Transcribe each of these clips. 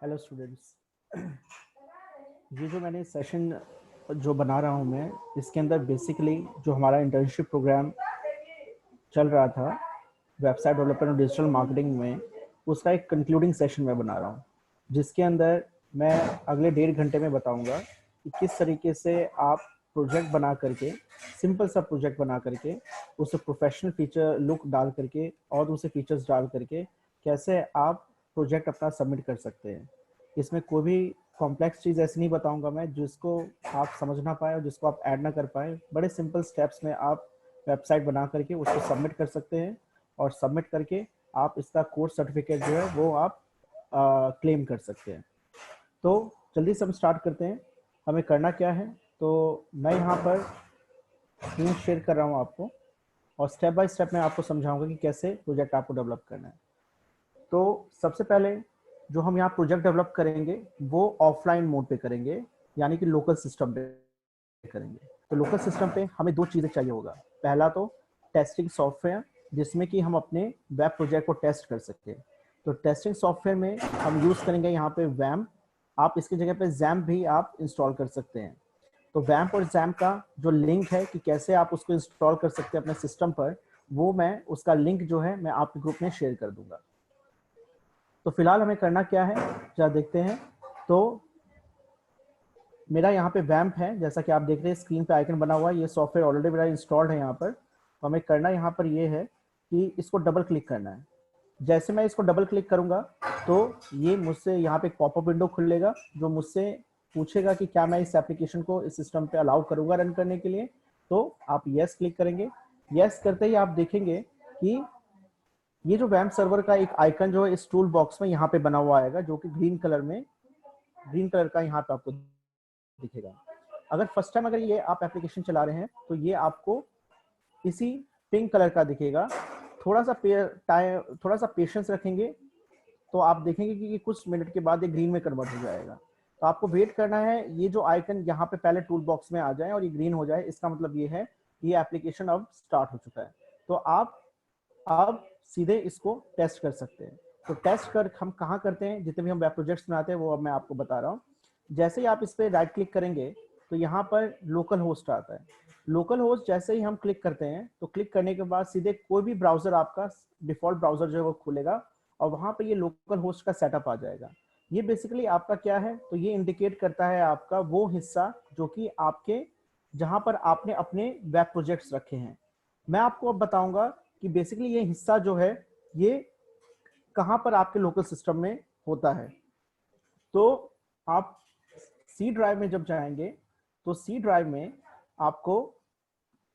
Hello students. ये जो मैंने सेशन जो बना रहा हूँ मैं, इसके अंदर बेसिकली जो हमारा इंटर्नशिप प्रोग्राम चल रहा था वेबसाइट डेवलपमेंट और डिजिटल मार्केटिंग में, उसका एक कंक्लूडिंग सेशन मैं बना रहा हूँ, जिसके अंदर मैं अगले 1.5 घंटे में बताऊँगा कि किस तरीके से आप प्रोजेक्ट बना करके, सिंपल सा प्रोजेक्ट बना करके, उसे प्रोफेशनल फीचर लुक डाल करके और उसे फीचर्स डाल करके कैसे आप प्रोजेक्ट अपना सबमिट कर सकते हैं। इसमें कोई भी कॉम्प्लेक्स चीज़ ऐसी नहीं बताऊंगा मैं जिसको आप समझ ना पाए और जिसको आप ऐड ना कर पाए। बड़े सिंपल स्टेप्स में आप वेबसाइट बना करके उसको सबमिट कर सकते हैं और सबमिट करके आप इसका कोर्स सर्टिफिकेट जो है वो आप क्लेम कर सकते हैं। तो जल्दी से हम स्टार्ट करते हैं। हमें करना क्या है, तो मैं यहाँ पर स्क्रीन शेयर कर रहा हूँ आपको और स्टेप बाय स्टेप मैं आपको समझाऊंगा कि कैसे प्रोजेक्ट आपको डेवलप करना है। तो सबसे पहले जो हम यहाँ प्रोजेक्ट डेवलप करेंगे वो ऑफलाइन मोड पे करेंगे, यानी कि लोकल सिस्टम पे करेंगे। तो लोकल सिस्टम पे हमें दो चीज़ें चाहिए होगा। पहला तो टेस्टिंग सॉफ्टवेयर, जिसमें कि हम अपने वेब प्रोजेक्ट को टेस्ट कर सकते हैं। तो टेस्टिंग सॉफ्टवेयर में हम यूज़ करेंगे यहाँ पे वैम्प। आप इसकी जगह पे जैम्प भी आप इंस्टॉल कर सकते हैं। तो वैम्प और जैम्प का जो लिंक है कि कैसे आप उसको इंस्टॉल कर सकते हैं अपने सिस्टम पर, वो मैं उसका लिंक जो है मैं आपके ग्रुप में शेयर कर दूंगा। तो फिलहाल हमें करना क्या है, जरा देखते हैं। तो मेरा यहाँ पे वैम्प है, जैसा कि आप देख रहे हैं स्क्रीन पे आइकन बना हुआ है। ये सॉफ्टवेयर ऑलरेडी मेरा इंस्टॉल्ड है यहाँ पर। तो हमें करना यहाँ पर ये है कि इसको डबल क्लिक करना है। जैसे मैं इसको डबल क्लिक करूँगा तो ये मुझसे यहाँ पे एक पॉपअप विंडो खुलेगा जो मुझसे पूछेगा कि क्या मैं इस एप्लीकेशन को इस सिस्टम पे अलाउ करूँगा रन करने के लिए। तो आप यस क्लिक करेंगे। यस करते ही आप देखेंगे कि ये जो वैम्प सर्वर का एक आइकन जो है इस टूल बॉक्स में यहाँ पे बना हुआ आएगा, जो कि ग्रीन कलर का यहाँ पे आपको दिखेगा। अगर फर्स्ट टाइम अगर ये आप एप्लीकेशन चला रहे हैं तो ये आपको इसी पिंक कलर का दिखेगा। थोड़ा सा पेशेंस रखेंगे तो आप देखेंगे कि कुछ मिनट के बाद ये ग्रीन में कन्वर्ट हो जाएगा। तो आपको वेट करना है ये जो आइकन यहाँ पे पहले टूल बॉक्स में आ जाए और ये ग्रीन हो जाए। इसका मतलब ये है कि ये एप्लीकेशन अब स्टार्ट हो चुका है। तो आप अब सीधे इसको टेस्ट कर सकते हैं। तो टेस्ट कर हम कहाँ करते हैं, जितने भी हम वेब प्रोजेक्ट्स बनाते हैं वो अब मैं आपको बता रहा हूँ। जैसे ही आप इस पर राइट क्लिक करेंगे तो यहाँ पर लोकल होस्ट आता है। लोकल होस्ट जैसे ही हम क्लिक करते हैं तो क्लिक करने के बाद सीधे कोई भी ब्राउजर, आपका डिफॉल्ट ब्राउजर जो है वो खुलेगा और वहाँ पर ये लोकल होस्ट का सेटअप आ जाएगा। ये बेसिकली आपका क्या है, तो ये इंडिकेट करता है आपका वो हिस्सा जो कि आपके जहाँ पर आपने अपने वेब प्रोजेक्ट्स रखे हैं। मैं आपको अब बताऊंगा कि बेसिकली ये हिस्सा जो है ये कहाँ पर आपके लोकल सिस्टम में होता है। तो आप सी ड्राइव में जब जाएंगे तो सी ड्राइव में आपको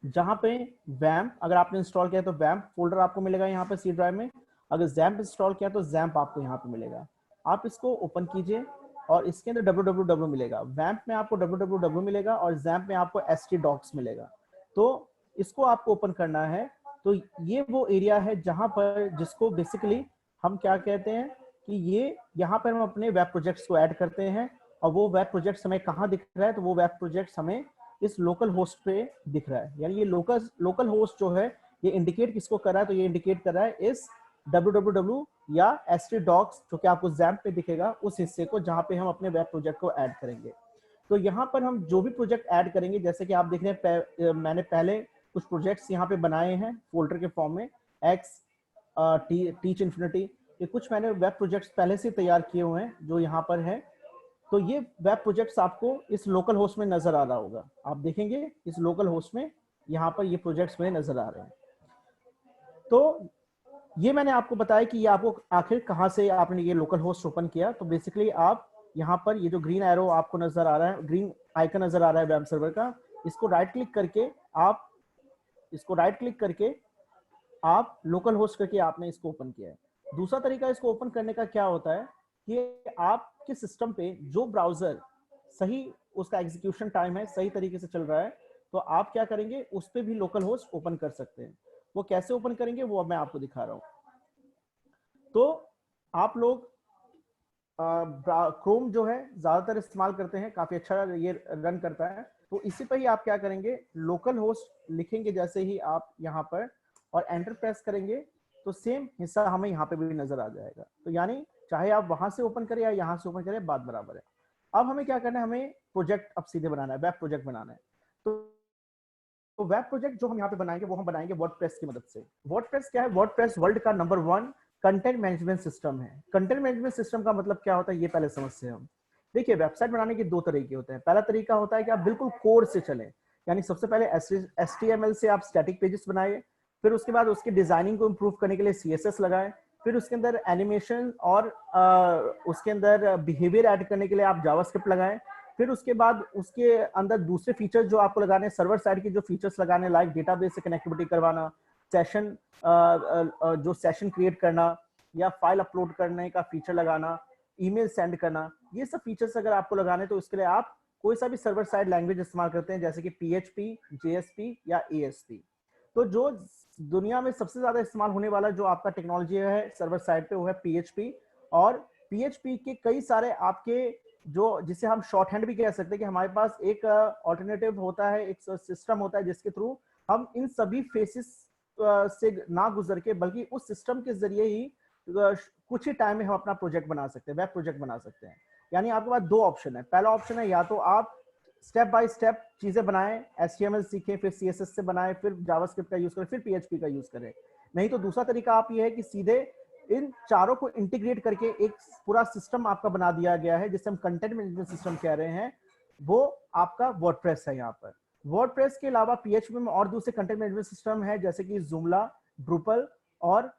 जहां पे वैम्प अगर आपने इंस्टॉल किया तो वैम्प फोल्डर आपको मिलेगा यहाँ पे सी ड्राइव में। अगर जैम्प इंस्टॉल किया तो जैम्प आपको यहाँ पे मिलेगा। आप इसको ओपन कीजिए और इसके अंदर www मिलेगा। वैम्प में आपको www मिलेगा और जैम्प में आपको htdocs मिलेगा। तो इसको आपको ओपन करना है। तो ये वो एरिया है जहां पर जिसको बेसिकली हम क्या कहते हैं कि ये यहाँ पर हम अपने वेब प्रोजेक्ट्स को ऐड करते हैं। और वो वेब प्रोजेक्ट्स हमें कहाँ दिख रहा है, तो वो वेब प्रोजेक्ट्स हमें इस लोकल होस्ट पे दिख रहा है। यानी ये लोकल होस्ट जो है ये इंडिकेट किसको कर रहा है, तो ये इंडिकेट कर रहा है इस www या htdocs जो कि आपको जैम्प पे दिखेगा उस हिस्से को जहां पे हम अपने वेब प्रोजेक्ट को ऐड करेंगे। तो यहाँ पर हम जो भी प्रोजेक्ट ऐड करेंगे, जैसे कि आप देख रहे हैं मैंने पहले कुछ प्रोजेक्ट्स यहाँ पे बनाए हैं फोल्डर के फॉर्म में, एक्स टीच इन्फिनिटी। ये कुछ मैंने वेब प्रोजेक्ट्स पहले से तैयार किए हुए हैं जो यहाँ पर है। तो ये वेब प्रोजेक्ट्स आपको इस लोकल होस्ट में नजर आ रहा होगा। आप देखेंगे इस लोकल होस्ट में यहाँ पर ये प्रोजेक्ट्स में नजर आ रहे हैं। तो ये मैंने आपको बताया कि ये आपको आखिर कहाँ से आपने ये लोकल होस्ट ओपन किया। तो बेसिकली आप यहाँ पर ये जो ग्रीन एरो आपको नजर आ रहा है, ग्रीन आइकन नजर आ रहा है वेब सर्वर का, इसको राइट क्लिक करके आप लोकल होस्ट करके आपने इसको ओपन किया है। दूसरा तरीका इसको ओपन करने का क्या होता है कि आपके सिस्टम पे जो ब्राउजर सही उसका एग्जीक्यूशन टाइम है, सही तरीके से चल रहा है, तो आप क्या करेंगे उस पर भी लोकल होस्ट ओपन कर सकते हैं। वो कैसे ओपन करेंगे वो अब मैं आपको दिखा रहा हूँ। तो आप लोग क्रोम जो है ज्यादातर इस्तेमाल करते हैं, काफी अच्छा ये रन करता है। तो इसी पर ही आप क्या करेंगे, लोकल होस्ट लिखेंगे जैसे ही आप यहाँ पर और एंटर प्रेस करेंगे तो सेम हिस्सा हमें यहाँ पे भी नजर आ जाएगा। तो यानी चाहे आप वहां से ओपन करें या यहाँ से ओपन करें, बात बराबर है। अब हमें क्या करना है, हमें प्रोजेक्ट अब सीधे बनाना है, वेब प्रोजेक्ट बनाना है। तो वेब प्रोजेक्ट जो हम यहाँ पे बनाएंगे वो हम बनाएंगे वर्डप्रेस की मदद से। वर्डप्रेस क्या है? वर्डप्रेस वर्ल्ड का नंबर 1 कंटेंट मैनेजमेंट सिस्टम है। कंटेंट मैनेजमेंट सिस्टम का मतलब क्या होता है ये पहले समझते हैं हम। देखिए, वेबसाइट बनाने के दो तरीके होते हैं। पहला तरीका होता है कि आप बिल्कुल कोड से चलें, यानी सबसे पहले HTML से आप स्टैटिक पेजेस बनाए, फिर उसके बाद उसकी डिजाइनिंग को इम्प्रूव करने के लिए CSS लगाएं, फिर उसके अंदर एनिमेशन और उसके अंदर बिहेवियर ऐड करने के लिए आप जावास्क्रिप्ट लगाएं, फिर उसके बाद उसके अंदर दूसरे फीचर्स जो आपको लगाने, सर्वर साइड के जो फीचर्स लगाने, लाइक डेटाबेस से कनेक्टिविटी करवाना, सेशन जो सेशन क्रिएट करना, या फाइल अपलोड करने का फीचर लगाना, ईमेल सेंड करना, ये सब फीचर्स अगर आपको लगाने तो इसके लिए आप कोई सा भी सर्वर साइड लैंग्वेज इस्तेमाल करते हैं, जैसे कि PHP, JSP या ASP। तो जो दुनिया में सबसे ज्यादा इस्तेमाल होने वाला जो आपका टेक्नोलॉजी है सर्वर साइड पे, वो है PHP। और PHP के कई सारे आपके जो, जिसे हम शॉर्ट हैंड भी कह सकते हैं कि हमारे पास एक ऑल्टरनेटिव होता है, एक सिस्टम होता है जिसके थ्रू हम इन सभी फेसिस से ना गुजर के, बल्कि उस सिस्टम के जरिए ही कुछ ही टाइम में हम अपना प्रोजेक्ट बना सकते हैं, वेब प्रोजेक्ट बना सकते हैं। यानी आपके पास दो ऑप्शन है। पहला ऑप्शन है या तो आप स्टेप बाय स्टेप चीजें बनाएं, HTML सीखें, फिर CSS से बनाएं, फिर जावास्क्रिप्ट का यूज करें, फिर PHP का यूज करें। नहीं तो दूसरा तरीका आप ये है कि सीधे इन चारों को इंटीग्रेट करके एक पूरा सिस्टम आपका बना दिया गया है, जिसे हम कंटेंट मैनेजमेंट सिस्टम कह रहे हैं, वो आपका वर्डप्रेस है। यहाँ पर वर्डप्रेस के अलावा PHP में और दूसरे कंटेंट मैनेजमेंट सिस्टम है, जैसे कि Joomla, Drupal और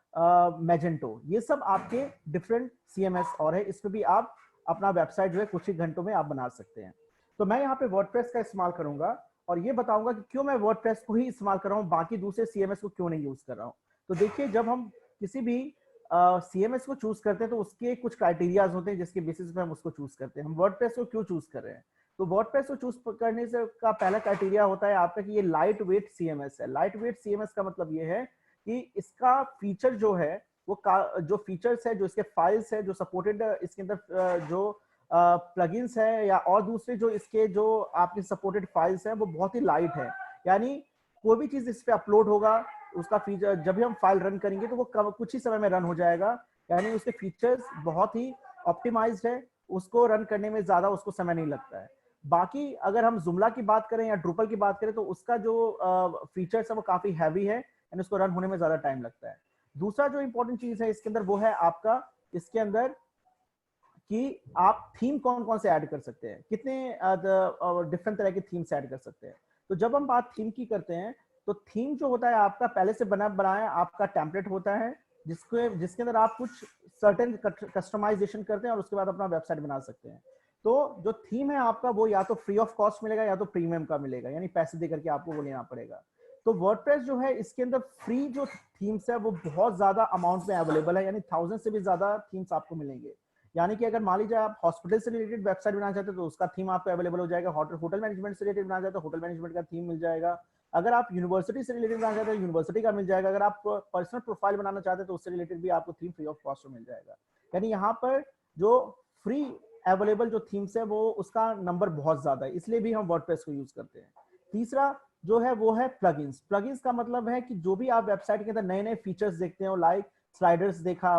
Magento। ये सब आपके डिफरेंट CMS और है। इस पे भी आप अपना वेबसाइट जो है कुछ ही घंटों में आप बना सकते हैं। तो मैं यहाँ पे वर्डप्रेस का इस्तेमाल करूंगा और ये बताऊंगा कि क्यों मैं वर्डप्रेस को ही इस्तेमाल कर रहा हूँ, बाकी दूसरे CMS को क्यों नहीं यूज कर रहा हूँ। तो देखिए, जब हम किसी भी CMS को चूज करते हैं तो उसके कुछ क्राइटेरियाज होते हैं जिसके बेसिस पे हम उसको चूज करते हैं। हम वर्डप्रेस को क्यों चूज कर रहे हैं? तो वर्डप्रेस को चूज करने से का पहला क्राइटेरिया होता है आपका कि ये लाइट वेट CMS है। लाइट वेट CMS का मतलब ये है कि इसका फीचर जो है वो जो फीचर्स है, जो इसके फाइल्स है, जो सपोर्टेड इसके अंदर जो प्लगइन्स है या और दूसरे जो इसके जो आपके सपोर्टेड फाइल्स हैं, वो बहुत ही लाइट है। यानी कोई भी चीज इस पे अपलोड होगा, उसका फीचर जब भी हम फाइल रन करेंगे तो वो कुछ ही समय में रन हो जाएगा। यानी उसके फीचर्स बहुत ही ऑप्टिमाइज्ड है, उसको रन करने में ज्यादा उसको समय नहीं लगता है। बाकी अगर हम Joomla की बात करें या Drupal की बात करें तो उसका जो फीचर्स है वो काफी हैवी है एंड उसको रन होने में ज्यादा टाइम लगता है। दूसरा जो इंपॉर्टेंट चीज है इसके अंदर वो है आपका इसके अंदर कि आप थीम कौन कौन से ऐड कर सकते हैं, कितने डिफरेंट तरह के थीम्स ऐड कर सकते हैं। तो जब हम बात थीम की करते हैं तो थीम जो होता है आपका पहले से बनाया आपका टेम्पलेट होता है, जिसके अंदर आप कुछ सर्टेन कस्टमाइजेशन करते हैं और उसके बाद अपना वेबसाइट बना सकते हैं। तो जो थीम है आपका वो या तो फ्री ऑफ कॉस्ट मिलेगा या तो प्रीमियम का मिलेगा, यानी पैसे दे करके आपको वो लेना पड़ेगा। तो वर्डप्रेस जो है इसके अंदर फ्री जो थीम्स है वो बहुत ज्यादा अमाउंट में अवेलेबल है, यानी 1000 से भी ज्यादा थीम्स आपको मिलेंगे। यानी कि अगर मान लीजिए आप हॉस्पिटल से रिलेटेड वेबसाइट बनाना चाहते हैं तो उसका थीम आपको अवेलेबल हो जाएगा। होटल मैनेजमेंट से रिलेटेड बनाना चाहते हैं तो होटल मैनेजमेंट का थीम मिल जाएगा। अगर आप यूनिवर्सिटी से रिलेटेड बनाना चाहते हैं तो यूनिवर्सिटी का मिल जाएगा। अगर आप पर्सनल प्रोफाइल बनाना चाहते हैं तो उससे रिलेटेड भी आपको थीम फ्री ऑफ कॉस्ट मिल जाएगा। यानी यहाँ पर जो फ्री अवेलेबल जो थीम्स है वो उसका नंबर बहुत ज्यादा है, इसलिए भी हम वर्डप्रेस को यूज करते हैं। तीसरा जो है वो है प्लगइन्स। प्लगइन्स का मतलब है कि जो भी आप वेबसाइट के अंदर नए नए फीचर्स देखते हो, लाइक स्लाइडर्स देखा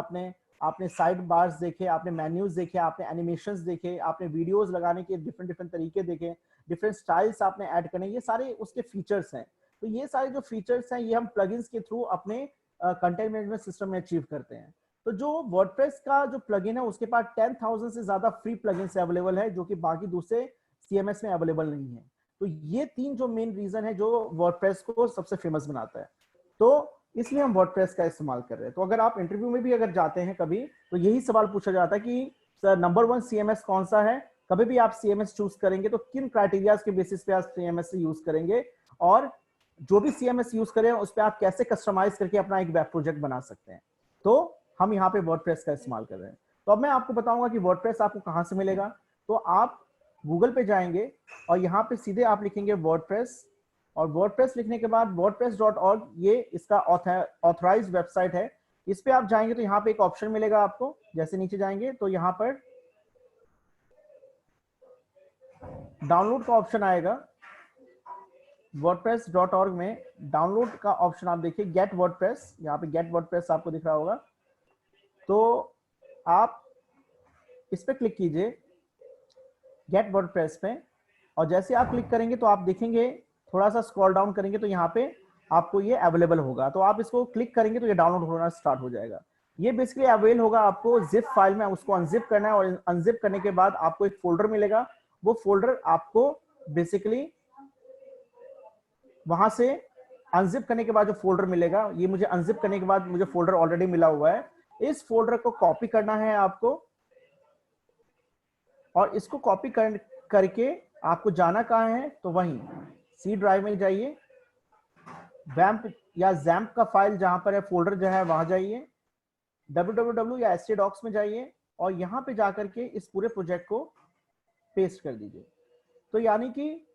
आपने साइड बार्स देखे, आपने मेन्यूज देखे, आपने एनिमेशंस देखे, आपने वीडियोस लगाने के डिफरेंट डिफरेंट तरीके देखे, डिफरेंट स्टाइल्स आपने ऐड करने, ये सारे उसके फीचर्स हैं। तो ये सारे जो फीचर्स हैं ये हम प्लगइन्स के थ्रू अपने कंटेंट मैनेजमेंट सिस्टम में अचीव करते हैं। तो जो वर्डप्रेस का जो प्लगइन है उसके पास 10,000 से ज्यादा फ्री प्लगइन्स अवेलेबल है, जो कि बाकी दूसरे CMS में अवेलेबल नहीं है। तो ये तीन जो मेन रीजन है जो वर्डप्रेस को सबसे फेमस बनाता है, तो इसलिए हम वर्डप्रेस का इस्तेमाल कर रहे हैं। तो अगर आप इंटरव्यू में भी अगर जाते हैं कभी तो यही सवाल पूछा जाता है कि सर नंबर 1 CMS कौन सा है। कभी भी आप CMS चूज करेंगे तो किन क्राइटेरियाज के बेसिस पे आप CMS यूज करेंगे, और जो भी CMS यूज करें उस पर आप कैसे कस्टमाइज करके अपना एक वेब प्रोजेक्ट बना सकते हैं। तो हम यहाँ पे वर्डप्रेस का इस्तेमाल कर रहे हैं। तो अब मैं आपको बताऊंगा कि वर्डप्रेस आपको कहाँ से मिलेगा। तो आप गूगल पे जाएंगे और यहाँ पे सीधे आप लिखेंगे वर्डप्रेस, और वर्डप्रेस लिखने के बाद wordpress.org ये इसका ऑथराइज्ड वेबसाइट है। इस पे आप जाएंगे तो यहाँ पे एक ऑप्शन मिलेगा आपको। जैसे नीचे जाएंगे तो यहाँ पर डाउनलोड का ऑप्शन आएगा। wordpress.org में डाउनलोड का ऑप्शन आप देखिए, गेट वर्डप्रेस, यहाँ पे गेट वर्डप्रेस आपको दिख रहा होगा। तो आप इस पे क्लिक कीजिए गेट वर्डप्रेस पे, और जैसे आप क्लिक करेंगे तो आप देखेंगे, थोड़ा सा स्क्रॉल डाउन करेंगे तो यहाँ पे आपको ये अवेलेबल होगा, तो आप इसको क्लिक करेंगे तो ये डाउनलोड होना स्टार्ट हो जाएगा। ये बेसिकली अवेल होगा, आपको जिप फाइल में उसको अनजिप करना है, और अनजिप करने के बाद आपको एक फोल्डर मिलेगा, वो फोल्डर आपको बेसिकली वहां से अनजिप करने के बाद जो फोल्डर मिलेगा, ये मुझे अनजिप करने के बाद मुझे फोल्डर ऑलरेडी मिला हुआ है, इस फोल्डर को कॉपी करना है आपको, और इसको कॉपी करके आपको जाना कहाँ है, तो वहीं सी ड्राइव में जाइए, वैम्प या जैम्प का फाइल जहां पर है फोल्डर जो है वहां जाइए, www या stdocs में जाइए, और यहां पे जाकर के इस पूरे प्रोजेक्ट को पेस्ट कर दीजिए। तो यानी कि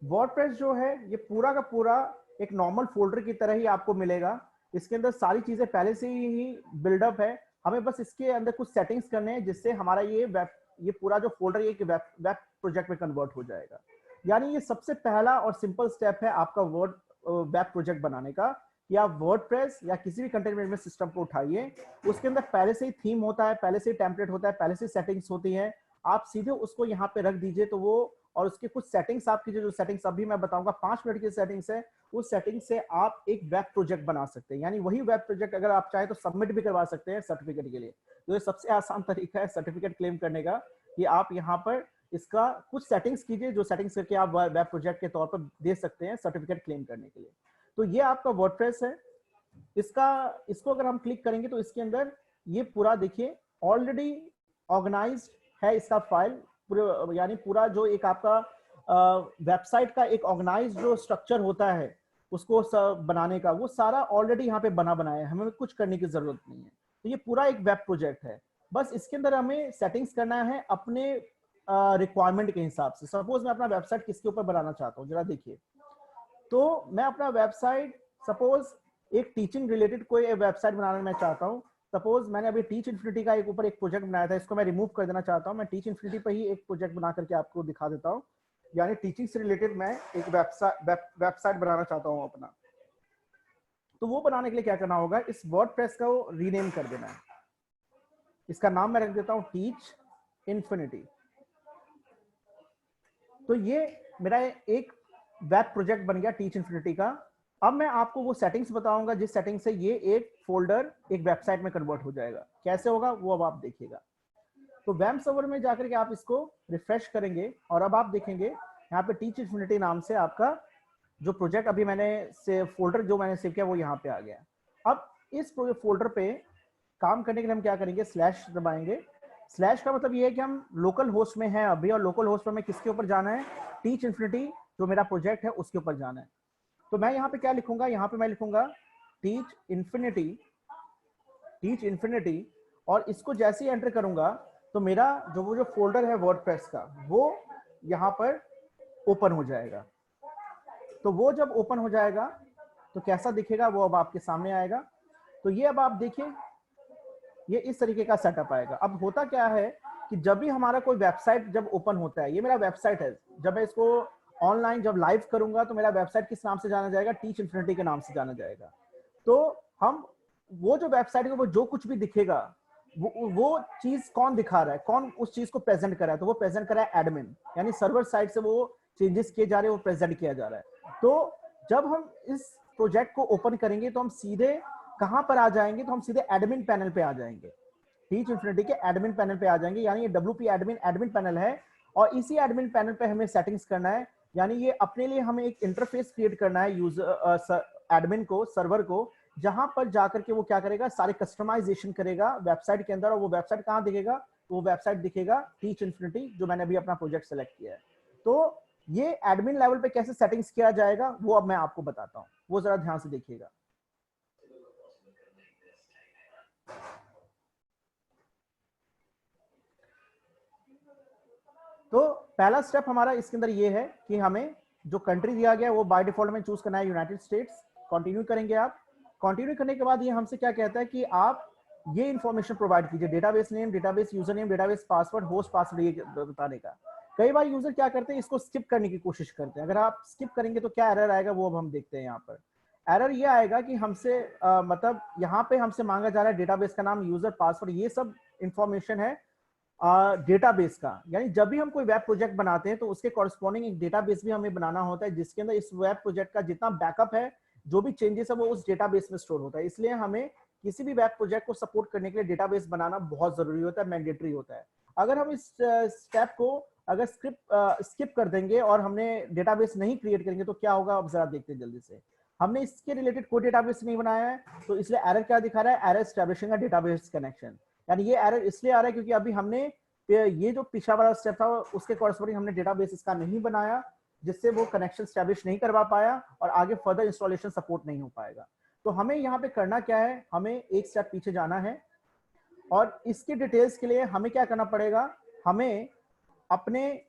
वर्डप्रेस जो है ये पूरा का पूरा एक नॉर्मल फोल्डर की तरह ही आपको मिलेगा, इसके अंदर सारी चीजें पहले से ही बिल्डअप है, हमें बस इसके अंदर कुछ सेटिंग्स करने हैं जिससे हमारा ये पूरा जो फोल्डर ये वेब प्रोजेक्ट में कन्वर्ट हो जाएगा। यानी ये सबसे पहला और सिंपल स्टेप है आपका वेब प्रोजेक्ट बनाने का, कि आप वर्डप्रेस या किसी भी कंटेंट मैनेजमेंट सिस्टम को उठाइए, उसके अंदर पहले से ही थीम होता है, पहले से ही टेम्पलेट होता है, पहले से सेटिंग्स होती है, आप सीधे उसको यहाँ पे रख दीजिए, तो वो और उसके कुछ सेटिंग्स आप कीजिए, जो सेटिंग्स अभी मैं बताऊंगा 5 मिनट की सेटिंग्स है, उस सेटिंग से आप एक वेब प्रोजेक्ट बना सकते हैं। यानी वही वेब प्रोजेक्ट अगर आप चाहें तो सबमिट भी करवा सकते हैं सर्टिफिकेट के लिए। तो ये सबसे आसान तरीका है सर्टिफिकेट क्लेम करने का, कि आप यहाँ पर इसका कुछ सेटिंग्स कीजिए, जो सेटिंग्स करके आप वेब प्रोजेक्ट के तौर पर दे सकते हैं सर्टिफिकेट क्लेम करने के लिए। तो ये आपका वर्डप्रेस है। इसको अगर हम क्लिक करेंगे तो इसके अंदर ये पूरा देखिए ऑलरेडी ऑर्गेनाइज्ड है इसका फाइल, पूरे यानी पूरा जो एक आपका वेबसाइट का एक ऑर्गेनाइज्ड जो स्ट्रक्चर होता है उसको बनाने का, वो सारा ऑलरेडी यहाँ पे बनाया है, हमें कुछ करने की जरूरत नहीं है। तो ये पूरा एक वेब प्रोजेक्ट है, बस इसके अंदर हमें सेटिंग्स करना है अपने रिक्वायरमेंट के हिसाब से। सपोज मैं अपना वेबसाइट किसके ऊपर बनाना चाहता हूँ, जरा देखिए। तो मैं अपना वेबसाइट सपोज एक टीचिंग रिलेटेड कोई वेबसाइट बनाना मैं चाहता हूँ। सपोज मैंने अभी टीच इन्फिनिटी का एक ऊपर एक प्रोजेक्ट बनाया था, इसको मैं रिमूव कर देना चाहता हूँ। मैं टीच इन्फिनिटी पर ही एक प्रोजेक्ट बना करके आपको दिखा देता हूँ। यानी टीचिंग से रिलेटेड मैं एक वेबसाइट बनाना चाहता हूँ अपना। तो वो बनाने के लिए क्या करना होगा, इस वर्डप्रेस को रीनेम कर देना है। इसका नाम मैं रख देता हूँ टीच इन्फिनिटी। तो ये मेरा एक वेब प्रोजेक्ट बन गया टीच इन्फिनिटी का। अब मैं आपको वो सेटिंग्स बताऊंगा जिस सेटिंग से ये एक फोल्डर एक वेबसाइट में कन्वर्ट हो जाएगा। कैसे होगा वो अब आप देखिएगा। तो वेब सर्वर में जाकर के आप इसको रिफ्रेश करेंगे और अब आप देखेंगे यहाँ पे टीच इन्फिनिटी नाम से आपका जो प्रोजेक्ट अभी मैंने फोल्डर जो मैंने सेव किया वो यहाँ पे आ गया। अब इस फोल्डर पे काम करने के लिए हम क्या करेंगे, स्लैश दबाएंगे। स्लैश का मतलब ये है कि हम लोकल होस्ट में हैं अभी, और लोकल होस्ट पर मैं किसके ऊपर जाना है, टीच इन्फिनिटी जो मेरा प्रोजेक्ट है उसके ऊपर जाना है। तो मैं यहाँ पे क्या लिखूंगा, यहाँ पे मैं लिखूंगा टीच इन्फिनिटी, और इसको जैसे ही एंटर करूंगा तो मेरा जो फोल्डर है वर्डप्रेस का वो यहाँ पर ओपन हो जाएगा। तो वो जब ओपन हो जाएगा तो कैसा दिखेगा वो अब आपके सामने आएगा। तो ये अब आप देखिए ये इस तरीके का सेटअप आएगा। अब होता क्या है कि जब भी हमारा कोई वेबसाइट जब ओपन होता है, ये मेरा वेबसाइट है, जब मैं इसको ऑनलाइन जब लाइव करूंगा तो मेरा वेबसाइट किस नाम से जाना जाएगा, टीच इन्फिनिटी के नाम से जाना जाएगा। तो हम वो जो वेबसाइट है वो जो कुछ भी दिखेगा वो चीज कौन दिखा रहा है, कौन उस चीज को प्रेजेंट कर रहा है, तो वो प्रेजेंट कर रहा है एडमिन, यानी सर्वर साइड से वो चेंजेस किए जा रहे हैं, वो प्रेजेंट किया जा रहा है। तो जब हम इस प्रोजेक्ट को ओपन करेंगे तो हम सीधे कहां पर आ जाएंगे, तो हम सीधे एडमिन पैनल पे आ जाएंगे, टीच इन्फिनिटी के एडमिन पैनल पे आ जाएंगे। यानी ये WP एडमिन पैनल है, और इसी एडमिन पैनल पे हमें सेटिंग्स करना है। यानी ये अपने लिए हमें एक इंटरफेस क्रिएट करना है यूजर एडमिन को, सर्वर को, जहां पर जाकर के वो क्या करेगा, सारे कस्टमाइजेशन करेगा वेबसाइट के अंदर। और वो वेबसाइट कहां दिखेगा, वो वेबसाइट दिखेगा टीच इन्फिनिटी जो मैंने अभी अपना प्रोजेक्ट सेलेक्ट किया है। तो ये एडमिन लेवल पे कैसे सेटिंग्स किया जाएगा वो अब मैं आपको बताता हूं, वो जरा ध्यान से देखिएगा। तो पहला स्टेप हमारा इसके अंदर ये है कि हमें जो कंट्री दिया गया है वो बाय डिफॉल्ट में चूज करना है यूनाइटेड स्टेट्स। कंटिन्यू करेंगे आप। कंटिन्यू करने के बाद ये हमसे क्या कहता है कि आप ये इंफॉर्मेशन प्रोवाइड कीजिए, database name, database user name, database password, host password, ये बताने का। कई बार यूजर क्या करते हैं, इसको स्किप करने की कोशिश करते हैं। अगर आप स्किप करेंगे तो क्या एरर आएगा वो अब हम देखते हैं। यहाँ पर एरर ये आएगा कि हमसे मतलब यहाँ पे हमसे मांगा जा रहा है डेटाबेस का नाम, यूजर, पासवर्ड, ये सब इंफॉर्मेशन है डेटाबेस का। यानी जब भी हम कोई वेब प्रोजेक्ट बनाते हैं तो उसके कॉरस्पॉन्डिंग एक डेटाबेस भी हमें बनाना होता है, जिसके अंदर इस वेब प्रोजेक्ट का जितना बैकअप है, जो भी चेंजेस है वो उस डेटाबेस में स्टोर होता है। इसलिए हमें किसी भी वेब प्रोजेक्ट को सपोर्ट करने के लिए डेटाबेस बनाना बहुत जरूरी होता है, मैंडेटरी होता है। अगर हम इस स्टेप को अगर स्किप कर देंगे और हमने डेटाबेस नहीं क्रिएट करेंगे तो क्या होगा, अब जरा देखते हैं जल्दी से। हमने इसके रिलेटेड कोई डेटाबेस नहीं बनाया है, तो इसलिए एरर क्या दिखा रहा है, error establishing a database connection. यानी ये एरर इसलिए आ रहा है क्योंकि अभी हमने ये जो पिछला वाला स्टेप था उसके कॉरस्पॉन्डिंग हमने डेटाबेस इसका नहीं बनाया, जिससे वो कनेक्शन स्टैब्लिश नहीं करवा पाया और आगे फर्दर इंस्टॉलेशन सपोर्ट नहीं हो पाएगा। तो हमें यहाँ पे करना क्या है, हमें एक स्टेप पीछे जाना है और इसके डिटेल्स के लिए हमें क्या करना पड़ेगा, हमें अपने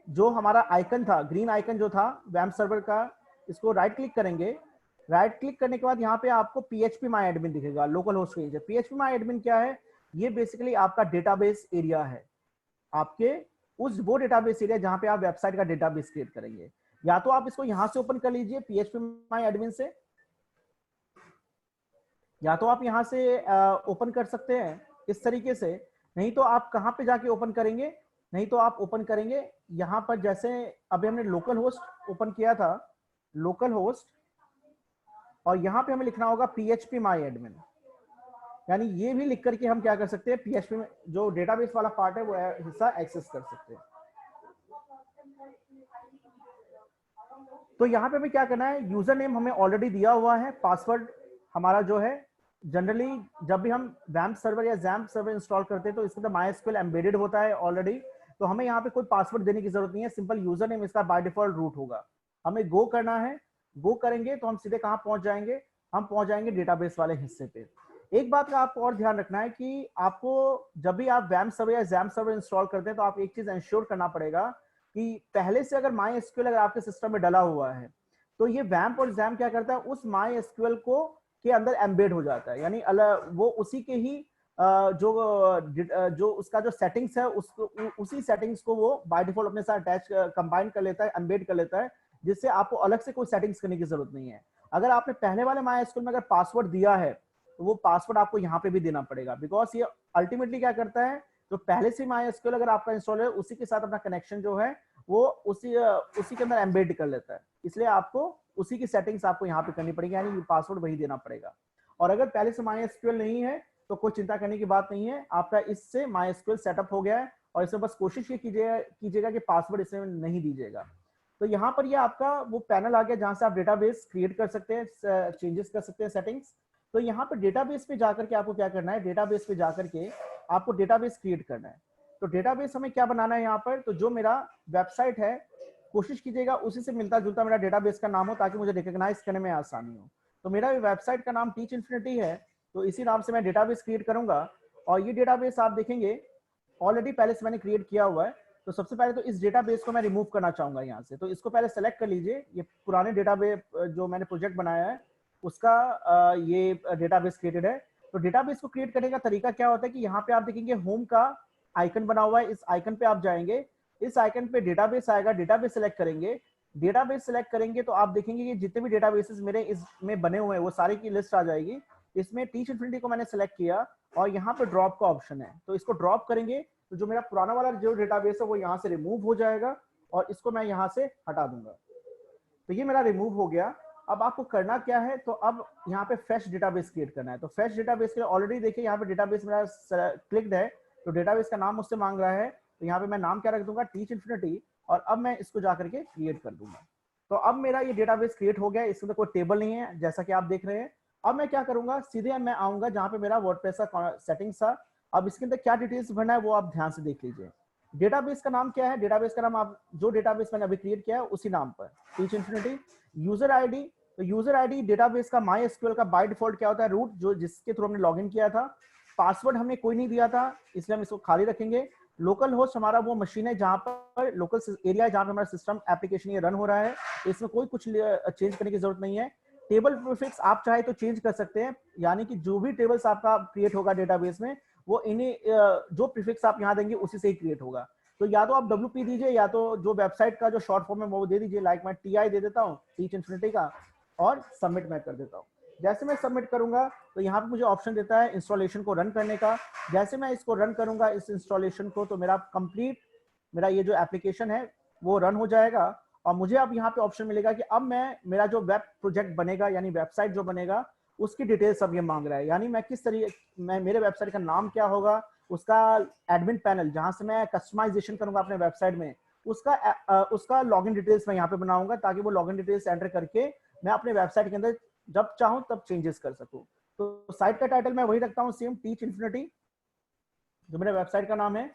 जो हमारा आइकन था, ग्रीन आइकन जो था वैम्प सर्वर का, इसको राइट क्लिक करेंगे। राइट क्लिक करने के बाद यहाँ पे आपको PHP माई एडमिन दिखेगा, लोकल होस्ट रेंज है। PHP माई एडमिन क्या है, ये बेसिकली आपका डेटाबेस एरिया है, आपके उस वो डेटाबेस एरिया जहां पे आप वेबसाइट का डेटाबेस क्रिएट करेंगे। या तो आप इसको यहां से ओपन कर लीजिए PHP माई एडमिन से, या तो आप यहां से ओपन कर सकते हैं इस तरीके से, नहीं तो आप कहां पे जाके ओपन करेंगे, नहीं तो आप ओपन करेंगे यहां पर, जैसे अभी हमने लोकल होस्ट ओपन किया था, लोकल होस्ट, और यहां पे हमें लिखना होगा PHP माई एडमिन। यानी ये भी लिख करके हम क्या कर सकते हैं, PHP में जो डेटाबेस वाला पार्ट है वो हिस्सा एक्सेस कर सकते हैं। तो यहाँ पे हमें क्या करना है, यूजर नेम हमें ऑलरेडी दिया हुआ है, पासवर्ड हमारा जो है, जनरली जब भी हम वैम्प सर्वर या जैम्प सर्वर इंस्टॉल करते हैं तो इसके अंदर MySQL एम्बेडेड होता है ऑलरेडी, तो हमें यहाँ पे कोई पासवर्ड देने की जरूरत नहीं है, सिंपल यूजर नेम इसका बाय डिफॉल्ट रूट होगा। हमें गो करना है, गो करेंगे तो हम सीधे कहाँ पहुंच जाएंगे, हम पहुंच जाएंगे डेटाबेस वाले हिस्से पे। एक बात का आपको और ध्यान रखना है कि आपको जब भी आप वैम्प सर्वर या जैम्प सर्वर इंस्टॉल करते हैं तो आप एक चीज इंश्योर करना पड़ेगा कि पहले से अगर MySQL अगर आपके सिस्टम में डला हुआ है तो ये वैम्प और जैम्प क्या करता है, उस MySQL को के अंदर एम्बेड हो जाता है। यानी वो उसी के ही जो उसका जो सेटिंग्स है उसको उसी सेटिंग्स को वो बाय डिफॉल्ट अपने साथ अटैच कंबाइन कर लेता है, एम्बेड कर लेता है, जिससे आपको अलग से कोई सेटिंग्स करने की जरूरत नहीं है। अगर आपने पहले वाले MySQL में अगर पासवर्ड दिया है तो वो पासवर्ड आपको यहाँ पे भी देना पड़ेगा, बिकॉज ये अल्टीमेटली क्या करता है, जो पहले से MySQL अगर आपका इंस्टॉल है उसी के साथ अपना कनेक्शन जो है वो उसी के अंदर एम्बेड कर लेता है, इसलिए आपको उसी की सेटिंग्स आपको यहाँ पे करनी पड़ेगी, यानी पासवर्ड वही देना पड़ेगा। और अगर पहले से MySQL नहीं है तो कोई चिंता करने की बात नहीं है, आपका इससे MySQL सेटअप हो गया है और इसमें बस कोशिश ये कीजिएगा कि पासवर्ड इसमें नहीं दीजिएगा। तो यहाँ पर ये आपका वो पैनल आ गया जहां से आप डेटाबेस क्रिएट कर सकते हैं, चेंजेस कर सकते हैं सेटिंग्स। तो यहाँ पर डेटाबेस पे जाकर के आपको क्या करना है, डेटाबेस पे जाकर के आपको डेटाबेस क्रिएट करना है। तो डेटाबेस हमें क्या बनाना है यहाँ पर, तो जो मेरा वेबसाइट है कोशिश कीजिएगा उसी से मिलता जुलता मेरा डेटाबेस का नाम हो ताकि मुझे रिकॉग्नाइज करने में आसानी हो। तो मेरा वेबसाइट का नाम टीच इन्फिनिटी है, तो इसी नाम से मैं डेटाबेस क्रिएट करूंगा। और ये डेटाबेस आप देखेंगे ऑलरेडी पहले से मैंने क्रिएट किया हुआ है। तो सबसे पहले तो इस डेटाबेस को मैं रिमूव करना चाहूंगा यहाँ से, तो इसको पहले सेलेक्ट कर लीजिए। ये पुराने डेटाबेस जो मैंने प्रोजेक्ट बनाया है उसका ये डेटाबेस क्रिएटेड है। तो डेटाबेस को क्रिएट करने का तरीका क्या होता है कि यहाँ पे आप देखेंगे होम का आइकन बना हुआ है, इस आइकन पे आप जाएंगे, इस आइकन पे डेटाबेस आएगा, डेटाबेस सेलेक्ट करेंगे। डेटाबेस सेलेक्ट करेंगे तो आप देखेंगे कि जितने भी डेटाबेसेस मेरे इसमें बने हुए हैं वो सारे की लिस्ट आ जाएगी। इसमें टीच इन्फिनिटी को मैंने सेलेक्ट किया और यहाँ पे ड्रॉप का ऑप्शन है, तो इसको ड्रॉप करेंगे तो जो मेरा पुराना वाला जो डेटाबेस है वो यहाँ से रिमूव हो जाएगा और इसको मैं यहाँ से हटा दूंगा। तो ये मेरा रिमूव हो गया। अब आपको करना क्या है, तो अब यहाँ पे फ्रेश डेटाबेस क्रिएट करना है। तो फ्रेश डेटाबेस के लिए ऑलरेडी देखिए यहाँ पे डेटाबेस मेरा क्लिक्ड है, तो डेटाबेस का नाम मुझसे मांग रहा है, तो यहाँ पे मैं नाम क्या रख दूंगा, टीच इन्फिनिटी, और अब मैं इसको जाकर के क्रिएट कर दूंगा। तो अब मेरा ये डेटाबेस क्रिएट हो गया, इसमें कोई टेबल नहीं है जैसा कि आप देख रहे हैं। अब मैं क्या करूंगा, सीधे मैं आऊंगा जहाँ पे मेरा वर्डप्रेस का सेटिंग्स था। अब इसके अंदर क्या डिटेल्स भरना है वो आप ध्यान से देख लीजिए। डेटाबेस का नाम क्या है, डेटाबेस का नाम आप जो डेटाबेस मैंने अभी क्रिएट किया है उसी नाम पर, टीच इन्फिनिटी। यूजर आईडी, तो यूजर आईडी डेटाबेस का MySQL का बाय डिफॉल्ट क्या होता है, रूट, जो जिसके थ्रू हमने लॉगिन किया था। पासवर्ड हमने कोई नहीं दिया था इसलिए हम इसको खाली रखेंगे। लोकल होस्ट हमारा वो मशीन है जहां पर लोकल एरिया है जहां पे हमारा सिस्टम एप्लीकेशन ये रन हो रहा है, इसमें कोई कुछ चेंज करने की जरूरत नहीं है। टेबल प्रीफिक्स आप चाहे तो चेंज कर सकते हैं, यानी कि जो भी टेबल्स आपका क्रिएट होगा डेटाबेस में वो इन्हीं जो प्रीफिक्स आप यहाँ देंगे उसी से ही क्रिएट होगा। तो या तो आप WP दीजिए या तो जो वेबसाइट का जो शॉर्ट फॉर्म है वो दे दीजिए, लाइक मैं TI दे देता हूँ, टीच इन्फिनिटी का, और सबमिट मैं कर देता हूँ। जैसे मैं सबमिट करूंगा तो यहाँ पे मुझे ऑप्शन देता है इंस्टॉलेशन को रन करने का। जैसे मैं इसको रन करूंगा इस इंस्टॉलेशन को, तो मेरा कंप्लीट मेरा ये जो एप्लीकेशन है वो रन हो जाएगा। और मुझे अब यहाँ पे ऑप्शन मिलेगा कि अब मैं मेरा जो वेब प्रोजेक्ट बनेगा यानी वेबसाइट जो बनेगा उसकी डिटेल्स अब ये मांग रहा है। यानी मैं किस तरीके मैं मेरे वेबसाइट का नाम क्या होगा, उसका एडमिन पैनल जहां से मैं कस्टमाइजेशन करूंगा अपने वेबसाइट में, उसका लॉगिन डिटेल्स मैं यहाँ पे बनाऊंगा ताकि वो लॉगिन डिटेल्स एंटर करके मैं अपने वेबसाइट के अंदर जब चाहूं तब चेंजेस कर सकूं। तो साइट का टाइटल मैं वही रखता हूँ सेम, टीच इन्फिनिटी जो मेरे वेबसाइट का नाम है।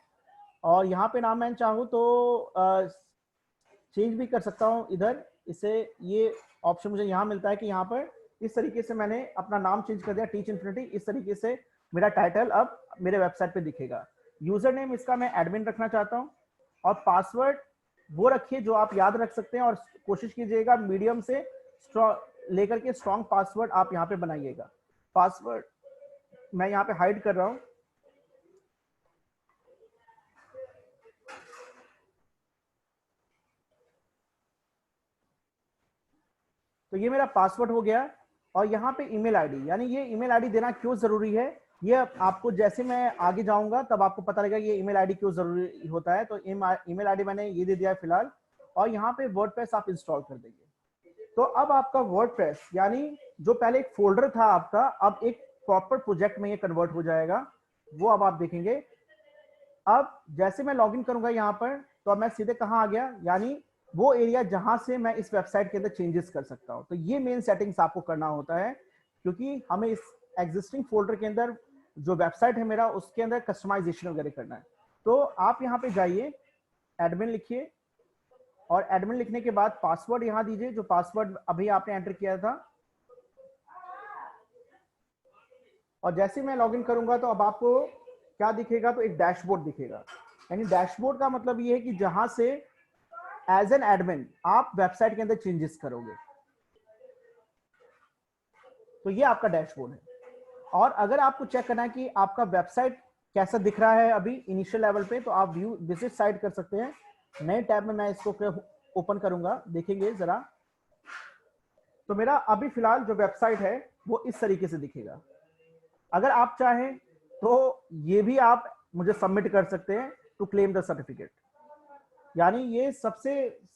और यहाँ पे नाम मैं चाहूँ तो चेंज भी कर सकता हूँ इधर। इसे ये ऑप्शन मुझे यहाँ मिलता है कि यहाँ पर इस तरीके से मैंने अपना नाम चेंज कर दिया टीच इन्फिनिटी। इस तरीके से मेरा टाइटल अब मेरे वेबसाइट पे दिखेगा। यूजर नेम इसका मैं एडमिन रखना चाहता हूँ और पासवर्ड वो रखिए जो आप याद रख सकते हैं और कोशिश कीजिएगा मीडियम से लेकर के स्ट्रॉन्ग पासवर्ड आप यहाँ पे बनाइएगा। पासवर्ड मैं यहाँ पे हाइड कर रहा हूँ। तो ये मेरा पासवर्ड हो गया। और यहाँ पे ईमेल आईडी, यानी ये ईमेल आईडी देना क्यों जरूरी है, ये आपको जैसे मैं आगे जाऊंगा तब आपको पता लगेगा ये ईमेल आईडी क्यों जरूरी होता है। तो ईमेल आईडी मैंने ये दे दिया है फिलहाल। और यहाँ पे वर्डप्रेस आप इंस्टॉल कर देंगे। तो अब आपका वर्डप्रेस यानी जो पहले एक फोल्डर था आपका, अब एक प्रॉपर प्रोजेक्ट में ये कन्वर्ट हो जाएगा। वो अब आप देखेंगे। अब जैसे मैं लॉगिन करूंगा यहाँ पर, तो अब मैं सीधे कहाँ आ गया, यानी वो एरिया जहां से मैं इस वेबसाइट के अंदर चेंजेस कर सकता हूं। तो ये मेन सेटिंग्स आपको करना होता है, क्योंकि हमें इस एग्जिस्टिंग फोल्डर के अंदर जो वेबसाइट है मेरा उसके अंदर कस्टमाइजेशन वगैरह करना है। तो आप यहाँ पे जाइए, एडमिन लिखिए और एडमिन लिखने के बाद पासवर्ड यहाँ दीजिए जो पासवर्ड अभी आपने एंटर किया था। और जैसे मैं लॉगिन करूंगा तो अब आपको क्या दिखेगा, तो एक डैशबोर्ड दिखेगा। यानी डैशबोर्ड का मतलब ये है कि जहां से एज एन एडमिन आप वेबसाइट के अंदर चेंजेस करोगे। तो ये आपका डैशबोर्ड है। और अगर आपको चेक करना है कि आपका वेबसाइट कैसा दिख रहा है अभी इनिशियल लेवल पे, तो आप व्यू विजिट साइट कर सकते हैं। नए टैब में मैं इसको ओपन करूंगा, देखेंगे जरा। तो मेरा अभी फिलहाल जो वेबसाइट है वो इस तरीके से दिखेगा। अगर आप चाहें तो ये भी आप मुझे सबमिट कर सकते हैं टू क्लेम द सर्टिफिकेट। यानी ये सबसे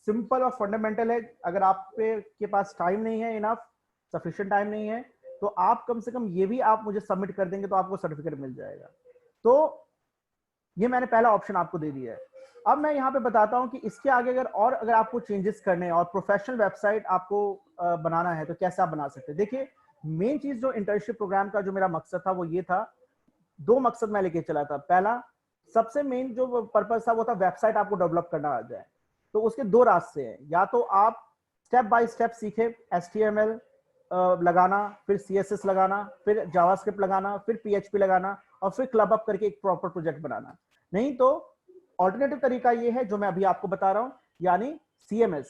सिंपल और फंडामेंटल है। अगर आप के पास टाइम नहीं है, इनफ सफिशिएंट टाइम नहीं है, तो आप कम से कम ये भी आप मुझे सबमिट कर देंगे तो आपको सर्टिफिकेट मिल जाएगा। तो ये मैंने पहला ऑप्शन आपको दे दिया है। अब मैं यहाँ पे बताता हूँ कि इसके आगे अगर आपको चेंजेस करने हैं और प्रोफेशनल वेबसाइट आपको बनाना है तो कैसे आप बना सकते हैं। देखिए, मेन चीज जो इंटर्नशिप प्रोग्राम का जो मेरा मकसद था वो ये था, दो मकसद मैं लेके चला था। पहला सबसे मेन जो पर्पस था वो था वेबसाइट आपको डेवलप करना आ जाए। तो उसके दो रास्ते हैं, या तो आप स्टेप बाय स्टेप सीखे HTML लगाना, फिर CSS लगाना, फिर जावास्क्रिप्ट लगाना, फिर PHP लगाना और फिर क्लब अप करके एक प्रॉपर प्रोजेक्ट बनाना। नहीं तो ऑल्टरनेटिव तरीका ये है जो मैं अभी आपको बता रहा हूं, यानी CMS।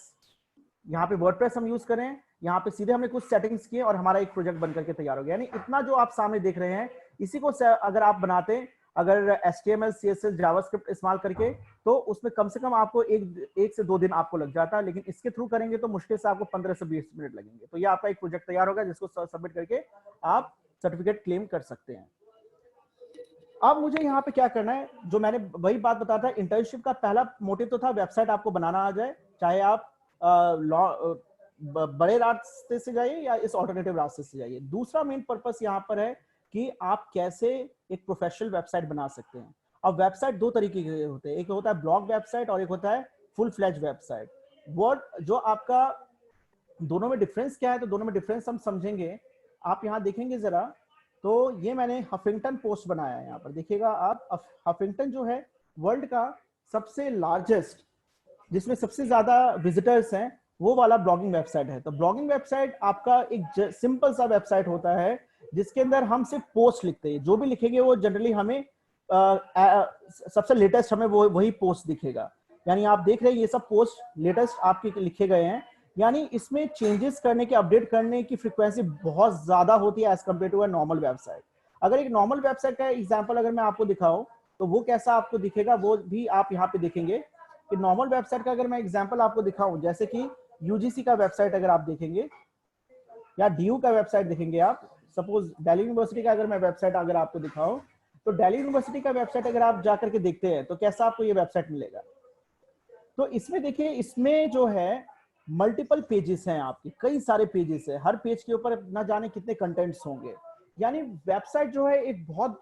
यहाँ पे वर्डप्रेस हम यूज करें, यहाँ पे सीधे हमने कुछ सेटिंग्स किए और हमारा एक प्रोजेक्ट बनकर के तैयार हो गया। यानी इतना जो आप सामने देख रहे हैं, इसी को अगर आप बनाते, अगर HTML CSS जावास्क्रिप्ट इस्तेमाल करके, तो उसमें कम से कम आपको एक से 2 दिन आपको लग जाता है। लेकिन इसके थ्रू करेंगे तो मुश्किल से आपको 15 से 20 मिनट लगेंगे। तो ये आपका एक प्रोजेक्ट तैयार होगा जिसको सबमिट करके आप सर्टिफिकेट क्लेम कर सकते हैं। अब मुझे यहाँ पे क्या करना है, जो मैंने वही बात बताया था, इंटर्नशिप का पहला मोटिव तो था वेबसाइट आपको बनाना आ जाए, चाहे आप बड़े रास्ते से जाइए या इस ऑल्टरनेटिव रास्ते से जाइए। दूसरा मेन पर्पस यहाँ पर है कि आप कैसे एक प्रोफेशनल वेबसाइट बना सकते हैं। अब वेबसाइट दो तरीके के होते हैं, एक होता है ब्लॉग वेबसाइट और एक होता है फुल फ्लैज वेबसाइट। जो आपका दोनों में डिफरेंस क्या है, तो दोनों में डिफरेंस हम समझेंगे। आप यहाँ देखेंगे जरा, तो ये मैंने हफिंगटन पोस्ट बनाया है। यहाँ पर देखिएगा आप, हफिंगटन जो है वर्ल्ड का सबसे लार्जेस्ट, जिसमें सबसे ज्यादा विजिटर्स हैं, वो वाला ब्लॉगिंग वेबसाइट है। तो ब्लॉगिंग वेबसाइट आपका एक सिंपल सा वेबसाइट होता है जिसके अंदर हम सिर्फ पोस्ट लिखते हैं। जो भी लिखेंगे वो जनरली हमें सबसे लेटेस्ट हमें वही पोस्ट दिखेगा। यानी आप देख रहे हैं ये सब पोस्ट लेटेस्ट आपके लिखे गए हैं। यानी इसमें चेंजेस करने के, अपडेट करने की फ्रीक्वेंसी बहुत ज्यादा होती है as compare to a normal website. अगर एक नॉर्मल वेबसाइट का एग्जांपल अगर मैं आपको दिखाऊं तो वो कैसा आपको दिखेगा वो भी आप यहाँ पे देखेंगे। कि नॉर्मल वेबसाइट का अगर मैं एग्जांपल आपको दिखाऊं, जैसे कि UGC का वेबसाइट अगर आप देखेंगे, या डीयू का वेबसाइट देखेंगे आप, सपोज दिल्ली यूनिवर्सिटी का अगर मैं वेबसाइट अगर आपको दिखाऊं, तो दिल्ली यूनिवर्सिटी का वेबसाइट अगर आप जाकर के देखते हैं तो कैसा आपको ये वेबसाइट मिलेगा। तो इसमें देखिए, इसमें जो है मल्टीपल पेजेस हैं आपके, कई सारे पेजेस है, हर पेज के ऊपर ना जाने कितने कंटेंट्स होंगे। यानी वेबसाइट जो है एक बहुत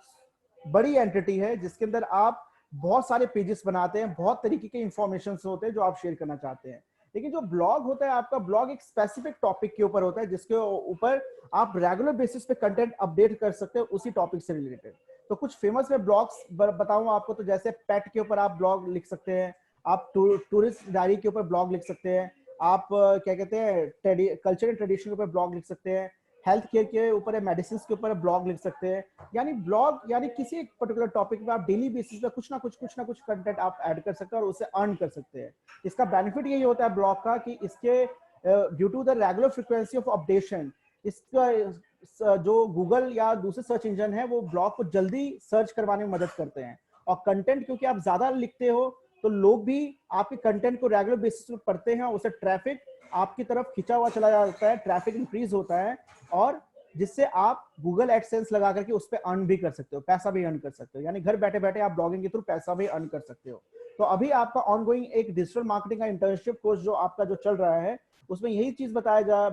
बड़ी एंटिटी है जिसके अंदर आप बहुत सारे पेजेस बनाते हैं, बहुत तरीके के इंफॉर्मेशन होते हैं जो आप शेयर करना चाहते हैं। लेकिन जो ब्लॉग होता है आपका, ब्लॉग एक स्पेसिफिक टॉपिक के ऊपर होता है जिसके ऊपर आप रेगुलर बेसिस पे कंटेंट अपडेट कर सकते हैं उसी टॉपिक से रिलेटेड। तो कुछ फेमस मैं ब्लॉग्स बताऊं आपको, तो जैसे पेट के ऊपर आप ब्लॉग लिख सकते हैं, आप टूरिस्ट डायरी के ऊपर ब्लॉग लिख सकते हैं, आप क्या कहते हैं कल्चर एंड ट्रेडिशन के ऊपर ब्लॉग लिख सकते हैं, हेल्थ केयर के ऊपर, मेडिसिन के ऊपर ब्लॉग लिख सकते हैं। यानी ब्लॉग यानी किसी एक पर्टिकुलर टॉपिक पे आप डेली बेसिस पे कुछ ना कुछ कंटेंट आप ऐड कर सकते हैं और उसे अर्न कर सकते हैं। इसका बेनिफिट यही होता है ब्लॉग का कि इसके due to the regular frequency of updation, इसका जो गूगल या दूसरे सर्च इंजन है वो ब्लॉग को जल्दी सर्च करवाने में मदद करते हैं। और कंटेंट क्योंकि आप ज्यादा लिखते हो तो लोग भी आपके कंटेंट को रेगुलर बेसिस पे पढ़ते हैं, उससे ट्रैफिक आपकी तरफ खिंचा हुआ चला जाता है, ट्रैफिक इंक्रीज होता है, और जिससे आप गूगल एडसेंस लगा करके उस पर अर्न भी कर सकते हो, पैसा भी अर्न कर सकते हो। यानी घर बैठे बैठे आप ब्लॉगिंग के थ्रू पैसा भी अर्न कर सकते हो। तो अभी आपका ऑनगोइंग एक डिजिटल मार्केटिंग का इंटर्नशिप कोर्स जो आपका जो चल रहा है, उसमें यही चीज बताया जा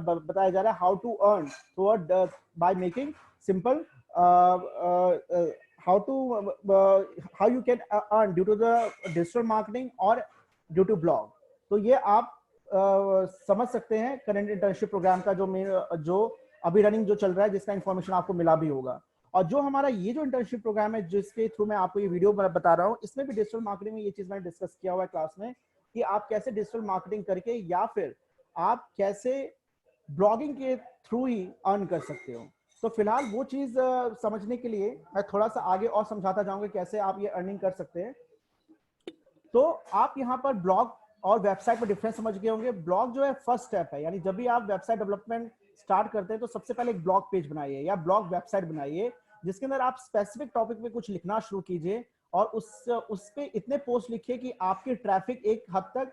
रहा है, how to earn through by making simple, how you can earn due to the digital marketing or due to blog। तो ये आप समझ सकते हैं करंट इंटर्नशिप प्रोग्राम का जो अभी रनिंग जो चल रहा है, जिसका इंफॉर्मेशन आपको मिला भी होगा। और जो हमारा ये जो इंटर्नशिप प्रोग्राम है जिसके थ्रू मैं आपको ये वीडियो बता रहा हूँ, इसमें भी डिजिटल मार्केटिंग में ये चीज मैंने डिस्कस किया हुआ है क्लास में, कि आप कैसे डिजिटल मार्केटिंग करके या फिर आप कैसे ब्लॉगिंग के थ्रू ही अर्न कर सकते हो। तो फिलहाल वो चीज समझने के लिए मैं थोड़ा सा आगे और समझाता जाऊंगा कैसे आप ये अर्निंग कर सकते हैं। तो आप यहाँ पर ब्लॉग और वेबसाइट में डिफरेंस समझ गए होंगे। ब्लॉग जो है फर्स्ट स्टेप है, यानी जब भी आप वेबसाइट डेवलपमेंट स्टार्ट करते हैं तो सबसे पहले एक ब्लॉग पेज बनाइए या ब्लॉग वेबसाइट बनाइए, जिसके अंदर आप स्पेसिफिक टॉपिक पे कुछ लिखना शुरू कीजिए और उस पे इतने पोस्ट लिखिए कि आपकी ट्रैफिक एक हद तक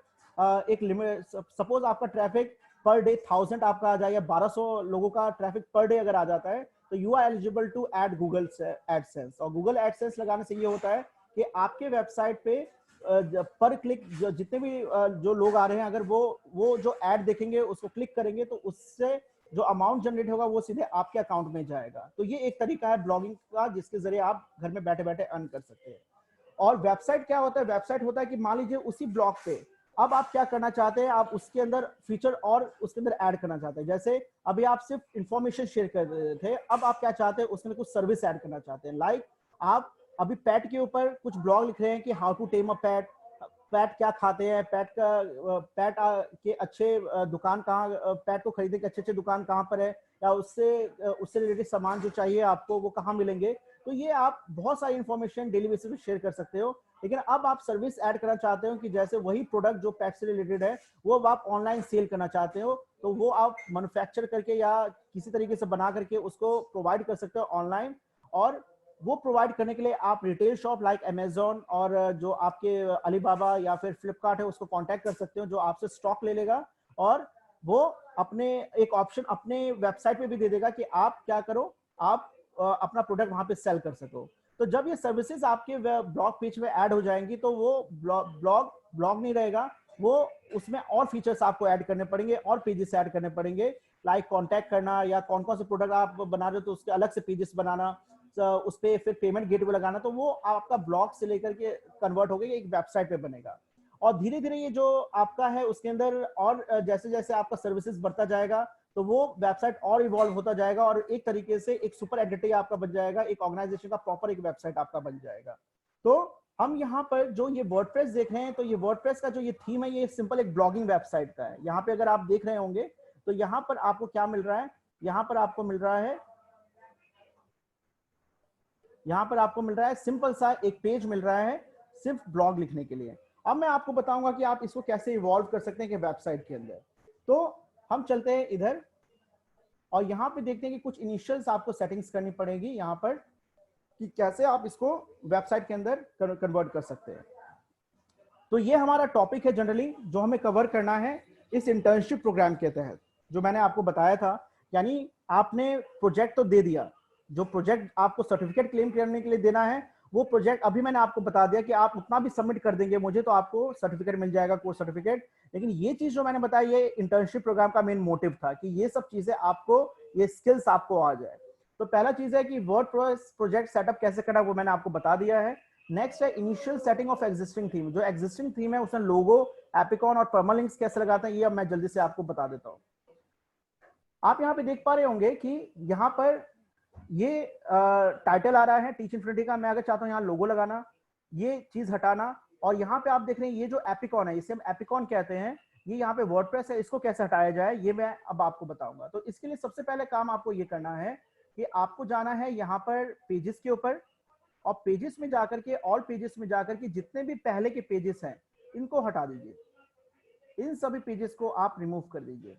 एक लिमिट, सपोज आपका ट्रैफिक पर डे 1000 आपका आ जाए या 1200 लोगों का ट्रैफिक पर डे अगर आ जाता है, तो you are eligible to add Google AdSense. और गूगल एडसेंस लगाने से ये होता है कि आपके वेबसाइट पे पर क्लिक जितने भी जो लोग आ रहे हैं, अगर वो जो ऐड देखेंगे उसको क्लिक करेंगे तो उससे जो अमाउंट जनरेट होगा वो सीधे आपके अकाउंट में जाएगा। तो ये एक तरीका है ब्लॉगिंग का जिसके जरिए आप घर में बैठे बैठे अर्न कर सकते हैं। और वेबसाइट क्या होता है, वेबसाइट होता है कि मान लीजिए उसी ब्लॉग पे अब आप क्या करना चाहते हैं, आप उसके अंदर फीचर और उसके अंदर ऐड करना चाहते हैं। जैसे अभी आप सिर्फ इंफॉर्मेशन शेयर कर रहे थे, अब आप क्या चाहते हैं, उसमें कुछ सर्विस ऐड करना चाहते हैं। लाइक आप अभी पेट के ऊपर कुछ ब्लॉग लिख रहे हैं कि हाउ टू टेम अ पेट, पेट क्या खाते हैं, पेट के अच्छे दुकान कहाँ, पेट को खरीदने के अच्छे अच्छे दुकान कहाँ पर है, या उससे रिलेटेड सामान जो चाहिए आपको वो कहाँ मिलेंगे। तो ये आप बहुत सारी इंफॉर्मेशन डेली बेसिस पे शेयर कर सकते हो। लेकिन अब आप सर्विस ऐड करना चाहते हो कि जैसे वही प्रोडक्ट जो पेट से रिलेटेड है वो आप ऑनलाइन सेल करना चाहते हो, तो वो आप मैन्युफैक्चर करके या किसी तरीके से बना करके उसको प्रोवाइड कर सकते हो ऑनलाइन। और वो प्रोवाइड करने के लिए आप रिटेल शॉप लाइक अमेजोन और जो आपके अलीबाबा या फिर फ्लिपकार्ट है उसको कांटेक्ट कर सकते हो, जो आपसे स्टॉक ले लेगा और वो अपने एक ऑप्शन अपने वेबसाइट पे भी दे देगा कि आप क्या करो, आप अपना प्रोडक्ट वहां पे सेल कर सको। तो जब ये सर्विसेज आपके ब्लॉग पेज में ऐड हो जाएंगी तो वो ब्लॉग नहीं रहेगा, वो उसमें और फीचर्स आपको ऐड करने पड़ेंगे और पेजेस ऐड करने पड़ेंगे, लाइक कांटेक्ट करना या कौन कौन से प्रोडक्ट आप बना रहे हो तो उसके अलग से पेजेस बनाना, उस पर फिर पेमेंट गेटवे लगाना। तो वो आपका ब्लॉग से लेकर के कन्वर्ट होकर एक वेबसाइट पे बनेगा। और धीरे धीरे ये जो आपका है उसके अंदर और जैसे जैसे आपका सर्विसेज बढ़ता जाएगा तो वो वेबसाइट और इवॉल्व होता जाएगा और एक तरीके से एक सुपर एडिटी आपका बन जाएगा, एक ऑर्गेनाइजेशन का प्रॉपर एक वेबसाइट आपका बन जाएगा। तो हम यहाँ पर जो ये वर्डप्रेस देख रहे हैं, तो ये वर्डप्रेस का जो ये थीम है ये सिंपल एक ब्लॉगिंग वेबसाइट का है। यहाँ पे अगर आप देख रहे होंगे तो यहाँ पर आपको क्या मिल रहा है, यहाँ पर आपको मिल रहा है, यहाँ पर आपको मिल रहा है सिंपल सा एक पेज मिल रहा है सिर्फ ब्लॉग लिखने के लिए। अब मैं आपको बताऊंगा कि आप इसको कैसे इवॉल्व कर सकते हैं कि वेबसाइट के अंदर। तो हम चलते हैं इधर और यहाँ पे देखते हैं कि कुछ इनिशियल्स आपको सेटिंग्स करनी पड़ेगी यहाँ पर कि कैसे आप इसको वेबसाइट के अंदर कन्वर्ट कर सकते हैं। तो ये हमारा टॉपिक है जनरली जो हमें कवर करना है इस इंटर्नशिप प्रोग्राम के तहत। जो मैंने आपको बताया था यानी आपने प्रोजेक्ट तो दे दिया, जो प्रोजेक्ट आपको सर्टिफिकेट क्लेम करने के लिए देना है वो प्रोजेक्ट अभी मैंने आपको बता दिया कि आप उतना भी सबमिट कर देंगे मुझे तो आपको सर्टिफिकेट मिल जाएगा, कोर्स सर्टिफिकेट। लेकिन ये चीज जो मैंने बताया ये इंटर्नशिप प्रोग्राम का मेन मोटिव था कि ये सब चीजें आपको, ये स्किल्स आपको आ जाए। तो पहला चीज है कि वर्डप्रेस प्रोजेक्ट सेटअप कैसे करना वो मैंने आपको बता दिया है। नेक्स्ट है initial setting of existing theme. जो एग्जिस्टिंग थीम है उसमें लोगो, एपिकॉन और परमालिंक्स कैसे लगाते हैं ये अब मैं जल्दी से आपको बता देता हूँ। आप यहाँ पे देख पा रहे होंगे कि यहाँ पर ये टाइटल आ रहा है टीच इन्फिनिटी का। मैं अगर चाहता हूँ यहाँ लोगो लगाना, ये चीज हटाना, और यहाँ पे आप देख रहे हैं ये जो एपिकॉन है इसे हम एपिकॉन कहते हैं, ये यहाँ पे वर्डप्रेस है, इसको कैसे हटाया जाए ये मैं अब आपको बताऊंगा। तो इसके लिए सबसे पहले काम आपको ये करना है कि आपको जाना है यहाँ पर पेजेस के ऊपर, और पेजेस में जाकर के, ऑल पेजेस में जाकर के जितने भी पहले के पेजेस हैं इनको हटा दीजिए, इन सभी पेजेस को आप रिमूव कर दीजिए।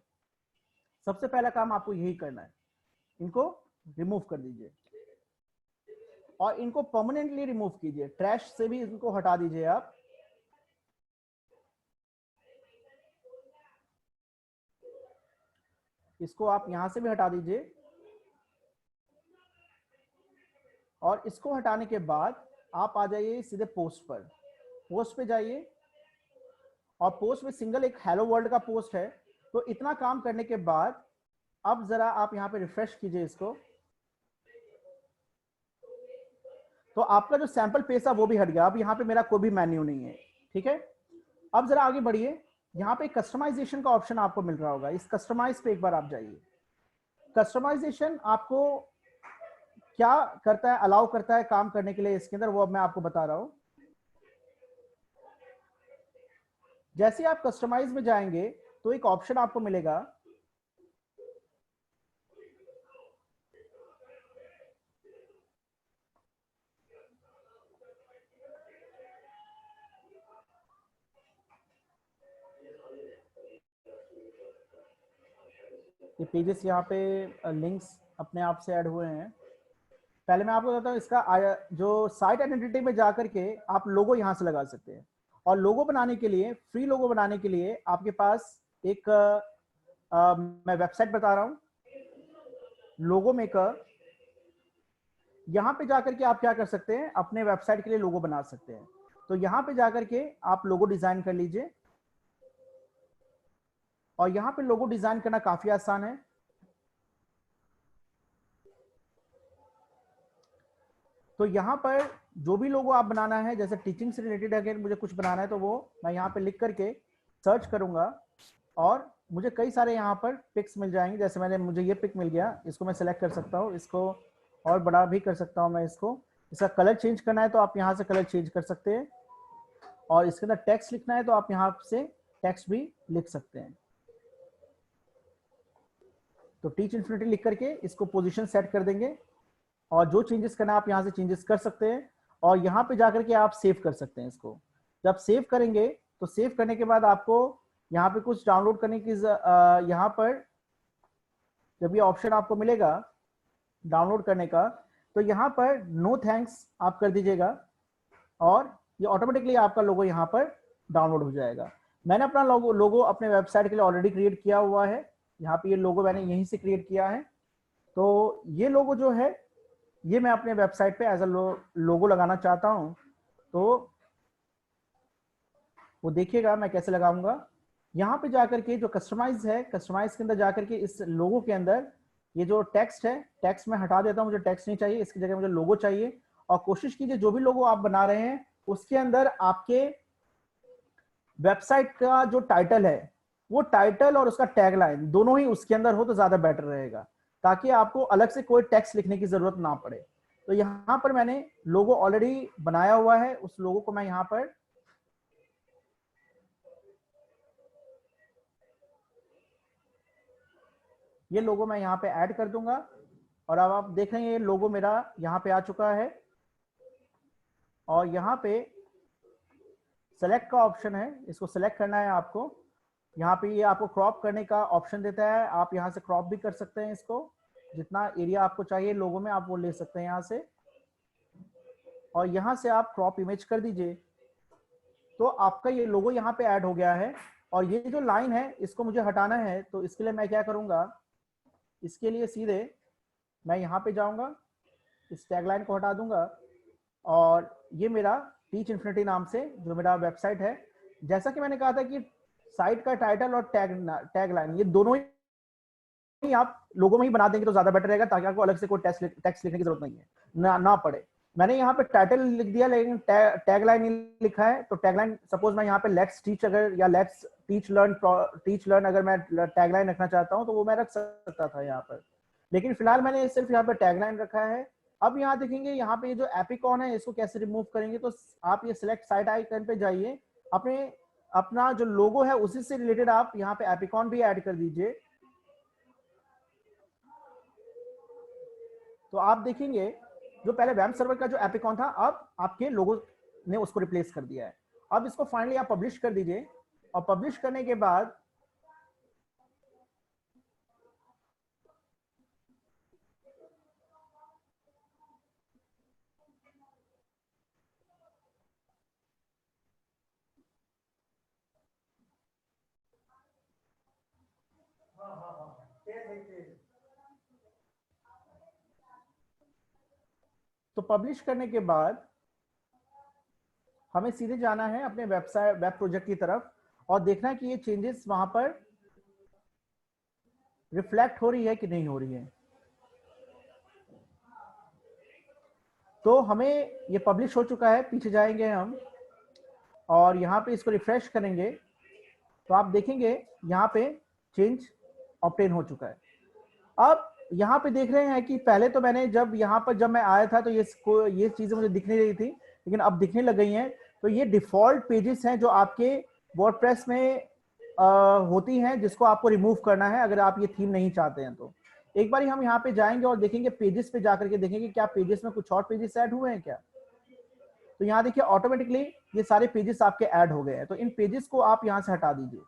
सबसे पहला काम आपको यही करना है, इनको रिमूव कर दीजिए और इनको परमानेंटली रिमूव कीजिए। ट्रैश से भी इनको हटा दीजिए आप। इसको आप यहां से भी हटा दीजिए, और इसको हटाने के बाद आप आ जाइए सीधे पोस्ट पर। पोस्ट पे जाइए और पोस्ट में सिंगल एक हेलो वर्ल्ड का पोस्ट है। तो इतना काम करने के बाद अब जरा आप यहाँ पे रिफ्रेश कीजिए इसको, तो आपका जो सैंपल पेज था वो भी हट गया। अब यहाँ पे मेरा कोई भी मेन्यू नहीं है, ठीक है। अब जरा आगे बढ़िए, यहाँ पे कस्टमाइजेशन का ऑप्शन आपको मिल रहा होगा, इस कस्टमाइज पे एक बार आप जाइए। कस्टमाइजेशन आपको क्या करता है, अलाउ करता है काम करने के लिए इसके अंदर, वो अब मैं आपको बता रहा हूं। जैसे आप कस्टमाइज में जाएंगे तो एक ऑप्शन आपको मिलेगा, ये पेजेस यहाँ पे लिंक्स अपने आप से ऐड हुए हैं। पहले मैं आपको बताता हूँ इसका जो साइट आइडेंटिटी में जाकर के आप लोगो यहाँ से लगा सकते हैं। और लोगो बनाने के लिए, फ्री लोगो बनाने के लिए आपके पास एक मैं वेबसाइट बता रहा हूँ, लोगो मेकर। यहाँ पे जाकर के आप क्या कर सकते हैं, अपने वेबसाइट के लिए लोगो बना सकते हैं। तो यहाँ पे जाकर के आप लोगो डिजाइन कर लीजिए, और यहाँ पे लोगो डिजाइन करना काफी आसान है। तो यहाँ पर जो भी लोगो आप बनाना है, जैसे टीचिंग से रिलेटेड अगर मुझे कुछ बनाना है तो वो मैं यहाँ पे लिख करके सर्च करूंगा और मुझे कई सारे यहाँ पर पिक्स मिल जाएंगे। जैसे मुझे ये पिक मिल गया, इसको मैं सेलेक्ट कर सकता हूँ, इसको और बड़ा भी कर सकता हूँ मैं इसको। इसका कलर चेंज करना है तो आप यहाँ से कलर चेंज कर सकते हैं, और इसके अंदर टेक्स्ट लिखना है तो आप यहाँ से टेक्स्ट भी लिख सकते हैं। तो टीच इन्फिनिटी लिख करके इसको पोजीशन सेट कर देंगे, और जो चेंजेस करना है आप यहाँ से चेंजेस कर सकते हैं, और यहाँ पे जाकर के आप सेव कर सकते हैं इसको। जब सेव करेंगे तो सेव करने के बाद आपको यहाँ पे कुछ डाउनलोड करने की यहाँ पर जब ये ऑप्शन आपको मिलेगा डाउनलोड करने का, तो यहाँ पर नो थैंक्स आप कर दीजिएगा, और ये ऑटोमेटिकली आपका लोगो यहाँ पर डाउनलोड हो जाएगा। मैंने अपना लोगो अपने वेबसाइट के लिए ऑलरेडी क्रिएट किया हुआ है। यहाँ पे ये लोगो मैंने यहीं से क्रिएट किया है। तो ये लोगो जो है ये मैं अपने वेबसाइट पे एज अ लोगो लगाना चाहता हूँ, तो वो देखिएगा मैं कैसे लगाऊंगा। यहाँ पे जाकर के जो कस्टमाइज है, कस्टमाइज के अंदर जाकर के इस लोगो के अंदर ये जो टेक्स्ट है, टेक्स्ट में हटा देता हूँ, मुझे टेक्स्ट नहीं चाहिए, इसकी जगह मुझे लोगो चाहिए। और कोशिश कीजिए जो भी लोगो आप बना रहे हैं उसके अंदर आपके वेबसाइट का जो टाइटल है वो टाइटल और उसका टैगलाइन दोनों ही उसके अंदर हो तो ज्यादा बेटर रहेगा, ताकि आपको अलग से कोई टेक्स्ट लिखने की जरूरत ना पड़े। तो यहाँ पर मैंने लोगो ऑलरेडी बनाया हुआ है, उस लोगो को मैं यहाँ पर ये लोगो मैं यहाँ पे ऐड कर दूंगा, और अब आप देख रहे हैं ये लोगो मेरा यहाँ पे आ चुका है। और यहाँ पे सेलेक्ट का ऑप्शन है, इसको सेलेक्ट करना है आपको। यहाँ पे ये आपको क्रॉप करने का ऑप्शन देता है, आप यहाँ से क्रॉप भी कर सकते हैं इसको, जितना एरिया आपको चाहिए लोगो में आप वो ले सकते हैं यहाँ से, और यहाँ से आप क्रॉप इमेज कर दीजिए। तो आपका ये लोगो यहाँ पे ऐड हो गया है। और ये जो लाइन है इसको मुझे हटाना है, तो इसके लिए मैं क्या करूंगा, इसके लिए सीधे मैं यहाँ पे जाऊंगा, इस टैगलाइन को हटा दूंगा और ये मेरा टीच इन्फिनिटी नाम से जो मेरा वेबसाइट है, जैसा कि मैंने कहा था कि साइट का टाइटल और टैगलाइन ये दोनों ही आप लोगों में ही बना देंगे तो ज्यादा बेटर रहेगा, ताकि आपको अलग से कोई टेक्स्ट लिखने की जरूरत नहीं है, ना पड़े। मैंने यहाँ पे टाइटल लिख दिया लेकिन टैगलाइन लिखा है, तो टैगलाइन सपोज मैं यहाँ पे लेट्स टीच अगर या लेट्स टीच लर्न अगर मैं टैगलाइन रखना चाहता हूँ तो वो मैं रख सकता था यहाँ पर, लेकिन फिलहाल मैंने सिर्फ यहाँ पे टैगलाइन रखा है। अब यहाँ देखेंगे यहाँ पे जो एपिकॉन है इसको कैसे रिमूव करेंगे, तो आप ये सिलेक्ट साइट आइकन पे जाइए, अपना जो लोगो है उसी से रिलेटेड आप यहाँ पे एपिकॉन भी ऐड कर दीजिए। तो आप देखेंगे जो पहले वेब सर्वर का जो एपिकॉन था अब आपके लोगो ने उसको रिप्लेस कर दिया है। अब इसको फाइनली आप पब्लिश कर दीजिए और पब्लिश करने के बाद तो पब्लिश करने के बाद हमें सीधे जाना है अपने वेबसाइट वेब प्रोजेक्ट की तरफ और देखना है कि ये चेंजेस वहां पर रिफ्लेक्ट हो रही है कि नहीं हो रही है। तो हमें ये पब्लिश हो चुका है, पीछे जाएंगे हम और यहाँ पे इसको रिफ्रेश करेंगे तो आप देखेंगे यहाँ पे चेंज ऑब्टेन हो चुका है। अब यहाँ पे देख रहे हैं कि पहले तो मैंने जब मैं आया था तो ये चीजें मुझे दिख नहीं रही थी, लेकिन अब दिखने लग गई हैं। तो ये डिफॉल्ट पेजेस हैं जो आपके वर्डप्रेस में होती हैं, जिसको आपको रिमूव करना है अगर आप ये थीम नहीं चाहते हैं। तो एक बार हम यहाँ पे जाएंगे और देखेंगे पेजेस पे जाकर के देखेंगे क्या पेजेस में कुछ और पेजेस ऐड हुए हैं क्या। तो यहाँ देखिए ऑटोमेटिकली ये सारे पेजेस आपके ऐड हो गए हैं। तो इन पेजेस को आप यहाँ से हटा दीजिए,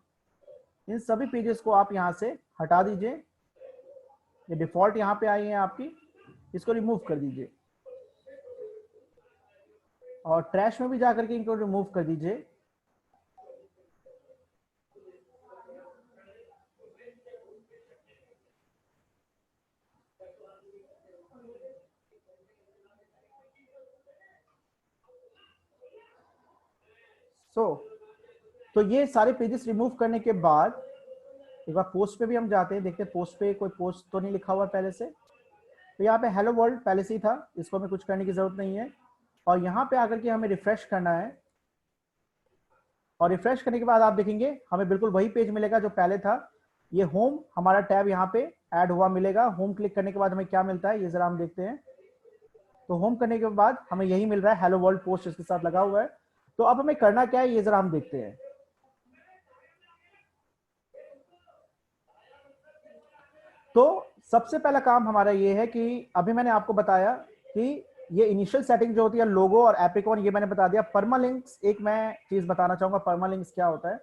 इन सभी पेजेस को आप यहाँ से हटा दीजिए। ये डिफॉल्ट यहाँ पे आई है आपकी, इसको रिमूव कर दीजिए और ट्रैश में भी जाकर के इनको रिमूव कर दीजिए। तो ये सारे पेजेस रिमूव करने के बाद एक बार पोस्ट पे भी हम जाते हैं, देखते हैं पोस्ट पे कोई पोस्ट तो नहीं लिखा हुआ पहले से। तो यहाँ पे हेलो वर्ल्ड पहले से ही था, इसको हमें कुछ करने की जरूरत नहीं है। और यहाँ पे आकर के हमें रिफ्रेश करना है और रिफ्रेश करने के बाद आप देखेंगे हमें बिल्कुल वही पेज मिलेगा जो पहले था। ये होम हमारा टैब यहाँ पे ऐड हुआ मिलेगा। होम क्लिक करने के बाद हमें क्या मिलता है ये जरा हम देखते हैं। तो होम करने के बाद हमें यही मिल रहा है, हेलो वर्ल्ड पोस्ट इसके साथ लगा हुआ है। तो अब हमें करना क्या है ये जरा हम देखते हैं। तो सबसे पहला काम हमारा ये है कि अभी मैंने आपको बताया कि ये इनिशियल सेटिंग जो होती है लोगो और एपिकॉन ये मैंने बता दिया। परमालिंक्स एक मैं चीज बताना चाहूंगा, परमालिंक्स क्या होता है।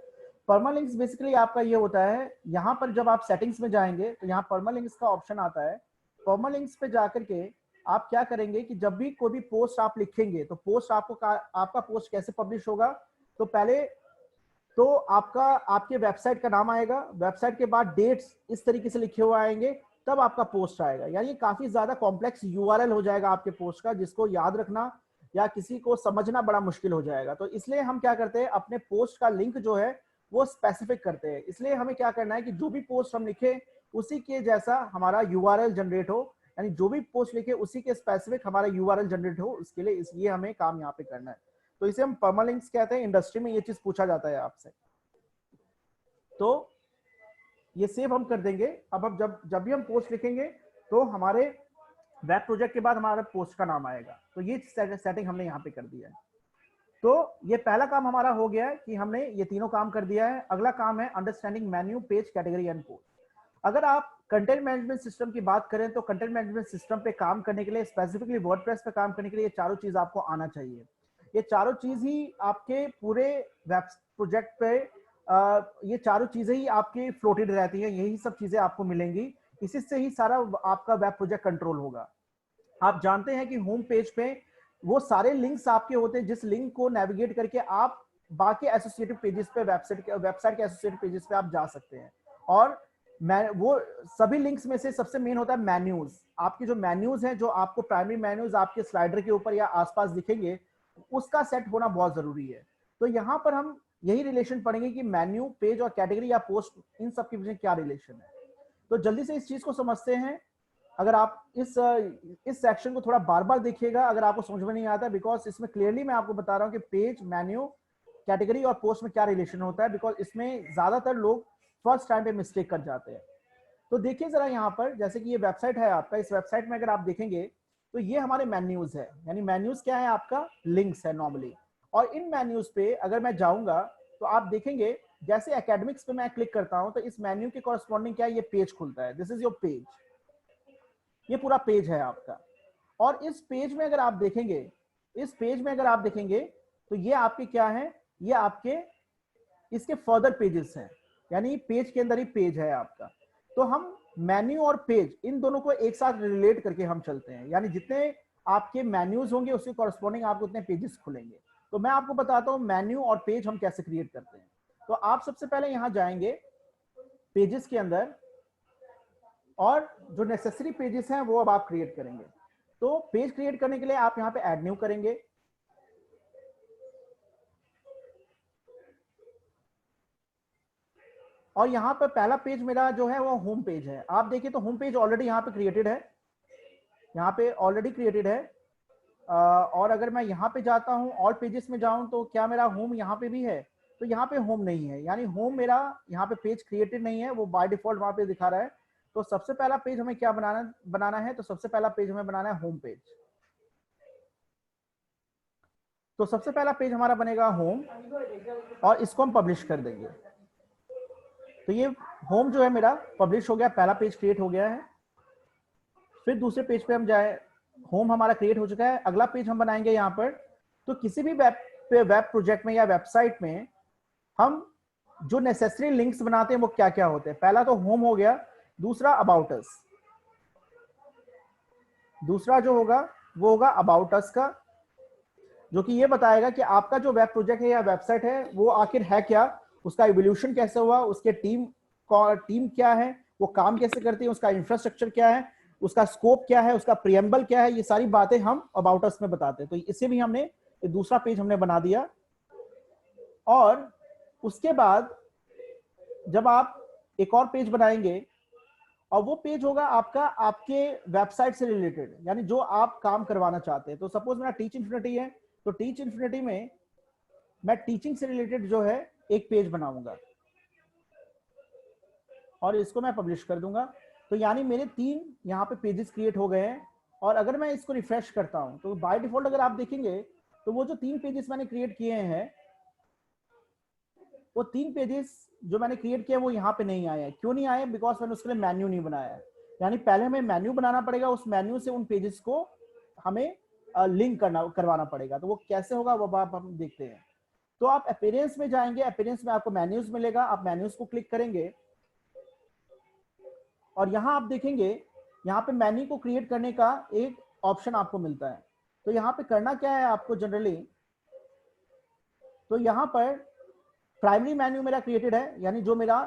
परमालिंक्स बेसिकली आपका ये होता है, यहाँ पर जब आप सेटिंग्स में जाएंगे तो यहाँ परमालिंक्स का ऑप्शन आता है। परमालिंक्स पे जाकर के आप क्या करेंगे कि जब भी कोई भी पोस्ट आप लिखेंगे तो पोस्ट आपका पोस्ट कैसे पब्लिश होगा। तो पहले तो आपके वेबसाइट का नाम आएगा, वेबसाइट के बाद डेट्स इस तरीके से लिखे हुए आएंगे, तब आपका पोस्ट आएगा। यानी काफी ज्यादा कॉम्प्लेक्स यूआरएल हो जाएगा आपके पोस्ट का, जिसको याद रखना या किसी को समझना बड़ा मुश्किल हो जाएगा। तो इसलिए हम क्या करते हैं, अपने पोस्ट का लिंक जो है वो स्पेसिफिक करते हैं। इसलिए हमें क्या करना है कि जो भी पोस्ट हम लिखे उसी के जैसा हमारा यूआरएल जनरेट हो, यानी जो भी पोस्ट लिखे उसी के स्पेसिफिक हमारा यूआरएल जनरेट हो, उसके लिए इसलिए हमें काम यहाँ पे करना है। तो इसे हम परमालिंक्स कहते हैं। इंडस्ट्री में ये चीज पूछा जाता है आपसे, तो ये सेव हम कर देंगे। अब जब भी हम पोस्ट लिखेंगे तो हमारे वेब प्रोजेक्ट के बाद हमारा पोस्ट का नाम आएगा। तो ये सेटिंग हमने यहाँ पे कर दिया है। तो ये पहला काम हमारा हो गया है कि हमने ये तीनों काम कर दिया है। अगला काम है understanding menu, page, category and post. अगर आप कंटेंट मैनेजमेंट सिस्टम की बात करें तो कंटेंट मैनेजमेंट सिस्टम पे काम करने के लिए, स्पेसिफिकली वर्डप्रेस पे काम करने के लिए ये चारों चीज आपको आना चाहिए। ये चारों चीज ही आपके पूरे वेब प्रोजेक्ट पे ये चारों चीजें ही आपकी फ्लोटेड रहती हैं, यही सब चीजें आपको मिलेंगी। इसी से ही सारा आपका वेब प्रोजेक्ट कंट्रोल होगा। आप जानते हैं कि होम पेज पे वो सारे लिंक्स आपके होते हैं, जिस लिंक को नेविगेट करके आप बाकी एसोसिएटेड पेजेस पे वेबसाइट के एसोसिएटेड पेजेस पे आप जा सकते हैं। और मैं वो सभी लिंक्स में से सबसे मेन होता है मेन्यूज। आपके जो मेन्यूज हैं, जो आपको प्राइमरी मेन्यूज आपके स्लाइडर के ऊपर या आसपास दिखेंगे, उसका सेट होना बहुत जरूरी है। तो यहाँ पर हम यही रिलेशन पढ़ेंगे कि मेन्यू, पेज और कैटेगरी या पोस्ट, इन सब के बीच क्या रिलेशन है। तो जल्दी से इस चीज को समझते हैं। अगर आप इस सेक्शन को थोड़ा बार बार देखिएगा अगर आपको समझ में नहीं आता, बिकॉज इसमें क्लियरली मैं आपको बता रहा हूँ कि पेज, मेन्यू, कैटेगरी और पोस्ट में क्या रिलेशन होता है, बिकॉज इसमें ज्यादातर लोग फर्स्ट टाइम पे मिस्टेक कर जाते हैं। तो देखिए जरा यहाँ पर, जैसे कि ये वेबसाइट है आपका, इस वेबसाइट में अगर आप देखेंगे तो ये हमारे मेन्यूज है। यानी मेन्यूज क्या है, आपका लिंक्स है नॉर्मली। और इन मेन्यूज पे अगर मैं जाऊंगा तो आप देखेंगे, जैसे एकेडमिक्स पे मैं क्लिक करता हूं तो इस मेन्यू के कॉरस्पॉन्डिंग क्या है, ये पेज खुलता है। दिस इज योर पेज, ये पूरा पेज है आपका। और इस पेज में अगर आप देखेंगे, इस पेज में अगर आप देखेंगे तो ये आपके क्या है, ये आपके इसके फर्दर पेजेस हैं। यानी पेज के अंदर ही पेज है आपका। तो हम मेन्यू और पेज इन दोनों को एक साथ रिलेट करके हम चलते हैं। यानी जितने आपके मेन्यूज होंगे उसके कॉरस्पॉन्डिंग आपको उतने पेजेस खुलेंगे। तो मैं आपको बताता हूं मेन्यू और पेज हम कैसे क्रिएट करते हैं। तो आप सबसे पहले यहां जाएंगे पेजेस के अंदर, और जो नेसेसरी पेजेस हैं वो अब आप क्रिएट करेंगे। तो पेज क्रिएट करने के लिए आप यहां पे ऐड न्यू करेंगे। और यहाँ पर पहला पेज मेरा जो है वो होम पेज है। आप देखिए तो होम पेज ऑलरेडी यहाँ पे क्रिएटेड है, यहाँ पे ऑलरेडी क्रिएटेड है। और अगर मैं यहाँ पे जाता हूँ ऑल पेजेस में जाऊँ तो क्या मेरा होम यहाँ पे भी है, तो यहाँ पे होम नहीं है। यानी होम मेरा यहाँ पे पेज क्रिएटेड नहीं है, वो बाय डिफॉल्ट वहां पे दिखा रहा है। तो सबसे पहला पेज हमें क्या बनाना है, तो सबसे पहला पेज हमें बनाना है होम पेज। तो सबसे पहला पेज हमारा बनेगा होम, और इसको हम पब्लिश कर देंगे। तो ये होम जो है मेरा पब्लिश हो गया, पहला पेज क्रिएट हो गया है। फिर दूसरे पेज पे हम जाए, होम हमारा क्रिएट हो चुका है। अगला पेज हम बनाएंगे यहाँ पर। तो किसी भी वेब प्रोजेक्ट में या वेबसाइट में हम जो नेसेसरी लिंक्स बनाते हैं वो क्या क्या होते हैं। पहला तो होम हो गया, दूसरा अबाउट अस, दूसरा जो होगा वो होगा अबाउट अस का, जो कि ये बताएगा कि आपका जो वेब प्रोजेक्ट है या वेबसाइट है वो आखिर है क्या, उसका इवोल्यूशन कैसे हुआ, उसके टीम क्या है, वो काम कैसे करती है, उसका इंफ्रास्ट्रक्चर क्या है, उसका स्कोप क्या है, उसका प्रियम्बल क्या है। ये सारी बातें हम अबाउट अस में बताते हैं। तो इसे भी हमने दूसरा पेज हमने बना दिया। और उसके बाद जब आप एक और पेज बनाएंगे, और वो पेज होगा आपका आपके वेबसाइट से रिलेटेड, यानी जो आप काम करवाना चाहते हैं। तो सपोज मेरा टीच इन्फिनिटी है, तो टीच इन्फिनिटी में मैं टीचिंग से रिलेटेड जो है एक पेज बनाऊंगा और इसको मैं पब्लिश कर दूंगा। तो यानी मेरे 3 यहाँ पे पेजेस क्रिएट हो गए हैं। और अगर मैं इसको रिफ्रेश करता हूं तो बाय डिफॉल्ट अगर आप देखेंगे तो वो जो 3 पेजेस मैंने क्रिएट किए हैं, वो 3 पेजेस जो मैंने क्रिएट किए वो यहाँ पे नहीं आए हैं। क्यों नहीं आए, बिकॉज मैंने उसके लिए मेन्यू नहीं बनाया है। यानी पहले हमें मेन्यू बनाना पड़ेगा, उस मेन्यू से उन पेजेस को हमें लिंक करवाना पड़ेगा। तो वो कैसे होगा वो आप हम देखते हैं। तो आप अपीयरेंस में जाएंगे, अपीयरेंस में आपको मेन्यूज मिलेगा, आप मेन्यूज को क्लिक करेंगे और यहाँ आप देखेंगे यहाँ पे मेन्यू को क्रिएट करने का एक ऑप्शन आपको मिलता है। तो यहाँ पे करना क्या है आपको जनरली, तो यहाँ पर प्राइमरी मेन्यू मेरा क्रिएटेड है, यानी जो मेरा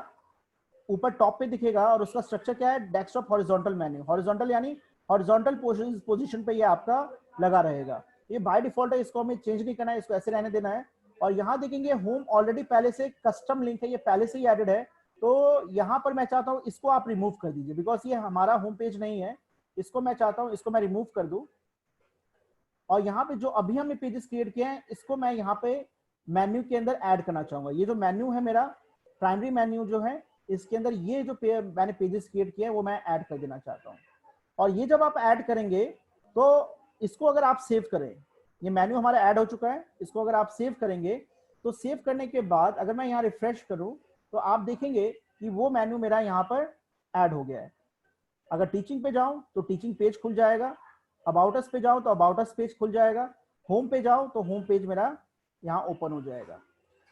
ऊपर टॉप पे दिखेगा, और उसका स्ट्रक्चर क्या है, डेस्कटॉप हॉरिजॉन्टल मेन्यू। हॉरिजॉन्टल यानी हॉरिजॉन्टल पोजीशन पे ये आपका लगा रहेगा। ये बाय डिफॉल्ट है, इसको हमें चेंज नहीं करना है, इसको ऐसे रहने देना है। और यहाँ देखेंगे होम ऑलरेडी पहले से कस्टम लिंक है, ये पहले से ही एडेड है। तो यहाँ पर मैं चाहता हूँ इसको आप रिमूव कर दीजिए, बिकॉज ये हमारा होम पेज नहीं है। इसको मैं चाहता हूँ इसको मैं रिमूव कर दूं। और यहाँ पे जो अभी हमने पेजेस क्रिएट किए हैं इसको मैं यहाँ पे मेन्यू के अंदर ऐड करना चाहूंगा। ये जो मेन्यू है मेरा प्राइमरी मेन्यू जो है, इसके अंदर ये जो मैंने पेजेस क्रिएट किए हैं वो मैं ऐड कर देना चाहता हूँ। और ये जब आप ऐड करेंगे तो इसको अगर आप सेव करें, ये मेन्यू हमारा ऐड हो चुका है, इसको अगर आप सेव करेंगे तो सेव करने के बाद अगर मैं यहाँ रिफ्रेश करूँ तो आप देखेंगे कि वो मेन्यू मेरा यहाँ पर ऐड हो गया है। अगर टीचिंग पे जाऊं तो टीचिंग पेज खुल जाएगा, अबाउट अस पे जाऊं तो अबाउट अस पेज खुल जाएगा, होम पे जाऊं तो होम पेज मेरा यहाँ ओपन हो जाएगा।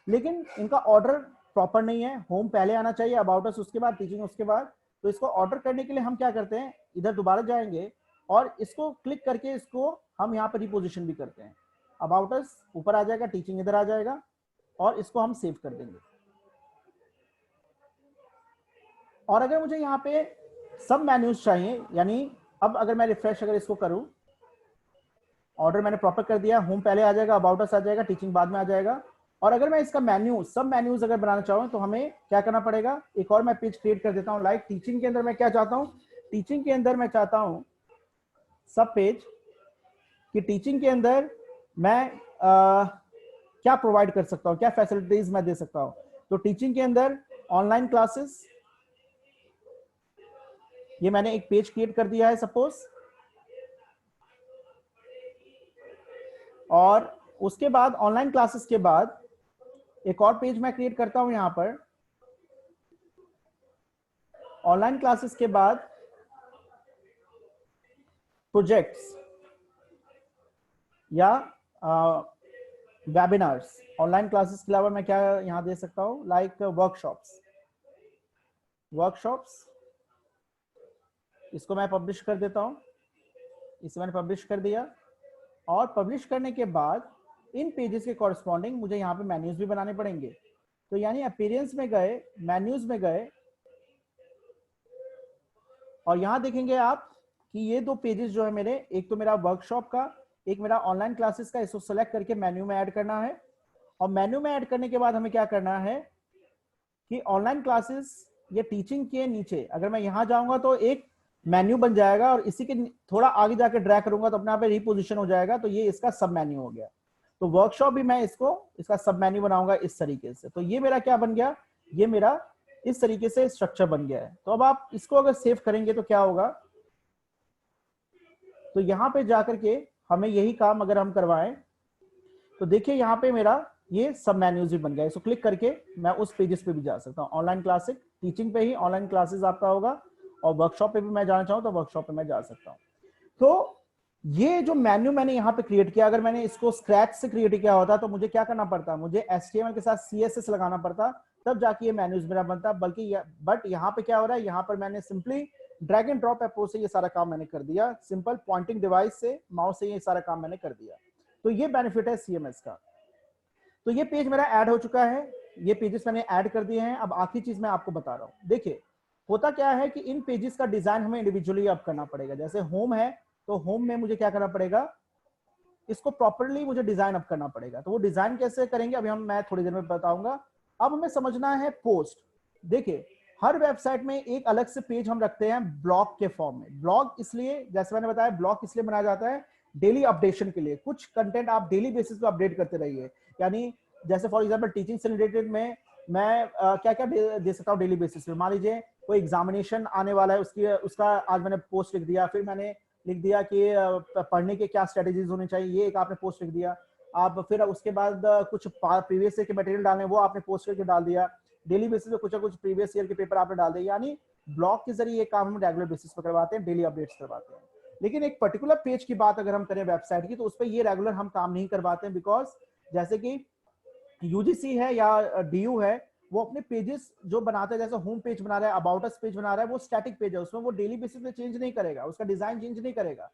लेकिन इनका ऑर्डर प्रॉपर नहीं है, होम पहले आना चाहिए, अबाउट अस उसके बाद, टीचिंग उसके बाद। तो इसको ऑर्डर करने के लिए हम क्या करते हैं, इधर दोबारा जाएंगे और इसको क्लिक करके इसको हम यहाँ पर रिपोजिशन भी करते हैं। अबाउट अस ऊपर आ जाएगा, टीचिंग इधर आ जाएगा, और इसको हम सेव कर देंगे। और अगर मुझे यहाँ पे सब मेन्यूज चाहिए, यानी अब अगर मैं रिफ्रेश अगर इसको करूं, ऑर्डर मैंने प्रॉपर कर दिया, होम पहले आ जाएगा, अबाउट अस आ जाएगा, टीचिंग बाद में आ जाएगा। और अगर मैं इसका मेन्यू सब मेन्यूज अगर बनाना चाहूँ तो हमें क्या करना पड़ेगा, एक और मैं पेज क्रिएट कर देता हूँ। लाइक टीचिंग के अंदर मैं क्या चाहता हूँ, टीचिंग के अंदर मैं चाहता हूँ सब पेज, कि टीचिंग के अंदर मैं क्या प्रोवाइड कर सकता हूँ, क्या फैसिलिटीज मैं दे सकता हूँ। तो टीचिंग के अंदर ऑनलाइन क्लासेस, ये मैंने एक पेज क्रिएट कर दिया है सपोज, और उसके बाद ऑनलाइन क्लासेस के बाद एक और पेज मैं क्रिएट करता हूं यहां पर। ऑनलाइन क्लासेस के बाद प्रोजेक्ट्स या वेबिनार्स। ऑनलाइन क्लासेस के अलावा मैं क्या यहां दे सकता हूं, लाइक वर्कशॉप्स। वर्कशॉप्स इसको मैं पब्लिश कर देता हूं, इसे मैंने पब्लिश कर दिया। और पब्लिश करने के बाद इन पेजेस के कॉरस्पॉन्डिंग मुझे यहाँ पे मेन्यूज भी बनाने पड़ेंगे। तो यानी अपीयरेंस में गए, मेन्यूज में गए, और यहां देखेंगे आप कि ये दो पेजेस जो है मेरे, एक तो मेरा वर्कशॉप का, एक मेरा ऑनलाइन क्लासेस का, इसको सेलेक्ट करके मेन्यू में ऐड करना है। और मेन्यू में ऐड करने के बाद हमें क्या करना है कि ऑनलाइन क्लासेस ये टीचिंग के नीचे अगर मैं यहां जाऊंगा तो एक मेन्यू बन जाएगा, और इसी के थोड़ा आगे जाकर ड्रैग करूंगा तो अपने आप रिपोजिशन हो जाएगा। तो ये इसका सब मेन्यू हो गया। तो वर्कशॉप भी मैं इसको इसका सब मेन्यू बनाऊंगा इस तरीके से। तो ये मेरा क्या बन गया, ये मेरा इस तरीके से स्ट्रक्चर बन गया है। तो अब आप इसको अगर सेव करेंगे तो क्या होगा, तो यहां पे जाकर के हमें यही काम अगर हम करवाएं तो देखिए यहां पे मेरा ये सब मेन्यूज भी बन गया। इसको क्लिक करके मैं उस पेजेस पे भी जा सकता हूं। ऑनलाइन क्लासेस, टीचिंग पे ही ऑनलाइन क्लासेस आपका होगा, और वर्कशॉप पे भी मैं जाना चाहूं तो वर्कशॉप पे मैं जा सकता हूं। तो ये जो मेन्यू मैंने यहाँ पे क्रिएट किया, अगर मैंने इसको स्क्रैच से क्रिएट किया होता तो मुझे क्या करना पड़ता, मुझे HTML के साथ CSS लगाना पड़ता, तब जाके ये मेन्यूज मेरा बनता। बल्कि बट यहाँ पे क्या हो रहा है, यहाँ पर मैंने simply drag and drop approach से ये सारा काम मैंने कर दिया। सिंपल पॉइंटिंग डिवाइस से, माउस से ये सारा काम मैंने कर दिया। तो ये बेनिफिट है CMS का। तो ये पेज मेरा ऐड हो चुका है, ये पेजेस मैंने ऐड कर दिए हैं। अब आखिरी चीज मैं आपको बता रहा हूँ। देखिए होता क्या है कि इन पेजेस का डिजाइन हमें इंडिविजुअली अब करना पड़ेगा। जैसे होम है तो होम में मुझे क्या करना पड़ेगा, इसको प्रॉपरली मुझे डिजाइन अप करना पड़ेगा। तो वो डिजाइन कैसे करेंगे अभी मैं थोड़ी देर में बताऊंगा। अब हमें समझना है पोस्ट। देखिए हर वेबसाइट में एक अलग से पेज हम रखते हैं ब्लॉग के फॉर्म में। ब्लॉग इसलिए, जैसे मैंने बताया, ब्लॉग इसलिए बनाया जाता है डेली अपडेशन के लिए। कुछ कंटेंट आप डेली बेसिस पे अपडेट करते रहिए। यानी जैसे फॉर एग्जांपल टीचिंग से रिलेटेड में मैं क्या क्या दे सकता हूँ डेली बेसिस पे। मान लीजिए कोई एग्जामिनेशन आने वाला है, उसका आज मैंने पोस्ट लिख दिया, फिर मैंने लिख दिया कि पढ़ने के क्या स्ट्रेटेजीज होने चाहिए, ये एक आपने पोस्ट लिख दिया। आप फिर उसके बाद कुछ प्रीवियस ईयर के मटेरियल डालने, वो आपने पोस्ट करके डाल दिया। डेली बेसिस पे कुछ ना कुछ प्रीवियस ईयर के पेपर आपने डाल दिए। यानी ब्लॉग के जरिए ये काम हम रेगुलर बेसिस पर करवाते हैं, डेली अपडेट्स करवाते हैं। लेकिन एक पर्टिकुलर पेज की बात अगर हम करें वेबसाइट की, तो उस पर ये रेगुलर हम काम नहीं करवाते हैं। बिकॉज जैसे कि UGC है या DU है, वो अपने पेजेस जो बनाते हैं, जैसे होम पेज बना रहा है, अबाउट अस पेज बना रहा है, वो स्टैटिक पेज है, उसमें वो डेली बेसिस पे चेंज नहीं करेगा, उसका डिजाइन चेंज नहीं करेगा।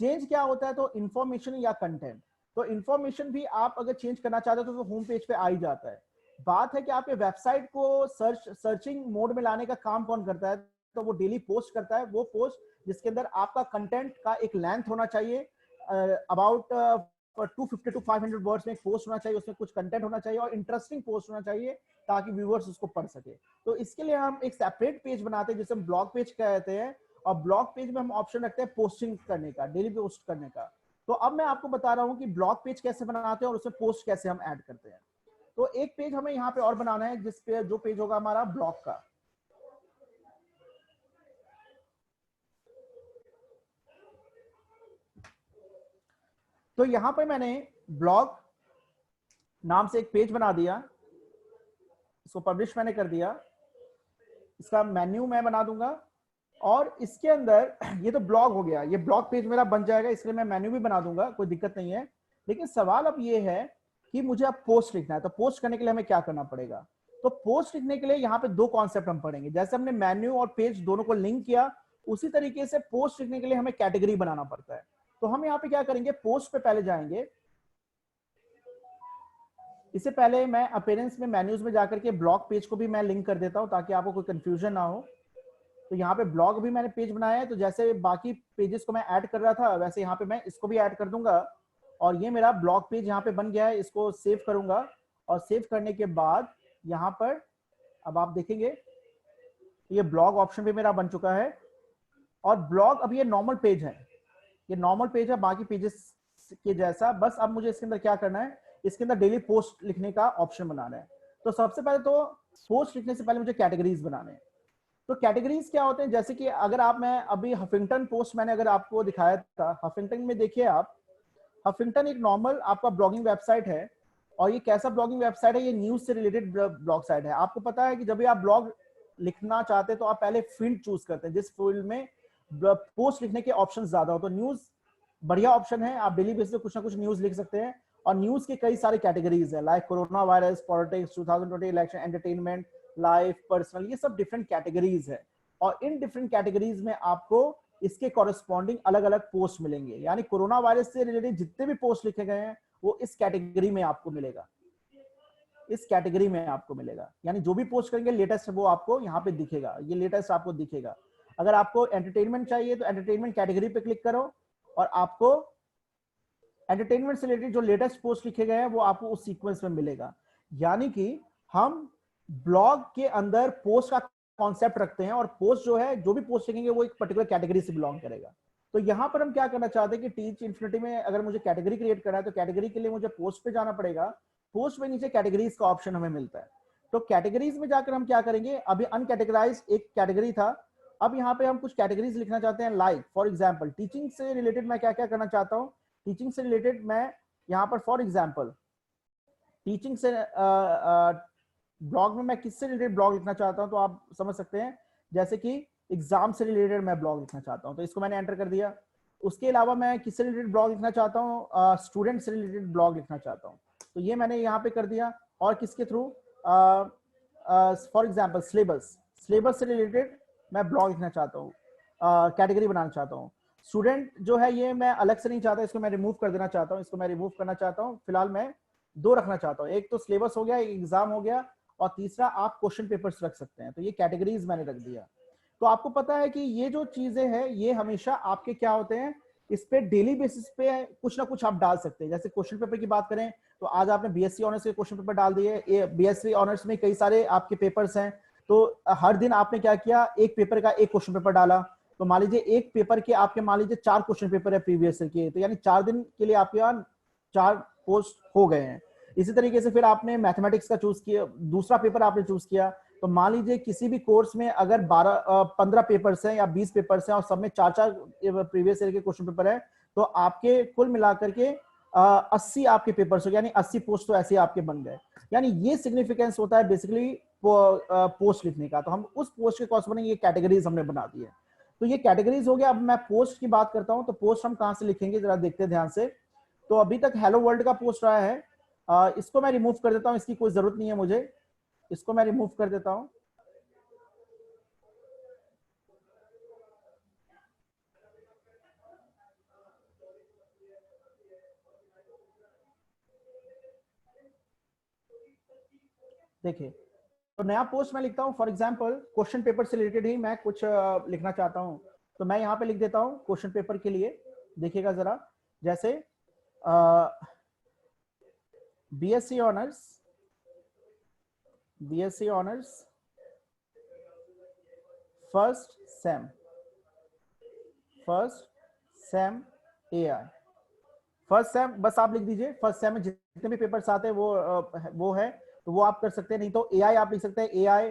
चेंज क्या होता है, तो इन्फॉर्मेशन या कंटेंट। तो इन्फॉर्मेशन भी आप अगर चेंज करना चाहते हो तो होम पेज पे आ ही जाता है। बात है कि आपके वेबसाइट को सर्चिंग मोड में लाने का काम कौन करता है, तो वो डेली पोस्ट करता है। वो पोस्ट जिसके अंदर आपका कंटेंट का एक लेंथ होना चाहिए, अबाउट 250 to 500 वर्ड्स में एक पोस्ट होना चाहिए, उसमें कुछ कंटेंट होना चाहिए और इंटरेस्टिंग पोस्ट होना चाहिए ताकि व्यूअर्स उसको पढ़ सके। तो इसके लिए हम एक सेपरेट पेज बनाते हैं जिसे हम ब्लॉग पेज कहते हैं। और ब्लॉग पेज में हम ऑप्शन रखते हैं पोस्टिंग करने का, डेली पोस्ट करने का। तो अब मैं आपको बता रहा हूं कि ब्लॉग पेज कैसे बनाते हैं और उसमें पोस्ट कैसे हम ऐड करते हैं। तो एक पेज हमें यहाँ पे और बनाना है, जिस पे जो पेज होगा हमारा ब्लॉग का। तो यहां पर मैंने ब्लॉग नाम से एक पेज बना दिया, इसको पब्लिश मैंने कर दिया। इसका मेन्यू मैं बना दूंगा, और इसके अंदर ये तो ब्लॉग हो गया, ये ब्लॉग पेज मेरा बन जाएगा, इसलिए मैं मेन्यू भी बना दूंगा, कोई दिक्कत नहीं है। लेकिन सवाल अब ये है कि मुझे अब पोस्ट लिखना है। तो पोस्ट करने के लिए हमें क्या करना पड़ेगा, तो पोस्ट लिखने के लिए यहाँ पे दो कॉन्सेप्ट हम पढ़ेंगे। जैसे हमने मेन्यू और पेज दोनों को लिंक किया, उसी तरीके से पोस्ट लिखने के लिए हमें कैटेगरी बनाना पड़ता है। तो हम यहाँ पे क्या करेंगे, पोस्ट पे पहले जाएंगे। इससे पहले मैं अपीयरेंस में मेन्यूज में जाकर के ब्लॉग पेज को भी मैं लिंक कर देता हूं ताकि आपको कोई कंफ्यूजन ना हो। तो यहाँ पे ब्लॉग भी मैंने पेज बनाया है, तो जैसे बाकी पेजेस को मैं ऐड कर रहा था वैसे यहाँ पे मैं इसको भी ऐड कर दूंगा और ये मेरा ब्लॉग पेज यहाँ पे बन गया है। इसको सेव करूंगा और सेव करने के बाद यहाँ पर अब आप देखेंगे ये ब्लॉग ऑप्शन भी मेरा बन चुका है और ब्लॉग अब ये नॉर्मल पेज है, ये नॉर्मल पेज है बाकी पेजेस के जैसा। बस अब मुझे इसके अंदर क्या करना है, इसके अंदर डेली पोस्ट लिखने का ऑप्शन बनाना है। तो सबसे पहले तो पोस्ट लिखने से पहले मुझे कैटेगरीज बनाने हैं। तो कैटेगरीज क्या होते हैं, जैसे कि अगर आप, मैं अभी हफिंगटन पोस्ट मैंने अगर आपको दिखाया था, हफिंगटन में देखिए आप, हफिंगटन एक नॉर्मल आपका ब्लॉगिंग वेबसाइट है और ये कैसा ब्लॉगिंग वेबसाइट है, ये न्यूज से रिलेटेड ब्लॉग साइट है। आपको पता है कि जब भी आप ब्लॉग लिखना चाहते हैं तो आप पहले फील्ड चूज करते हैं जिस फील्ड में पोस्ट लिखने के ऑप्शन ज्यादा हो। तो न्यूज बढ़िया ऑप्शन है, आप डेली बेसिस पे कुछ ना कुछ न्यूज लिख सकते हैं और न्यूज के कई सारे कैटेगरीज है, like corona virus, politics, 2020 election, entertainment, life, personal, ये सब डिफरेंट कैटेगरीज है और इन डिफरेंट कैटेगरीज में आपको इसके कॉरेस्पॉन्डिंग अलग अलग पोस्ट मिलेंगे। यानी कोरोना वायरस से रिलेटेड जितने भी पोस्ट लिखे गए हैं वो इस कैटेगरी में आपको मिलेगा, इस कैटेगरी में आपको मिलेगा। यानी जो भी पोस्ट करेंगे लेटेस्ट वो आपको यहाँ पे दिखेगा, ये लेटेस्ट आपको दिखेगा। अगर आपको एंटरटेनमेंट चाहिए तो एंटरटेनमेंट कैटेगरी पे क्लिक करो और आपको एंटरटेनमेंट से रिलेटेड जो लेटेस्ट पोस्ट लिखे गए हैं वो आपको उस सीक्वेंस में मिलेगा। यानी कि हम ब्लॉग के अंदर पोस्ट का कॉन्सेप्ट रखते हैं और पोस्ट जो है, जो भी पोस्ट लिखेंगे वो एक पर्टिकुलर कैटेगरी से बिलोंग करेगा। तो यहां पर हम क्या करना चाहते हैं कि टीच इन्फिनिटी में अगर मुझे कैटेगरी क्रिएट करना है तो कैटेगरी के लिए मुझे पोस्ट पे जाना पड़ेगा। पोस्ट में नीचे कैटेगरीज का ऑप्शन हमें मिलता है। तो कैटेगरीज में जाकर हम क्या करेंगे, अभी अनकैटेगराइज एक कैटेगरी था, अब यहाँ पे हम कुछ कैटेगरीज लिखना चाहते हैं। लाइक फॉर एग्जाम्पल टीचिंग से रिलेटेड मैं क्या क्या करना चाहता हूँ, टीचिंग से रिलेटेड मैं यहाँ पर फॉर एग्जाम्पल टीचिंग से ब्लॉग में मैं किससे रिलेटेड ब्लॉग लिखना चाहता हूं तो आप समझ सकते हैं, जैसे कि एग्जाम से रिलेटेड मैं ब्लॉग लिखना चाहता हूं तो इसको मैंने एंटर कर दिया। उसके अलावा मैं किससे रिलेटेड ब्लॉग लिखना चाहता हूं, स्टूडेंट से रिलेटेड ब्लॉग लिखना चाहता हूं तो ये मैंने यहाँ पे कर दिया। और किसके through, for example syllabus, syllabus से रिलेटेड मैं ब्लॉग लिखना चाहता हूँ, कैटेगरी बनाना चाहता हूँ। स्टूडेंट जो है ये मैं अलग से नहीं चाहता, इसको मैं रिमूव कर देना चाहता हूँ, इसको मैं रिमूव करना चाहता हूँ। फिलहाल मैं दो रखना चाहता हूँ, एक तो सिलेबस हो गया, एक एग्जाम हो गया और तीसरा आप क्वेश्चन पेपर्स रख सकते हैं। तो ये कैटेगरीज मैंने रख दिया। तो आपको पता है कि ये जो चीजें हैं ये हमेशा आपके क्या होते हैं, इस पे डेली बेसिस पे कुछ ना कुछ आप डाल सकते हैं। जैसे क्वेश्चन पेपर की बात करें तो आज आपने बीएससी ऑनर्स के क्वेश्चन पेपर डाल दिए, बीएससी ऑनर्स में कई सारे आपके पेपर्स हैं तो हर दिन आपने क्या किया, एक पेपर का एक क्वेश्चन पेपर डाला। तो मान लीजिए एक पेपर के आपके मान लीजिए 4 क्वेश्चन पेपर है प्रीवियस ईयर के, तो यानी 4 दिन के लिए आपके यहाँ 4 पोस्ट हो गए हैं। इसी तरीके से फिर आपने मैथमेटिक्स का चूज किया, दूसरा पेपर आपने चूज किया, तो मान लीजिए किसी भी कोर्स में अगर 15 पेपर्स हैं या 20 पेपर्स हैं और सब में 4 प्रीवियस ईयर के क्वेश्चन पेपर है तो आपके कुल मिलाकर के 80 आपके पेपर्स हो गए, यानी 80 पोस्ट तो ऐसे आपके बन गए। यानी ये सिग्निफिकेंस होता है बेसिकली पोस्ट लिखने का। तो हम उस पोस्ट के कॉरस्पॉन्डिंग ये कैटेगरीज हमने बना दी है। तो ये कैटेगरीज हो गया। अब मैं पोस्ट की बात करता हूं तो पोस्ट हम कहां से लिखेंगे जरा देखते हैं ध्यान से। तो अभी तक हेलो वर्ल्ड का पोस्ट रहा है, इसको मैं रिमूव कर देता हूं, इसकी कोई जरूरत नहीं है मुझे, इसको मैं रिमूव कर देता हूं। देखिए तो नया पोस्ट मैं लिखता हूं, फॉर एग्जांपल क्वेश्चन पेपर से रिलेटेड ही मैं कुछ लिखना चाहता हूं तो मैं यहां पे लिख देता हूं क्वेश्चन पेपर के लिए। देखिएगा जरा, जैसे BSc honours, BSc honours first same, first sem AI, first sem बस आप लिख दीजिए। फर्स्ट सेम में जितने भी पेपर्स आते हैं वो है तो वो आप कर सकते हैं, नहीं तो एआई आप लिख सकते हैं, एआई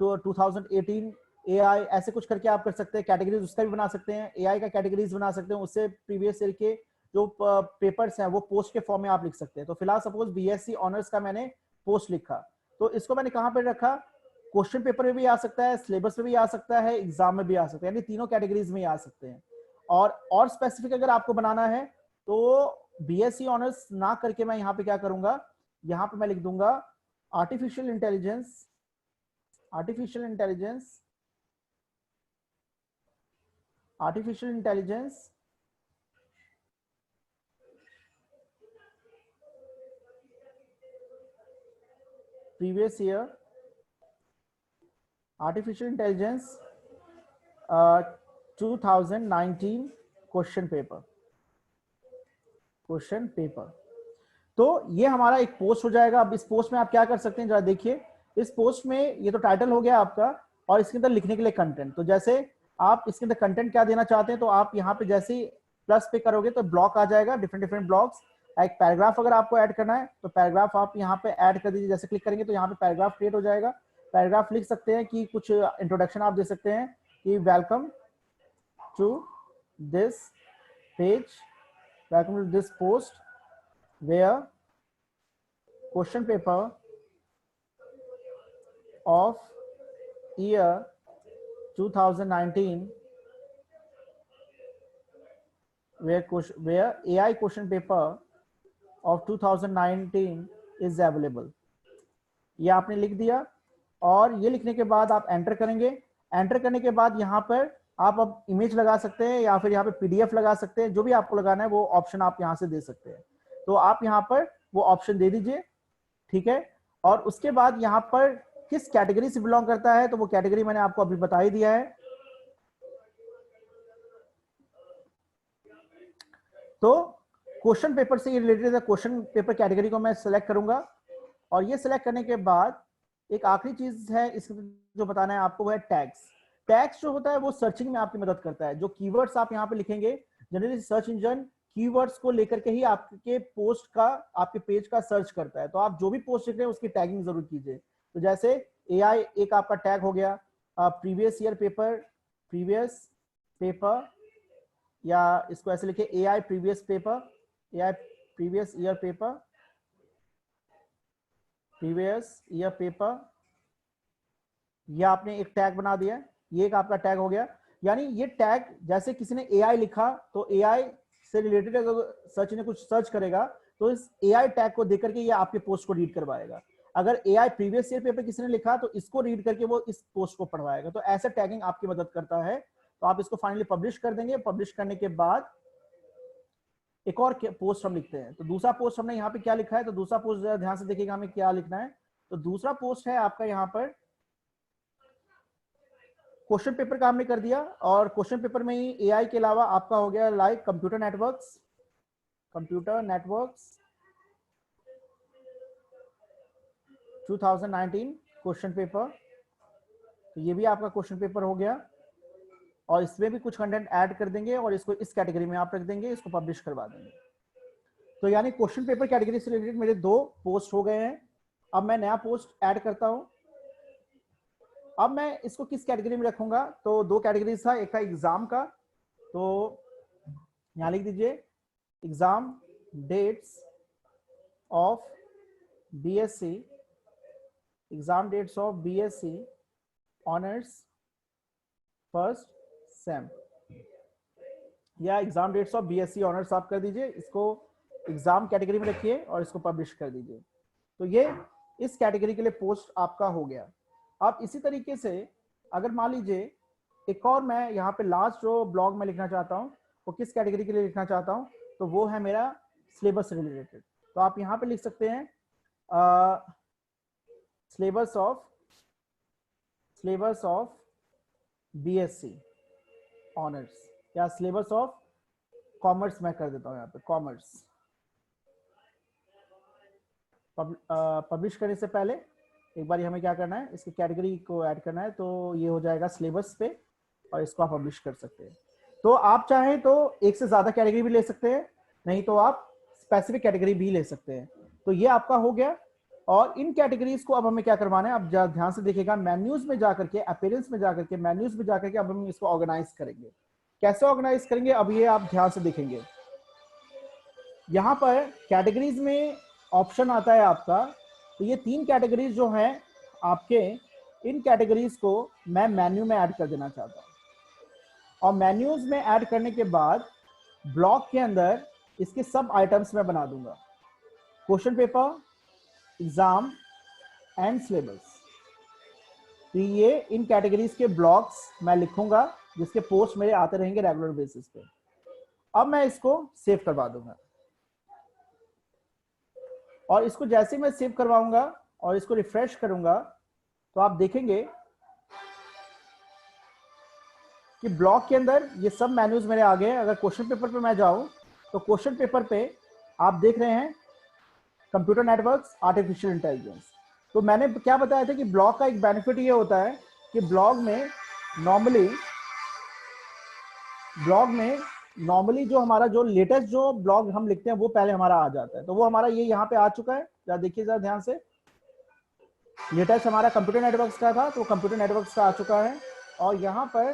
2018 एआई ऐसे कुछ करके आप कर सकते हैं। कैटेगरीज उसका भी बना सकते हैं, एआई का कैटेगरीज बना सकते हैं, उससे प्रीवियस ईयर के जो पेपर्स हैं वो पोस्ट के फॉर्म में आप लिख सकते हैं। तो फिलहाल सपोज बीएससी ऑनर्स का मैंने पोस्ट लिखा तो इसको मैंने कहां पर रखा, क्वेश्चन पेपर में भी आ सकता है, सिलेबस में भी आ सकता है, एग्जाम में भी आ सकता है, यानी तीनों कैटेगरीज में ही आ सकते हैं। और स्पेसिफिक अगर आपको बनाना है तो बीएससी ऑनर्स ना करके मैं यहां पे क्या करूंगा, यहां पे मैं लिख दूंगा artificial intelligence, artificial intelligence, artificial intelligence previous year, artificial intelligence 2019 question paper. तो ये हमारा एक पोस्ट हो जाएगा। अब इस पोस्ट में आप क्या कर सकते हैं, जरा देखिए। इस पोस्ट में ये तो टाइटल हो गया आपका, और इसके अंदर लिखने के लिए कंटेंट। तो जैसे आप इसके अंदर कंटेंट क्या देना चाहते हैं, तो आप यहाँ पे जैसे ही प्लस पे करोगे तो ब्लॉक आ जाएगा, डिफरेंट डिफरेंट ब्लॉक्स। एक पैराग्राफ अगर आपको ऐड करना है तो पैराग्राफ आप यहाँ पे ऐड कर दीजिए। जैसे क्लिक करेंगे तो यहाँ पे पैराग्राफ क्रिएट हो जाएगा। पैराग्राफ लिख सकते हैं कि कुछ इंट्रोडक्शन आप दे सकते हैं कि welcome to this page, welcome to this post where question paper of year 2019 where AI question paper of 2019 is available। ये आपने लिख दिया, और ये लिखने के बाद आप एंटर करेंगे। एंटर करने के बाद यहाँ पर आप अब इमेज लगा सकते हैं या फिर यहाँ पे पीडीएफ लगा सकते हैं, जो भी आपको लगाना है वो ऑप्शन आप यहाँ से दे सकते हैं। तो आप यहाँ पर वो ऑप्शन दे दीजिए, ठीक है। और उसके बाद यहाँ पर किस कैटेगरी से बिलोंग करता है, तो वो कैटेगरी मैंने आपको अभी बता ही दिया है। तो क्वेश्चन पेपर से रिलेटेड क्वेश्चन पेपर कैटेगरी को मैं सिलेक्ट करूंगा, और ये सिलेक्ट करने के बाद एक आखिरी चीज है इसमें जो बताना है आपको, वो है टैग्स। टैग्स जो होता है वो सर्चिंग में आपकी मदद करता है। जो कीवर्ड्स आप यहाँ पे लिखेंगे, जनरली सर्च इंजन कीवर्ड्स को लेकर के ही आपके पोस्ट का, आपके पेज का सर्च करता है। तो आप जो भी पोस्ट लिख रहे हैं उसकी टैगिंग जरूर कीजिए। तो जैसे एआई एक आपका टैग हो गया, प्रीवियस पेपर, या इसको ऐसे लिखे एआई प्रीवियस ईयर पेपर, या आपने एक टैग बना दिया, ये एक आपका टैग हो गया। यानी ये टैग, जैसे किसी ने एआई लिखा तो एआई से रिलेटेड अगर सर्च ने कुछ सर्च करेगा तो इस एआई टैग को देख करके ये आपके पोस्ट को रीड करवाएगा। अगर एआई प्रीवियस ईयर पेपर किसी ने लिखा तो इसको रीड करके वो इस पोस्ट को पढ़वाएगा। तो ऐसा टैगिंग आपकी मदद करता है। तो आप इसको फाइनली पब्लिश कर देंगे। पब्लिश करने के बाद एक और पोस्ट हम लिखते हैं। तो दूसरा पोस्ट हमने यहाँ पे क्या लिखा है, तो दूसरा पोस्ट जरा ध्यान से देखिएगा हमें क्या लिखना है। तो दूसरा पोस्ट है आपका यहाँ पर क्वेश्चन पेपर का हमने कर दिया, और क्वेश्चन पेपर में ही एआई के अलावा आपका हो गया like computer networks 2019 question paper. तो ये भी आपका क्वेश्चन पेपर हो गया, और इसमें भी कुछ कंटेंट ऐड कर देंगे और इसको इस कैटेगरी में आप रख देंगे, इसको पब्लिश करवा देंगे। तो यानी क्वेश्चन पेपर कैटेगरी से रिलेटेड मेरे 2 पोस्ट हो गए हैं। अब मैं नया पोस्ट ऐड करता हूं। अब मैं इसको किस कैटेगरी में रखूंगा, तो 2 कैटेगरीज था। एक था एग्जाम का, तो यहां लिख दीजिए exam dates of BSc honours first sem, या exam dates of BSc honours आप कर दीजिए। इसको एग्जाम कैटेगरी में रखिए और इसको पब्लिश कर दीजिए। तो ये इस कैटेगरी के लिए पोस्ट आपका हो गया। अब इसी तरीके से अगर मान लीजिए एक और मैं यहाँ पे लास्ट जो ब्लॉग में लिखना चाहता हूँ वो किस कैटेगरी के लिए लिखना चाहता हूँ, तो वो है मेरा सिलेबस से रिलेटेड। तो आप यहाँ पे लिख सकते हैं सिलेबस ऑफ बीएससी ऑनर्स, या सिलेबस ऑफ कॉमर्स मैं कर देता हूँ यहाँ पे कॉमर्स। पब्लिश करने से पहले एक बार हमें क्या करना है, इसकी कैटेगरी को ऐड करना है। तो ये हो जाएगा सिलेबस पे, और इसको आप पब्लिश कर सकते हैं। तो आप चाहें तो एक से ज्यादा कैटेगरी भी ले सकते हैं, नहीं तो आप स्पेसिफिक कैटेगरी भी ले सकते हैं। तो ये आपका हो गया। और इन कैटेगरीज को अब हमें क्या करवाना है, अब ध्यान से देखिएगा, मेन्यूज में जाकर के, अपीयरेंस में जाकर के, मेन्यूज में जाकर के अब हम इसको ऑर्गेनाइज करेंगे। कैसे ऑर्गेनाइज करेंगे, अब ये आप ध्यान से देखेंगे। यहाँ पर कैटेगरीज में ऑप्शन आता है आपका। तो ये 3 कैटेगरीज जो हैं आपके, इन कैटेगरीज को मैं मेन्यू में ऐड कर देना चाहता हूँ। और मेन्यूज में ऐड करने के बाद ब्लॉक के अंदर इसके सब आइटम्स में बना दूंगा, question paper, exam and syllabus. तो ये इन कैटेगरीज के ब्लॉक्स मैं लिखूंगा जिसके पोस्ट मेरे आते रहेंगे रेगुलर बेसिस पे। अब मैं इसको सेव करवा दूंगा, और इसको जैसे मैं सेव करवाऊंगा और इसको रिफ्रेश करूंगा तो आप देखेंगे कि ब्लॉग के अंदर ये सब मेन्यूज मेरे आ गए। अगर क्वेश्चन पेपर पे मैं जाऊं तो क्वेश्चन पेपर पे आप देख रहे हैं कंप्यूटर नेटवर्क्स, आर्टिफिशियल इंटेलिजेंस। तो मैंने क्या बताया था कि ब्लॉग का एक बेनिफिट ये होता है कि ब्लॉग में नॉर्मली जो हमारा जो लेटेस्ट जो ब्लॉग हम लिखते हैं वो पहले हमारा आ जाता है। तो वो हमारा ये यहाँ पे आ चुका है, जरा देखिए जरा ध्यान से। लेटेस्ट हमारा कंप्यूटर नेटवर्क्स का था, तो कंप्यूटर नेटवर्क्स का आ चुका है। और यहाँ पर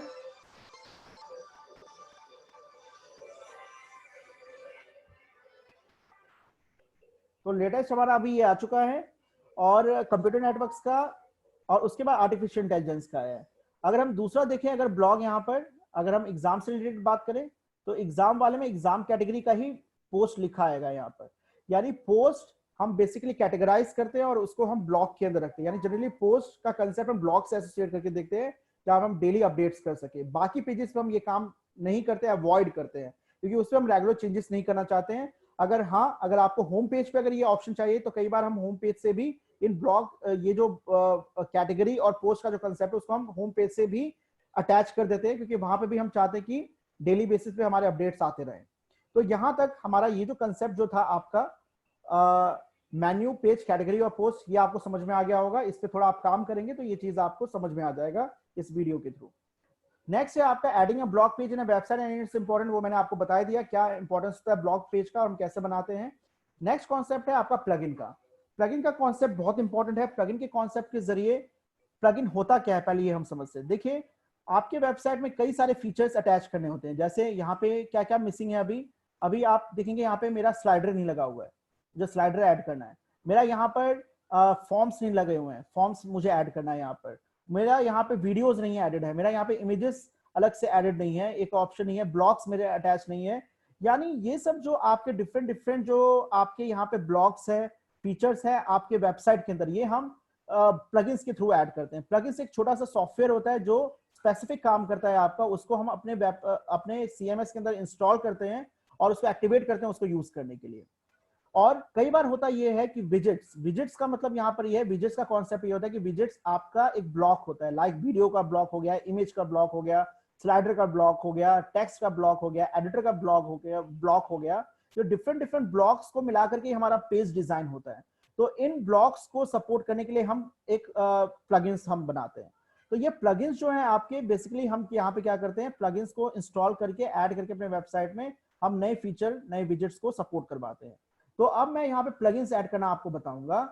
तो लेटेस्ट हमारा अभी ये आ चुका है और कंप्यूटर नेटवर्क्स का, और उसके बाद आर्टिफिशियल इंटेलिजेंस का है। अगर हम दूसरा देखें, अगर ब्लॉग यहाँ पर अगर हम एग्जाम से रिलेटेड बात करें तो एग्जाम वाले में एग्जाम कैटेगरी का ही पोस्ट लिखा आएगा यहाँ पर। यानी पोस्ट हम बेसिकली कैटेगराइज करते हैं और उसको हम ब्लॉग के अंदर रखते हैं। यानी जनरली पोस्ट का कंसेप्ट हम ब्लॉग से एसोसिएट करके देखते हैं जहां हम डेली अपडेट्स कर सके। बाकी पेजेस पे हम ये काम नहीं करते, अवॉइड करते हैं, क्योंकि उसमें हम रेगुलर चेंजेस नहीं करना चाहते हैं। अगर आपको होम पेज पे अगर ये ऑप्शन चाहिए तो कई बार हम होम पेज से भी इन ब्लॉग ये जो कैटेगरी और पोस्ट का जो कंसेप्ट है उसको हम होम पेज से भी अटैच कर देते हैं, क्योंकि वहां पे भी हम चाहते हैं कि डेली बेसिस पे हमारे अपडेट्स आते रहें। तो यहां तक हमारा ये जो कंसेप्ट जो था आपका मेन्यू, पेज, कैटेगरी और पोस्ट, ये आपको समझ में आ गया होगा। इस पे थोड़ा आप काम करेंगे तो ये चीज आपको समझ में आ जाएगा इस वीडियो के थ्रू। नेक्स्ट है आपका adding a blog page in a website and it's important. वो मैंने आपको बता दिया क्या इंपॉर्टेंस होता है ब्लॉग पेज का और हम कैसे बनाते हैं। नेक्स्ट कॉन्सेप्ट है आपका प्लगइन का। प्लगइन का कॉन्सेप्ट बहुत इंपॉर्टेंट है। प्लगइन के कॉन्सेप्ट के जरिए प्लगइन होता क्या है पहले ये हम समझते हैं। देखिए, आपके वेबसाइट में कई सारे फीचर्स अटैच करने होते हैं। जैसे यहाँ पे क्या क्या मिसिंग है, अभी अभी आप देखेंगे यहाँ पे मेरा स्लाइडर नहीं लगा हुआ है, जो स्लाइडर ऐड करना है। मेरा यहाँ पर फॉर्म्स नहीं लगे हुए हैं, फॉर्म्स मुझे ऐड करना है यहाँ पर। मेरा यहाँ पे वीडियोस नहीं एडेड है, मेरा यहाँ पे इमेजेस अलग से एडेड नहीं है, एक ऑप्शन नहीं है, ब्लॉग्स मेरे अटैच नहीं है। यानी ये सब जो आपके डिफरेंट डिफरेंट जो आपके यहाँ पे ब्लॉग्स है, फीचर्स है आपके वेबसाइट के अंदर, ये हम प्लगइन्स के थ्रू ऐड करते हैं। प्लगइन्स एक छोटा सा सॉफ्टवेयर होता है जो स्पेसिफिक काम करता है आपका, उसको हम अपने सीएमएस के अंदर इंस्टॉल करते हैं और उसको एक्टिवेट करते हैं उसको यूज करने के लिए। और कई बार होता यह है कि विजेट्स, विजेट्स का मतलब यहाँ पर यह है, विजेट्स का कॉन्सेप्ट ये होता है कि विजेट्स आपका एक ब्लॉक होता है, लाइक वीडियो का ब्लॉक हो गया, इमेज का ब्लॉक हो गया, स्लाइडर का ब्लॉक हो गया, टेक्स्ट का ब्लॉक हो गया, एडिटर का ब्लॉक हो गया। जो डिफरेंट डिफरेंट ब्लॉक्स को मिलाकर के हमारा पेज डिजाइन होता है। तो इन ब्लॉक्स को सपोर्ट करने के लिए हम एक प्लगइन्स हम बनाते हैं। तो ये प्लगइन्स जो है आपके, बेसिकली हम यहाँ पे क्या करते हैं, प्लगइन्स को इंस्टॉल करके ऐड करके अपने वेबसाइट में हम नए फीचर, नए विजेट्स को सपोर्ट करवाते हैं। तो अब मैं यहाँ पे प्लगइन्स ऐड करना आपको बताऊंगा।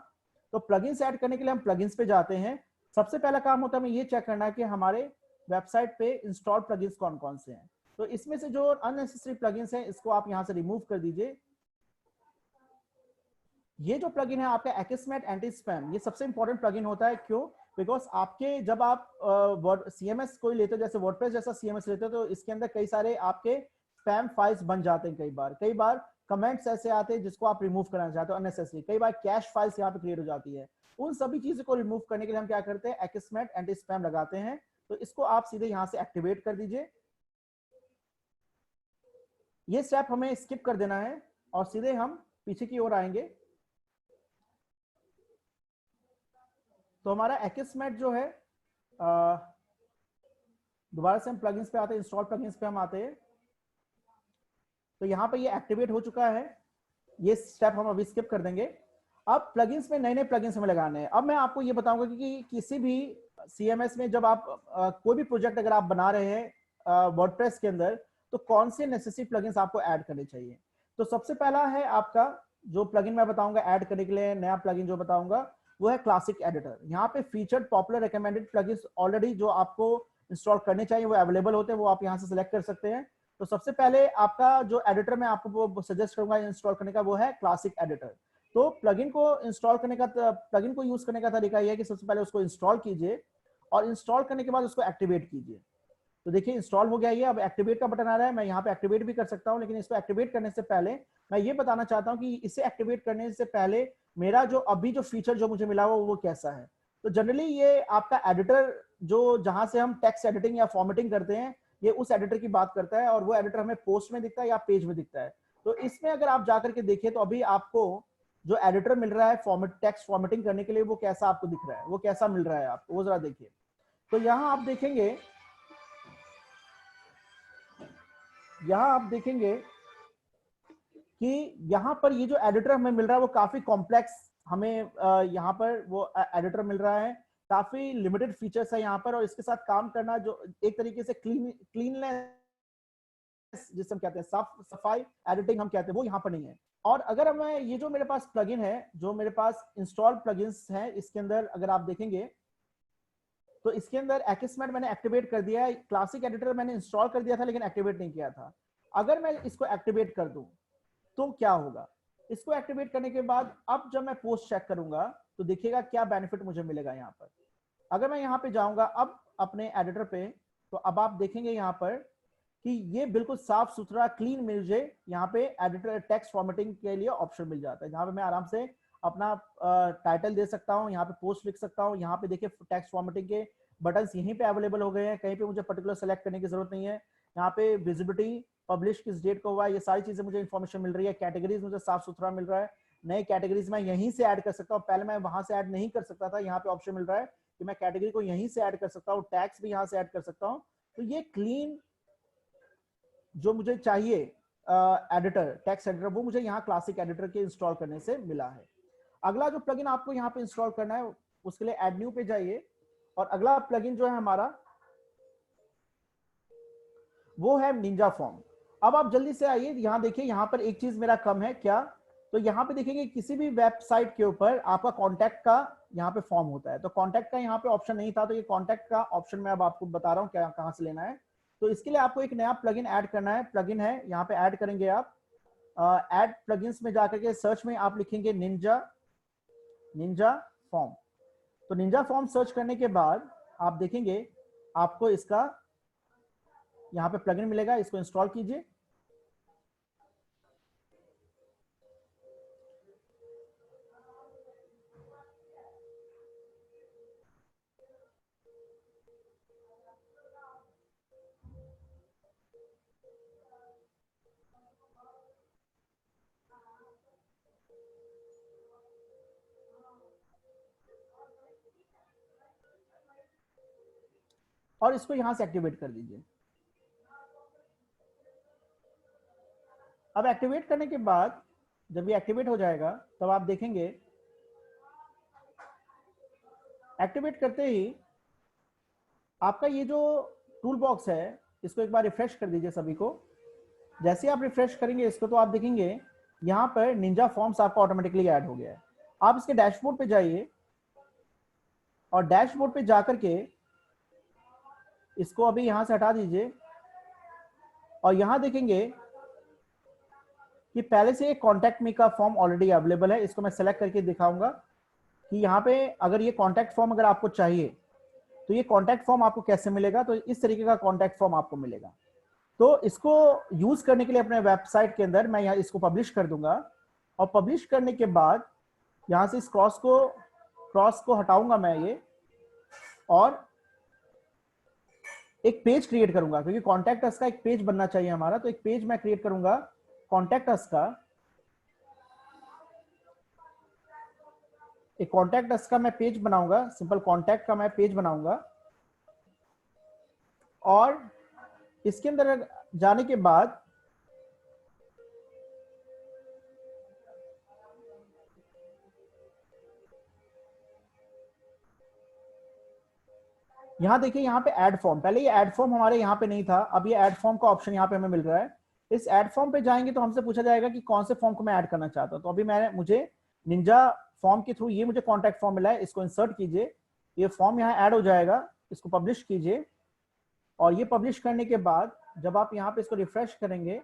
तो प्लगइन्स ऐड करने के लिए हम प्लगइन्स पे जाते हैं। सबसे पहला काम होता है हमें ये चेक करना है कि हमारे वेबसाइट पे इंस्टॉल प्लगइन्स कौन कौन से हैं। तो इसमें से जो अननेसेसरी प्लगइन्स हैं इसको आप यहाँ से रिमूव कर दीजिए। ये जो प्लगइन है आपका एक्समेट एंटी स्पैम, ये सबसे इंपॉर्टेंट प्लगइन होता है। क्यों? बिकॉज आपके जब आप सीएमएस कोई लेते हो, जैसे वर्डप्रेस जैसा सीएमएस लेते हो, तो इसके अंदर कई सारे आपके स्पैम फाइल्स बन जाते हैं। कई बार कमेंट्स ऐसे आते हैं जिसको आप रिमूव करना चाहते हो अननेसेसरी। कई बार कैश फाइल्स यहाँ पे क्रिएट हो जाती है। उन सभी चीजों को रिमूव करने के लिए हम क्या करते हैं, एक्समेट एंटी स्पैम लगाते हैं। तो इसको आप सीधे यहाँ से एक्टिवेट कर दीजिए। ये स्टेप हमें स्किप कर देना है और सीधे हम पीछे की ओर आएंगे। तो हमारा एक्समेट जो है, दोबारा से हम प्लगइन्स पे आते हैं, इंस्टॉल प्लगइन्स पे हम आते हैं। तो यहाँ पे ये एक्टिवेट हो चुका है, ये स्टेप हम अभी स्किप कर देंगे। अब प्लगइन्स में नए नए प्लगइन्स हमें लगाने हैं। अब मैं आपको ये बताऊंगा कि किसी भी सीएमएस में जब आप कोई भी प्रोजेक्ट अगर आप बना रहे हैं वर्डप्रेस के अंदर, तो कौन से नेसेसरी प्लगइन्स आपको ऐड करने चाहिए। तो सबसे पहला है आपका जो प्लगइन मैं बताऊंगा ऐड करने के लिए, नया प्लगइन जो बताऊंगा वो है क्लासिक एडिटर। यहाँ पे featured popular recommended plugins already जो आपको इंस्टॉल करने चाहिए वो अवेलेबल होते हैं, वो आप यहाँ से सिलेक्ट कर सकते हैं। तो सबसे पहले आपका जो एडिटर मैं आपको सजेस्ट करूंगा इंस्टॉल करने का वो है क्लासिक एडिटर। तो प्लगइन को इंस्टॉल करने का, प्लगइन को यूज करने का तरीका यह है कि सबसे पहले उसको इंस्टॉल कीजिए और इंस्टॉल करने के बाद उसको एक्टिवेट कीजिए। तो देखिए इंस्टॉल हो गया ये, अब एक्टिवेट का बटन आ रहा है। मैं यहाँ पे एक्टिवेट भी कर सकता हूँ, लेकिन इसको एक्टिवेट करने से पहले मैं ये बताना चाहता हूँ कि इसे एक्टिवेट करने से पहले मेरा जो अभी जो फीचर जो मुझे मिला हुआ वो कैसा है। तो जनरली ये आपका एडिटर जो जहां से हम टेक्स्ट एडिटिंग या फॉर्मेटिंग करते हैं, ये उस एडिटर की बात करता है और वो एडिटर हमें पोस्ट में दिखता है या पेज में दिखता है। तो इसमें अगर आप जाकर के देखिए तो अभी आपको जो एडिटर मिल रहा है टेक्स्ट फॉर्मेटिंग करने के लिए, वो कैसा आपको दिख रहा है, वो कैसा मिल रहा है आपको, वो जरा देखिए। तो यहाँ आप देखेंगे यहाँ आप देखेंगे कि यहाँ पर ये जो एडिटर हमें मिल रहा है वो काफी कॉम्प्लेक्स हमें यहाँ पर वो एडिटर मिल रहा है, काफी लिमिटेड फीचर्स है यहाँ पर, और इसके साथ काम करना जो एक तरीके से क्लीननेस जिसे हम कहते हैं, साफ सफाई एडिटिंग हम कहते हैं, वो यहाँ पर नहीं है। और अगर मैं ये जो मेरे पास प्लगइन है, जो मेरे पास इंस्टॉल प्लगइन्स है, इसके अंदर अगर आप देखेंगे तो इसके अंदर Akismet मैंने एक्टिवेट कर दिया है, क्लासिक एडिटर मैंने इंस्टॉल कर दिया था लेकिन एक्टिवेट नहीं किया था। अगर मैं इसको एक्टिवेट कर दूं तो क्या होगा? इसको एक्टिवेट करने के बाद अब जब मैं पोस्ट चेक करूंगा तो देखिएगा क्या बेनिफिट मुझे मिलेगा यहाँ पर। अगर मैं यहाँ पे जाऊंगा अब अपने एडिटर पे, तो अब आप देखेंगे यहाँ पर कि ये बिल्कुल साफ सुथरा क्लीन मुझे यहाँ पे एडिटर टेक्स्ट फॉर्मेटिंग के लिए ऑप्शन मिल जाता है, जहाँ पे मैं आराम से अपना टाइटल दे सकता हूँ, यहाँ पे पोस्ट लिख सकता हूँ। यहाँ पे देखिए टेक्स्ट फॉर्मेटिंग के बटन्स यहीं पे अवेलेबल हो गए हैं, कहीं पे मुझे पर्टिकुलर सेलेक्ट करने की जरूरत नहीं है। यहाँ पे विजिबिलिटी, पब्लिश किस डेट को हुआ है, ये सारी चीजें मुझे इन्फॉर्मेशन मिल रही है। कैटेगरीज मुझे साफ सुथरा मिल रहा है, नए कैटेगरीज मैं यहीं से ऐड कर सकता हूँ, पहले मैं वहां से ऐड नहीं कर सकता था। यहाँ पे ऑप्शन मिल रहा है कि मैं कैटेगरी को यहीं से ऐड कर सकता हूँ, टैग्स भी यहाँ से ऐड कर सकता हूँ। तो ये क्लीन जो मुझे चाहिए एडिटर, टेक्स्ट एडिटर, वो मुझे यहाँ क्लासिक एडिटर के इंस्टॉल करने से मिला है। अगला जो प्लगइन आपको यहाँ पे इंस्टॉल करना है उसके लिए ऐड न्यू पे जाइए, और अगला प्लगइन जो है हमारा वो है निंजा फॉर्म। अब आप जल्दी से आइए, यहाँ देखिए यहाँ पर एक चीज मेरा कम है क्या, तो यहाँ पे देखेंगे किसी भी वेबसाइट के ऊपर आपका कॉन्टैक्ट का यहाँ पे फॉर्म होता है, तो कॉन्टैक्ट का यहाँ पे ऑप्शन नहीं था, तो ये कॉन्टैक्ट का ऑप्शन मैं अब आपको बता रहा हूँ क्या कहाँ से लेना है। तो इसके लिए आपको एक नया प्लगइन ऐड करना है, प्लगइन है यहाँ पे ऐड करेंगे आप, ऐड प्लगइन्स में जाकर के सर्च में आप लिखेंगे निंजा फॉर्म। तो निंजा फॉर्म सर्च करने के बाद आप देखेंगे आपको इसका यहाँ पे प्लगइन मिलेगा, इसको इंस्टॉल कीजिए। और इसको यहां से एक्टिवेट कर दीजिए। अब एक्टिवेट करने के बाद जब ये एक्टिवेट हो जाएगा तब आप देखेंगे एक्टिवेट करते ही आपका ये जो टूल बॉक्स है इसको एक बार रिफ्रेश कर दीजिए सभी को। जैसे आप रिफ्रेश करेंगे इसको तो आप देखेंगे यहाँ पर निंजा फॉर्म्स आपका ऑटोमेटिकली ऐड हो गया है। आप इसके डैशबोर्ड पे जाइए और डैशबोर्ड पे जाकर के इसको अभी यहां से हटा दीजिए, और यहां देखेंगे कि पहले से एक कॉन्टैक्ट मी का फॉर्म ऑलरेडी अवेलेबल है। इसको मैं सेलेक्ट करके दिखाऊंगा कि यहाँ पे अगर ये कॉन्टैक्ट फॉर्म अगर आपको चाहिए तो ये कॉन्टैक्ट फॉर्म आपको कैसे मिलेगा, तो इस तरीके का कॉन्टैक्ट फॉर्म आपको मिलेगा। तो इसको यूज करने के लिए अपने वेबसाइट के अंदर मैं यहाँ इसको पब्लिश कर दूंगा, और पब्लिश करने के बाद यहाँ से इस क्रॉस को हटाऊंगा मैं ये, और एक पेज क्रिएट करूंगा क्योंकि कॉन्टैक्ट अस का एक पेज बनना चाहिए हमारा। तो एक पेज मैं क्रिएट करूंगा कॉन्टैक्ट अस का, एक कॉन्टैक्ट अस का मैं पेज बनाऊंगा, सिंपल कॉन्टैक्ट का मैं पेज बनाऊंगा। और इसके अंदर जाने के बाद यहां देखिए यहाँ पे ऐड फॉर्म, पहले ये ऐड फॉर्म हमारे यहाँ पे नहीं था, अब ये ऐड फॉर्म का ऑप्शन यहाँ पे हमें मिल रहा है। इस ऐड फॉर्म पे जाएंगे तो हमसे पूछा जाएगा कि कौन से फॉर्म को मैं ऐड करना चाहता हूँ। तो अभी मुझे निंजा फॉर्म के थ्रू ये मुझे कॉन्टैक्ट फॉर्म मिला है, इसको इंसर्ट कीजिए, ये फॉर्म यहाँ ऐड हो जाएगा, इसको पब्लिश कीजिए। और ये पब्लिश करने के बाद जब आप यहाँ पे इसको रिफ्रेश करेंगे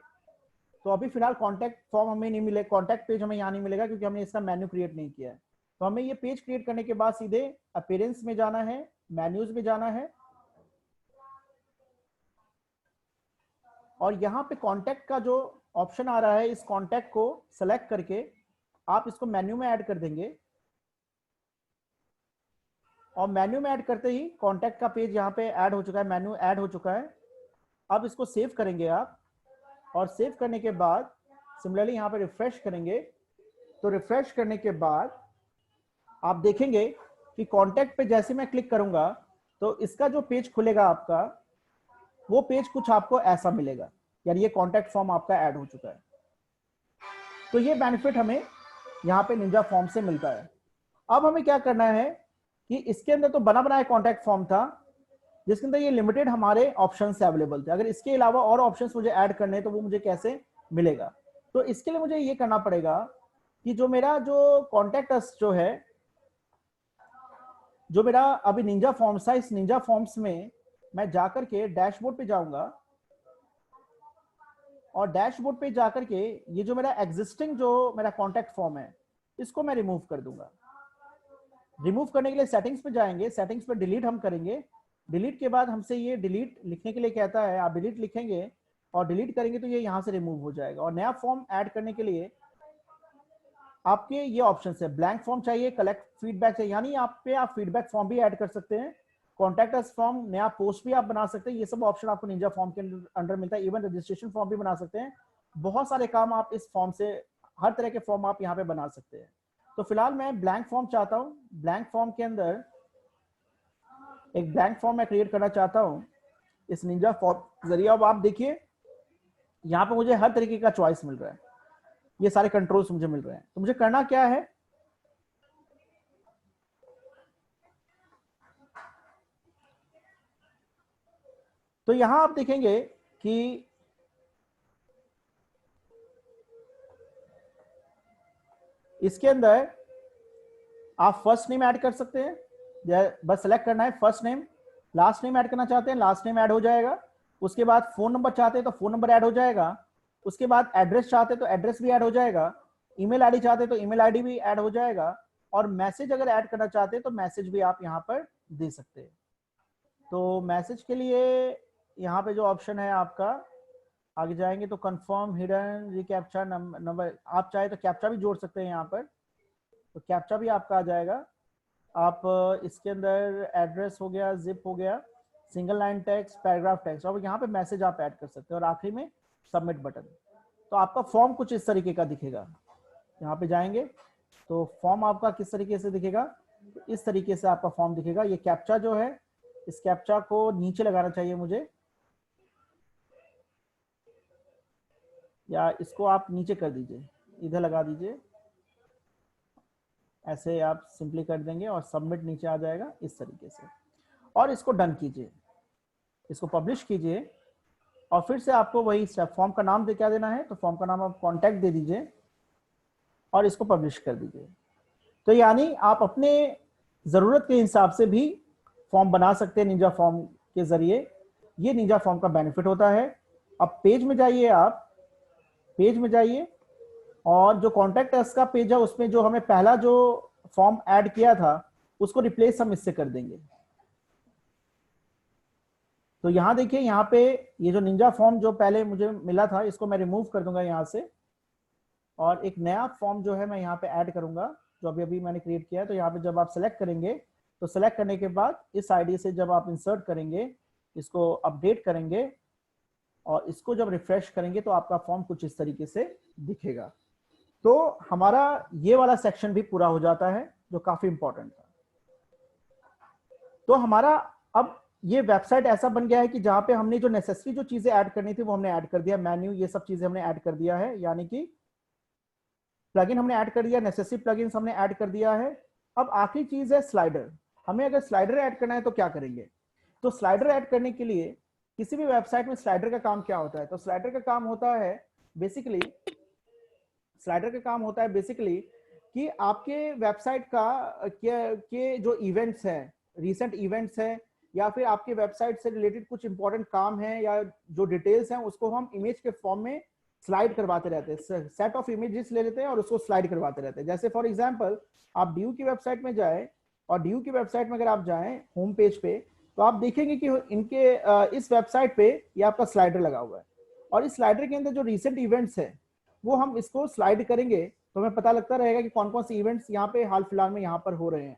तो अभी फिलहाल कॉन्टैक्ट फॉर्म हमें नहीं मिले, कॉन्टैक्ट पेज हमें यहाँ नहीं मिलेगा क्योंकि हमने इसका मेन्यू क्रिएट नहीं किया है। तो हमें ये पेज क्रिएट करने के बाद सीधे अपीयरेंस में जाना है, मेन्यूज में जाना है, और यहाँ पे कॉन्टैक्ट का जो ऑप्शन आ रहा है इस कॉन्टैक्ट को सेलेक्ट करके आप इसको मेन्यू में ऐड कर देंगे, और मेन्यू में ऐड करते ही कॉन्टैक्ट का पेज यहाँ पे ऐड हो चुका है, मेन्यू ऐड हो चुका है। अब इसको सेव करेंगे आप, और सेव करने के बाद सिमिलरली यहाँ पे रिफ्रेश करेंगे। तो रिफ्रेश करने के बाद आप देखेंगे कि कॉन्टैक्ट पे जैसे मैं क्लिक करूंगा तो इसका जो पेज खुलेगा आपका, वो पेज कुछ आपको ऐसा मिलेगा। यानी ये कॉन्टैक्ट फॉर्म आपका ऐड हो चुका है। तो ये बेनिफिट हमें यहाँ पे निंजा फॉर्म से मिलता है। अब हमें क्या करना है कि इसके अंदर तो बना बनाया कॉन्टैक्ट फॉर्म था जिसके अंदर ये लिमिटेड हमारे ऑप्शंस अवेलेबल थे। अगर इसके अलावा और ऑप्शंस मुझे ऐड करने हैं तो वो मुझे कैसे मिलेगा? तो इसके लिए मुझे ये करना पड़ेगा कि जो मेरा जो कॉन्टैक्ट अस जो है, जो मेरा अभी निंजा फॉर्म्स था, इस निंजा फॉर्म्स में मैं जाकर के डैशबोर्ड पे जाऊंगा और डैशबोर्ड पे जाकर के ये जो मेरा एग्जिस्टिंग जो मेरा कॉन्टैक्ट फॉर्म है इसको मैं रिमूव कर दूंगा। रिमूव करने के लिए सेटिंग्स पे जाएंगे, सेटिंग्स पे डिलीट हम करेंगे। डिलीट के बाद हमसे ये डिलीट लिखने के लिए कहता है, आप डिलीट लिखेंगे और डिलीट करेंगे तो ये यहाँ से रिमूव हो जाएगा। और नया फॉर्म ऐड करने के लिए आपके ये ऑप्शन है, ब्लैंक फॉर्म चाहिए, कलेक्ट फीडबैक चाहिए, यानी आप पे आप फीडबैक फॉर्म भी ऐड कर सकते हैं, कॉन्टैक्ट अस फॉर्म, नया पोस्ट भी आप बना सकते हैं। ये सब ऑप्शन आपको निंजा फॉर्म के अंडर मिलता है। इवन रजिस्ट्रेशन फॉर्म भी बना सकते हैं। बहुत सारे काम आप इस फॉर्म से, हर तरह के फॉर्म आप यहाँ पे बना सकते हैं। तो फिलहाल मैं ब्लैंक फॉर्म चाहता हूँ। ब्लैंक फॉर्म के अंदर एक ब्लैंक फॉर्म मैं क्रिएट करना चाहता हूँ इस निंजा फॉर्म जरिए। अब आप देखिए यहाँ पे मुझे हर तरीके का चॉइस मिल रहा है, ये सारे कंट्रोल्स मुझे मिल रहे हैं। तो मुझे करना क्या है, तो यहां आप देखेंगे कि इसके अंदर आप फर्स्ट नेम ऐड कर सकते हैं, बस सेलेक्ट करना है first name. Last name add करना चाहते हैं, लास्ट नेम ऐड हो जाएगा। उसके बाद फोन नंबर चाहते हैं तो फोन नंबर ऐड हो जाएगा। उसके बाद एड्रेस चाहते हैं तो एड्रेस भी ऐड हो जाएगा। ईमेल आईडी चाहते हैं तो ईमेल आईडी भी ऐड हो जाएगा। और मैसेज अगर ऐड करना चाहते हैं तो मैसेज भी आप यहाँ पर दे सकते हैं। तो मैसेज के लिए यहाँ पे जो ऑप्शन है आपका, आगे जाएंगे तो कंफर्म, हिडन, रिकैप्चा नंबर, आप चाहे तो कैप्चा भी जोड़ सकते हैं यहाँ पर, तो कैप्चा भी आपका आ जाएगा। आप इसके अंदर एड्रेस हो गया, जिप हो गया, single line text, paragraph text, और यहाँ पे मैसेज आप ऐड कर सकते हैं। और आखिरी में सबमिट बटन। तो आपका फॉर्म कुछ इस तरीके का दिखेगा। यहाँ पे जाएंगे तो फॉर्म आपका किस तरीके से दिखेगा, तो इस तरीके से आपका फॉर्म दिखेगा। ये कैप्चा जो है, इस कैप्चा को नीचे लगाना चाहिए मुझे, या इसको आप नीचे कर दीजिए, इधर लगा दीजिए, ऐसे आप सिंपली कर देंगे और सबमिट नीचे आ जाएगा इस तरीके से। और इसको डन कीजिए, इसको पब्लिश कीजिए। और फिर से आपको वही फॉर्म का नाम क्या देना है, तो फॉर्म का नाम आप कॉन्टैक्ट दे दीजिए और इसको पब्लिश कर दीजिए। तो यानी आप अपने जरूरत के हिसाब से भी फॉर्म बना सकते हैं निंजा फॉर्म के जरिए। ये निंजा फॉर्म का बेनिफिट होता है। अब पेज में जाइए, आप पेज में जाइए और जो कॉन्टैक्ट अस का पेज है उसमें जो हमें पहला जो फॉर्म ऐड किया था उसको रिप्लेस हम इससे कर देंगे। तो यहाँ देखिए, यहाँ पे ये जो निंजा फॉर्म जो पहले मुझे मिला था इसको मैं रिमूव कर दूंगा यहाँ से, और एक नया फॉर्म जो है मैं यहाँ पे ऐड करूंगा जो अभी अभी मैंने क्रिएट किया है। तो यहाँ पे जब आप सेलेक्ट करेंगे तो सेलेक्ट करने के बाद इस आईडी से जब आप इंसर्ट करेंगे, इसको अपडेट करेंगे और इसको जब रिफ्रेश करेंगे तो आपका फॉर्म कुछ इस तरीके से दिखेगा। तो हमारा ये वाला सेक्शन भी पूरा हो जाता है जो काफी इंपॉर्टेंट था। तो हमारा अब ये वेबसाइट ऐसा बन गया है कि जहां पे हमने जो नेसेसरी जो चीजें ऐड करनी थी वो हमने ऐड कर दिया, मेन्यू, ये सब चीजें हमने ऐड कर दिया है, यानी कि प्लगइन हमने ऐड कर दिया, नेसेसरी प्लगइन्स हमने ऐड कर दिया है। अब आखिरी चीज है स्लाइडर। हमें अगर स्लाइडर ऐड करना है तो क्या करेंगे, तो स्लाइडर ऐड करने के लिए किसी भी वेबसाइट में स्लाइडर का काम क्या होता है, तो स्लाइडर का काम होता है बेसिकली, स्लाइडर का काम होता है बेसिकली कि आपके वेबसाइट का के जो इवेंट्स हैं, रीसेंट इवेंट्स हैं, या फिर आपके वेबसाइट से रिलेटेड कुछ इंपॉर्टेंट काम है या जो डिटेल्स हैं उसको हम इमेज के फॉर्म में स्लाइड करवाते रहते हैं। सेट ऑफ इमेजेस ले लेते हैं और उसको स्लाइड करवाते रहते हैं। जैसे फॉर एग्जांपल आप डीयू की वेबसाइट में जाएं और डीयू की वेबसाइट में अगर आप जाएं होम पेज पे तो आप देखेंगे कि इनके इस वेबसाइट पे ये आपका स्लाइडर लगा हुआ है, और इस स्लाइडर के अंदर जो रिसेंट इवेंट्स है वो हम इसको स्लाइड करेंगे तो हमें पता लगता रहेगा कि कौन कौन से इवेंट्स यहाँ पे हाल फिलहाल में यहाँ पर हो रहे हैं।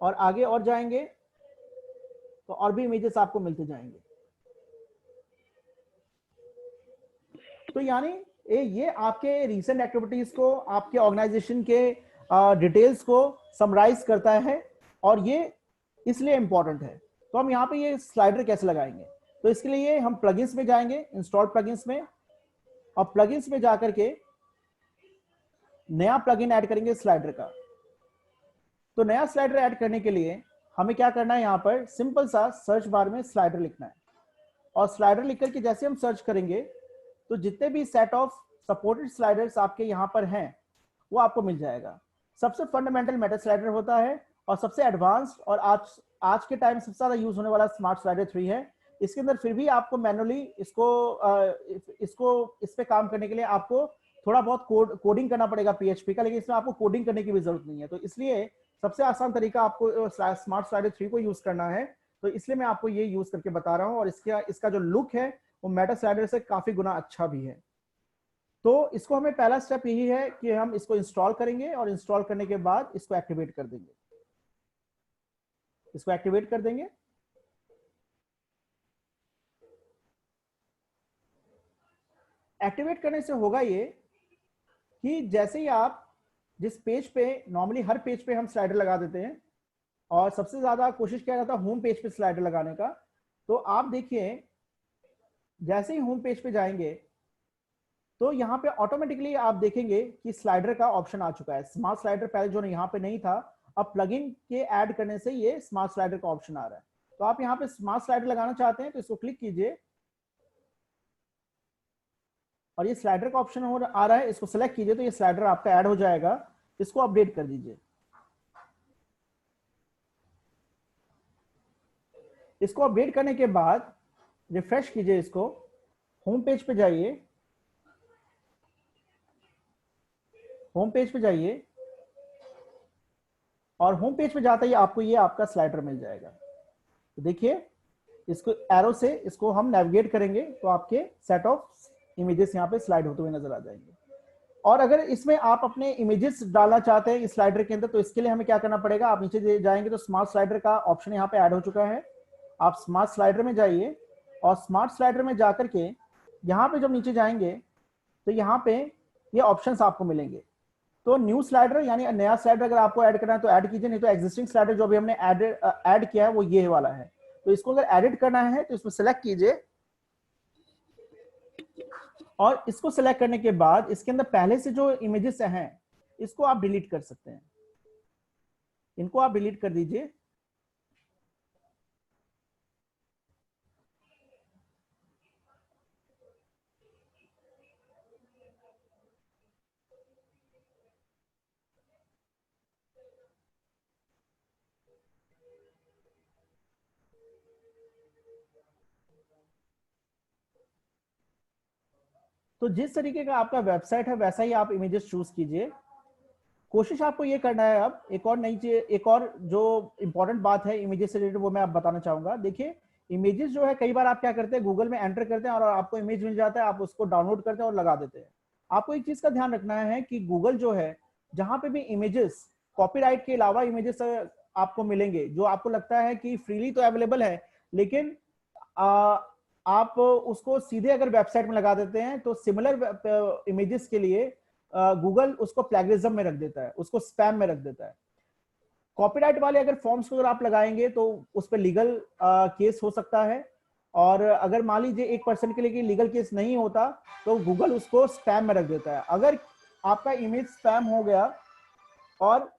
और आगे और जाएंगे तो और भी इमेजेस आपको मिलते जाएंगे। तो यानी ये आपके रीसेंट एक्टिविटीज को, आपके ऑर्गेनाइजेशन के डिटेल्स को समराइज करता है, और ये इसलिए इंपॉर्टेंट है। तो हम यहाँ पे ये स्लाइडर कैसे लगाएंगे, तो इसके लिए हम प्लगइन्स में जाएंगे, इंस्टॉल प्लगइन्स में, और प्लगइन्स में जाकर के नया प्लगइन ऐड करेंगे स्लाइडर का। तो नया स्लाइडर ऐड करने के लिए हमें क्या करना है, यहाँ पर सिंपल सा सर्च बार में स्लाइडर लिखना है, और स्लाइडर लिख करके जैसे हम सर्च करेंगे तो जितने भी सेट ऑफ सपोर्टेड स्लाइडर्स आपके यहाँ पर हैं वो आपको मिल जाएगा। सबसे फंडामेंटल मेटा स्लाइडर होता है और सबसे एडवांस्ड और आज के टाइम सबसे ज्यादा यूज होने वाला स्मार्ट स्लाइडर 3 है। इसके अंदर फिर भी आपको मैनुअली इसको इस पे काम करने के लिए आपको थोड़ा बहुत कोडिंग करना पड़ेगा पीएचपी का, लेकिन इसमें आपको कोडिंग करने की भी जरूरत नहीं है। तो इसलिए सबसे आसान तरीका आपको स्मार्ट स्लाइडर 3 को यूज करना है, तो इसलिए मैं आपको ये इसका करके बता रहा हूं, और इसका जो लुक है वो मेटा स्लाइडर से काफी गुना अच्छा भी है। तो इसको हमें पहला स्टेप यही है कि हम इसको इंस्टॉल करेंगे, और इंस्टॉल करने के बाद इसको एक्टिवेट कर देंगे। इसको एक्टिवेट कर देंगे। एक्टिवेट करने से होगा ये कि जैसे ही आप जिस पेज पे नॉर्मली हर पेज पे हम स्लाइडर लगा देते हैं, और सबसे ज्यादा कोशिश किया जाता है होम पेज पे स्लाइडर लगाने का, तो आप देखिए जैसे ही होम पेज पे जाएंगे तो यहाँ पे ऑटोमेटिकली आप देखेंगे कि स्लाइडर का ऑप्शन आ चुका है। स्मार्ट स्लाइडर पहले जो यहाँ पे नहीं था, अब प्लगइन के ऐड करने से ये स्मार्ट स्लाइडर का ऑप्शन आ रहा है। तो आप यहाँ पे स्मार्ट स्लाइडर लगाना चाहते हैं तो इसको क्लिक कीजिए, और ये स्लाइडर का ऑप्शन आ रहा है, इसको सेलेक्ट कीजिए तो ये स्लाइडर आपका ऐड हो जाएगा। इसको अपडेट कर दीजिए। इसको अपडेट करने के बाद रिफ्रेश कीजिए, इसको होम पेज पे जाइए, होम पेज पे जाइए, और होम पेज पे जाते ही आपको ये आपका स्लाइडर मिल जाएगा। तो देखिए इसको एरो से इसको हम नेविगेट करेंगे तो आपके सेट ऑफ इमेजेस यहाँ पे स्लाइड होते हुए नजर आ जाएंगे। और अगर इसमें आप अपने इमेजेस डालना चाहते हैं इस स्लाइडर के अंदर, तो इसके लिए हमें क्या करना पड़ेगा, आप नीचे जाएंगे तो स्मार्ट स्लाइडर का ऑप्शन यहाँ पे ऐड हो चुका है। आप स्मार्ट स्लाइडर में जाइए, और स्मार्ट स्लाइडर में जाकर के यहाँ पे जब नीचे जाएंगे तो यहाँ पे ये ऑप्शंस आपको मिलेंगे। तो न्यू स्लाइडर यानी नया स्लाइडर अगर आपको ऐड करना है तो ऐड कीजिए, नहीं तो एग्जिस्टिंग स्लाइडर जो अभी हमने ऐड किया है वो ये वाला है। तो इसको अगर एडिट करना है तो इसमें सेलेक्ट कीजिए, और इसको सेलेक्ट करने के बाद इसके अंदर पहले से जो इमेजेस हैं इसको आप डिलीट कर सकते हैं, इनको आप डिलीट कर दीजिए। तो जिस तरीके का आपका वेबसाइट है वैसा ही आप इमेजेस चूज कीजिए। कोशिश आपको ये करना है। अब एक और जो इंपॉर्टेंट बात है इमेजेस से रिलेटेड वो मैं आप बताना चाहूंगा। देखिए इमेजेस जो है कई बार आप क्या करते हैं, गूगल में एंटर करते हैं और आपको इमेज मिल जाता है, आप उसको डाउनलोड करते हैं और लगा देते हैं। आपको एक चीज का ध्यान रखना है कि गूगल जो है जहां पे भी इमेजेस कॉपीराइट के अलावा इमेजेस आपको मिलेंगे जो आपको लगता है कि फ्रीली तो अवेलेबल है, लेकिन आप उसको सीधे अगर वेबसाइट में लगा देते हैं तो सिमिलर इमेजेस के लिए गूगल उसको प्लैगियरिज्म में रख देता है, उसको स्पैम में रख देता है। कॉपीराइट वाले अगर फॉर्म्स को अगर आप लगाएंगे तो उस पर लीगल केस हो सकता है, और अगर मान लीजिए 1% के लिए लीगल केस नहीं होता तो गूगल उसको स्पैम में रख देता है। अगर आपका इमेज स्पैम हो गया और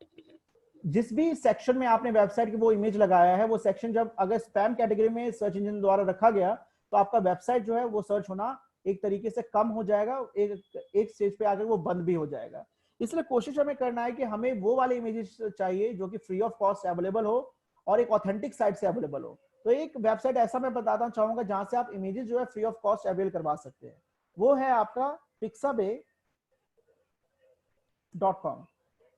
जिस भी सेक्शन में आपने वेबसाइट की वो इमेज लगाया है वो सेक्शन जब अगर स्पैम कैटेगरी में सर्च इंजन द्वारा रखा गया तो आपका वेबसाइट जो है वो सर्च होना एक तरीके से कम हो जाएगा, एक स्टेज पे आकर वो बंद भी हो जाएगा। इसलिए कोशिश हमें करना है कि हमें वो वाले इमेजेस चाहिए जो कि फ्री ऑफ कॉस्ट अवेलेबल हो और एक ऑथेंटिक साइट से अवेलेबल हो। तो एक वेबसाइट ऐसा मैं बताना चाहूंगा जहां से आप इमेजेस जो है फ्री ऑफ कॉस्ट अवेल करवा सकते हैं, वो है आपका pixabay.com।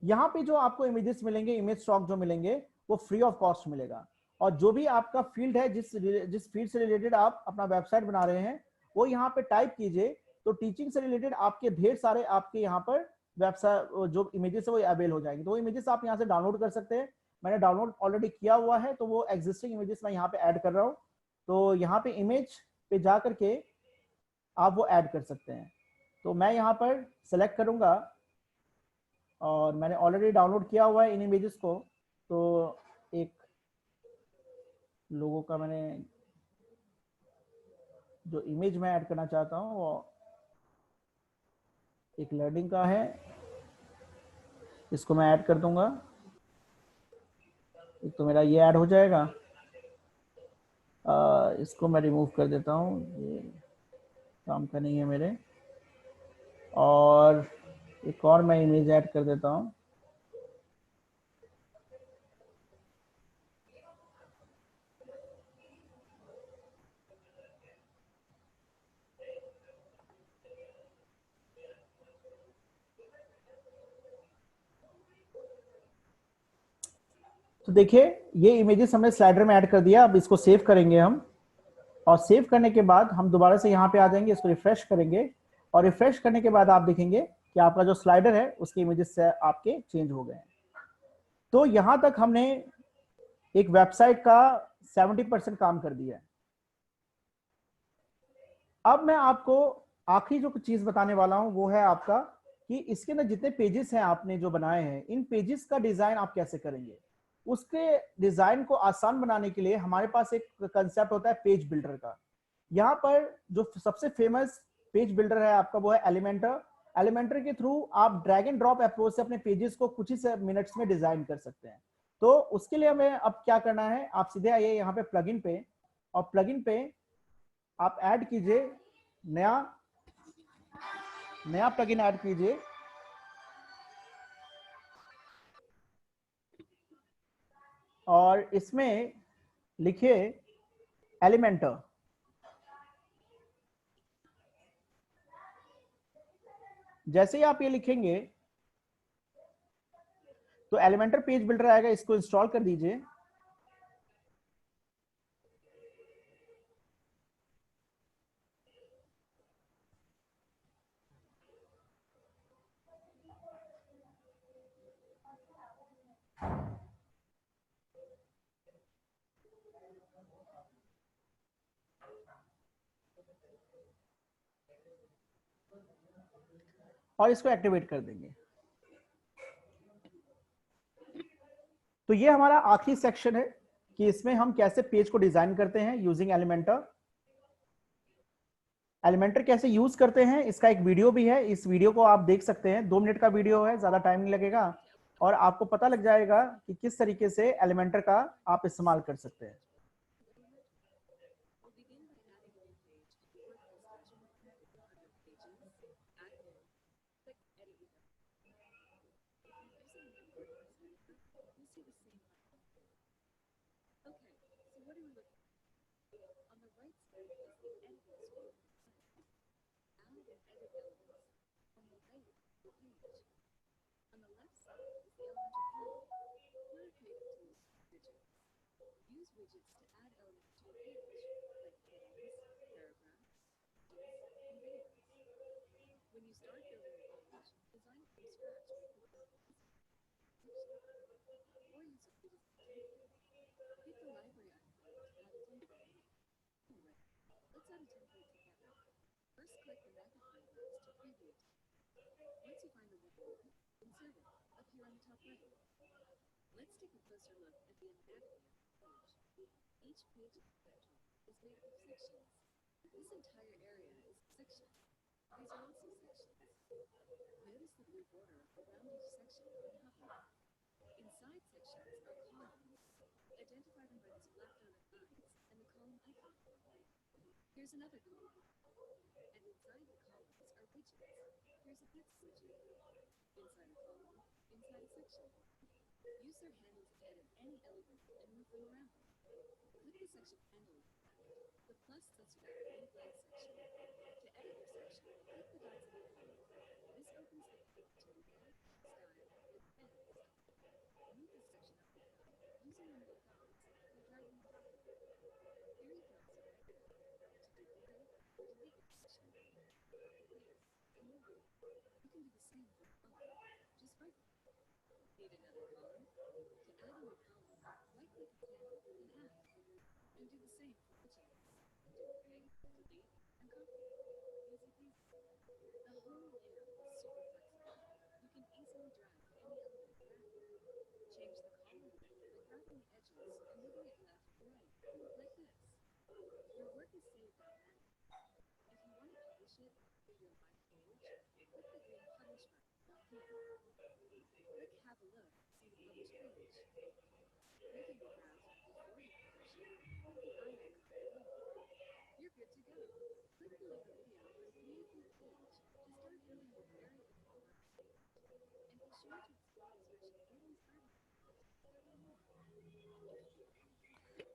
यहाँ पे जो आपको इमेजेस मिलेंगे, इमेज स्टॉक जो मिलेंगे वो फ्री ऑफ कॉस्ट मिलेगा, और जो भी आपका फील्ड है जिस फील्ड से रिलेटेड आप अपना वेबसाइट बना रहे हैं वो यहाँ पे टाइप कीजिए, तो टीचिंग से रिलेटेड आपके ढेर सारे आपके यहाँ पर वेबसाइट जो इमेजेस है वो अवेल हो जाएंगे। तो वो इमेजेस आप यहाँ से डाउनलोड कर सकते हैं। मैंने डाउनलोड ऑलरेडी किया हुआ है तो वो एग्जिस्टिंग इमेजेस मैं यहाँ पे ऐड कर रहा हूँ। तो यहाँ पे इमेज पे जा करके आप वो ऐड कर सकते हैं। तो मैं यहाँ पर सेलेक्ट करूंगा, और मैंने ऑलरेडी डाउनलोड किया हुआ है इन इमेजेस को। तो एक लोगों का मैंने जो इमेज मैं ऐड करना चाहता हूँ वो एक लर्निंग का है, इसको मैं ऐड कर दूंगा। एक तो मेरा ये ऐड हो जाएगा, इसको मैं रिमूव कर देता हूँ, ये काम का नहीं है मेरे। और एक और मैं इमेज ऐड कर देता हूँ। तो देखिए ये इमेजेस हमने स्लाइडर में ऐड कर दिया। अब इसको सेव करेंगे हम, और सेव करने के बाद हम दोबारा से यहाँ पे आ जाएंगे, इसको रिफ्रेश करेंगे, और रिफ्रेश करने के बाद आप देखेंगे कि आपका जो स्लाइडर है उसके इमेजेस से आपके चेंज हो गए हैं। तो यहां तक हमने एक वेबसाइट का 70% काम कर दिया है। अब मैं आपको आखिरी जो चीज बताने वाला हूं वो है आपका कि इसके अंदर जितने पेजेस हैं आपने जो बनाए हैं, इन पेजेस का डिजाइन आप कैसे करेंगे। उसके डिजाइन को आसान बनाने के लिए हमारे पास एक कंसेप्ट होता है पेज बिल्डर का। यहाँ पर जो सबसे फेमस पेज बिल्डर है आपका वो है एलिमेंटर। एलिमेंटर के थ्रू आप ड्रैग एंड ड्रॉप अप्रोच से अपने पेजेस को कुछ ही मिनट्स में डिजाइन कर सकते हैं। तो उसके लिए हमें अब क्या करना है, आप सीधे आइए यहाँ पे प्लगइन पे, और प्लगइन पे आप ऐड कीजिए नया नया प्लगइन ऐड कीजिए, और इसमें लिखिए एलिमेंटर। जैसे ही आप ये लिखेंगे तो एलिमेंटर पेज बिल्डर आएगा, इसको इंस्टॉल कर दीजिए। और इसको एक्टिवेट कर देंगे। तो ये हमारा आखिरी सेक्शन है कि इसमें हम कैसे पेज को डिजाइन करते हैं यूजिंग एलिमेंटर। एलिमेंटर कैसे यूज करते हैं इसका एक वीडियो भी है, इस वीडियो को आप देख सकते हैं, 2 मिनट का वीडियो है, ज्यादा टाइम नहीं लगेगा, और आपको पता लग जाएगा कि किस तरीके से एलिमेंटर का आप इस्तेमाल कर सकते हैं।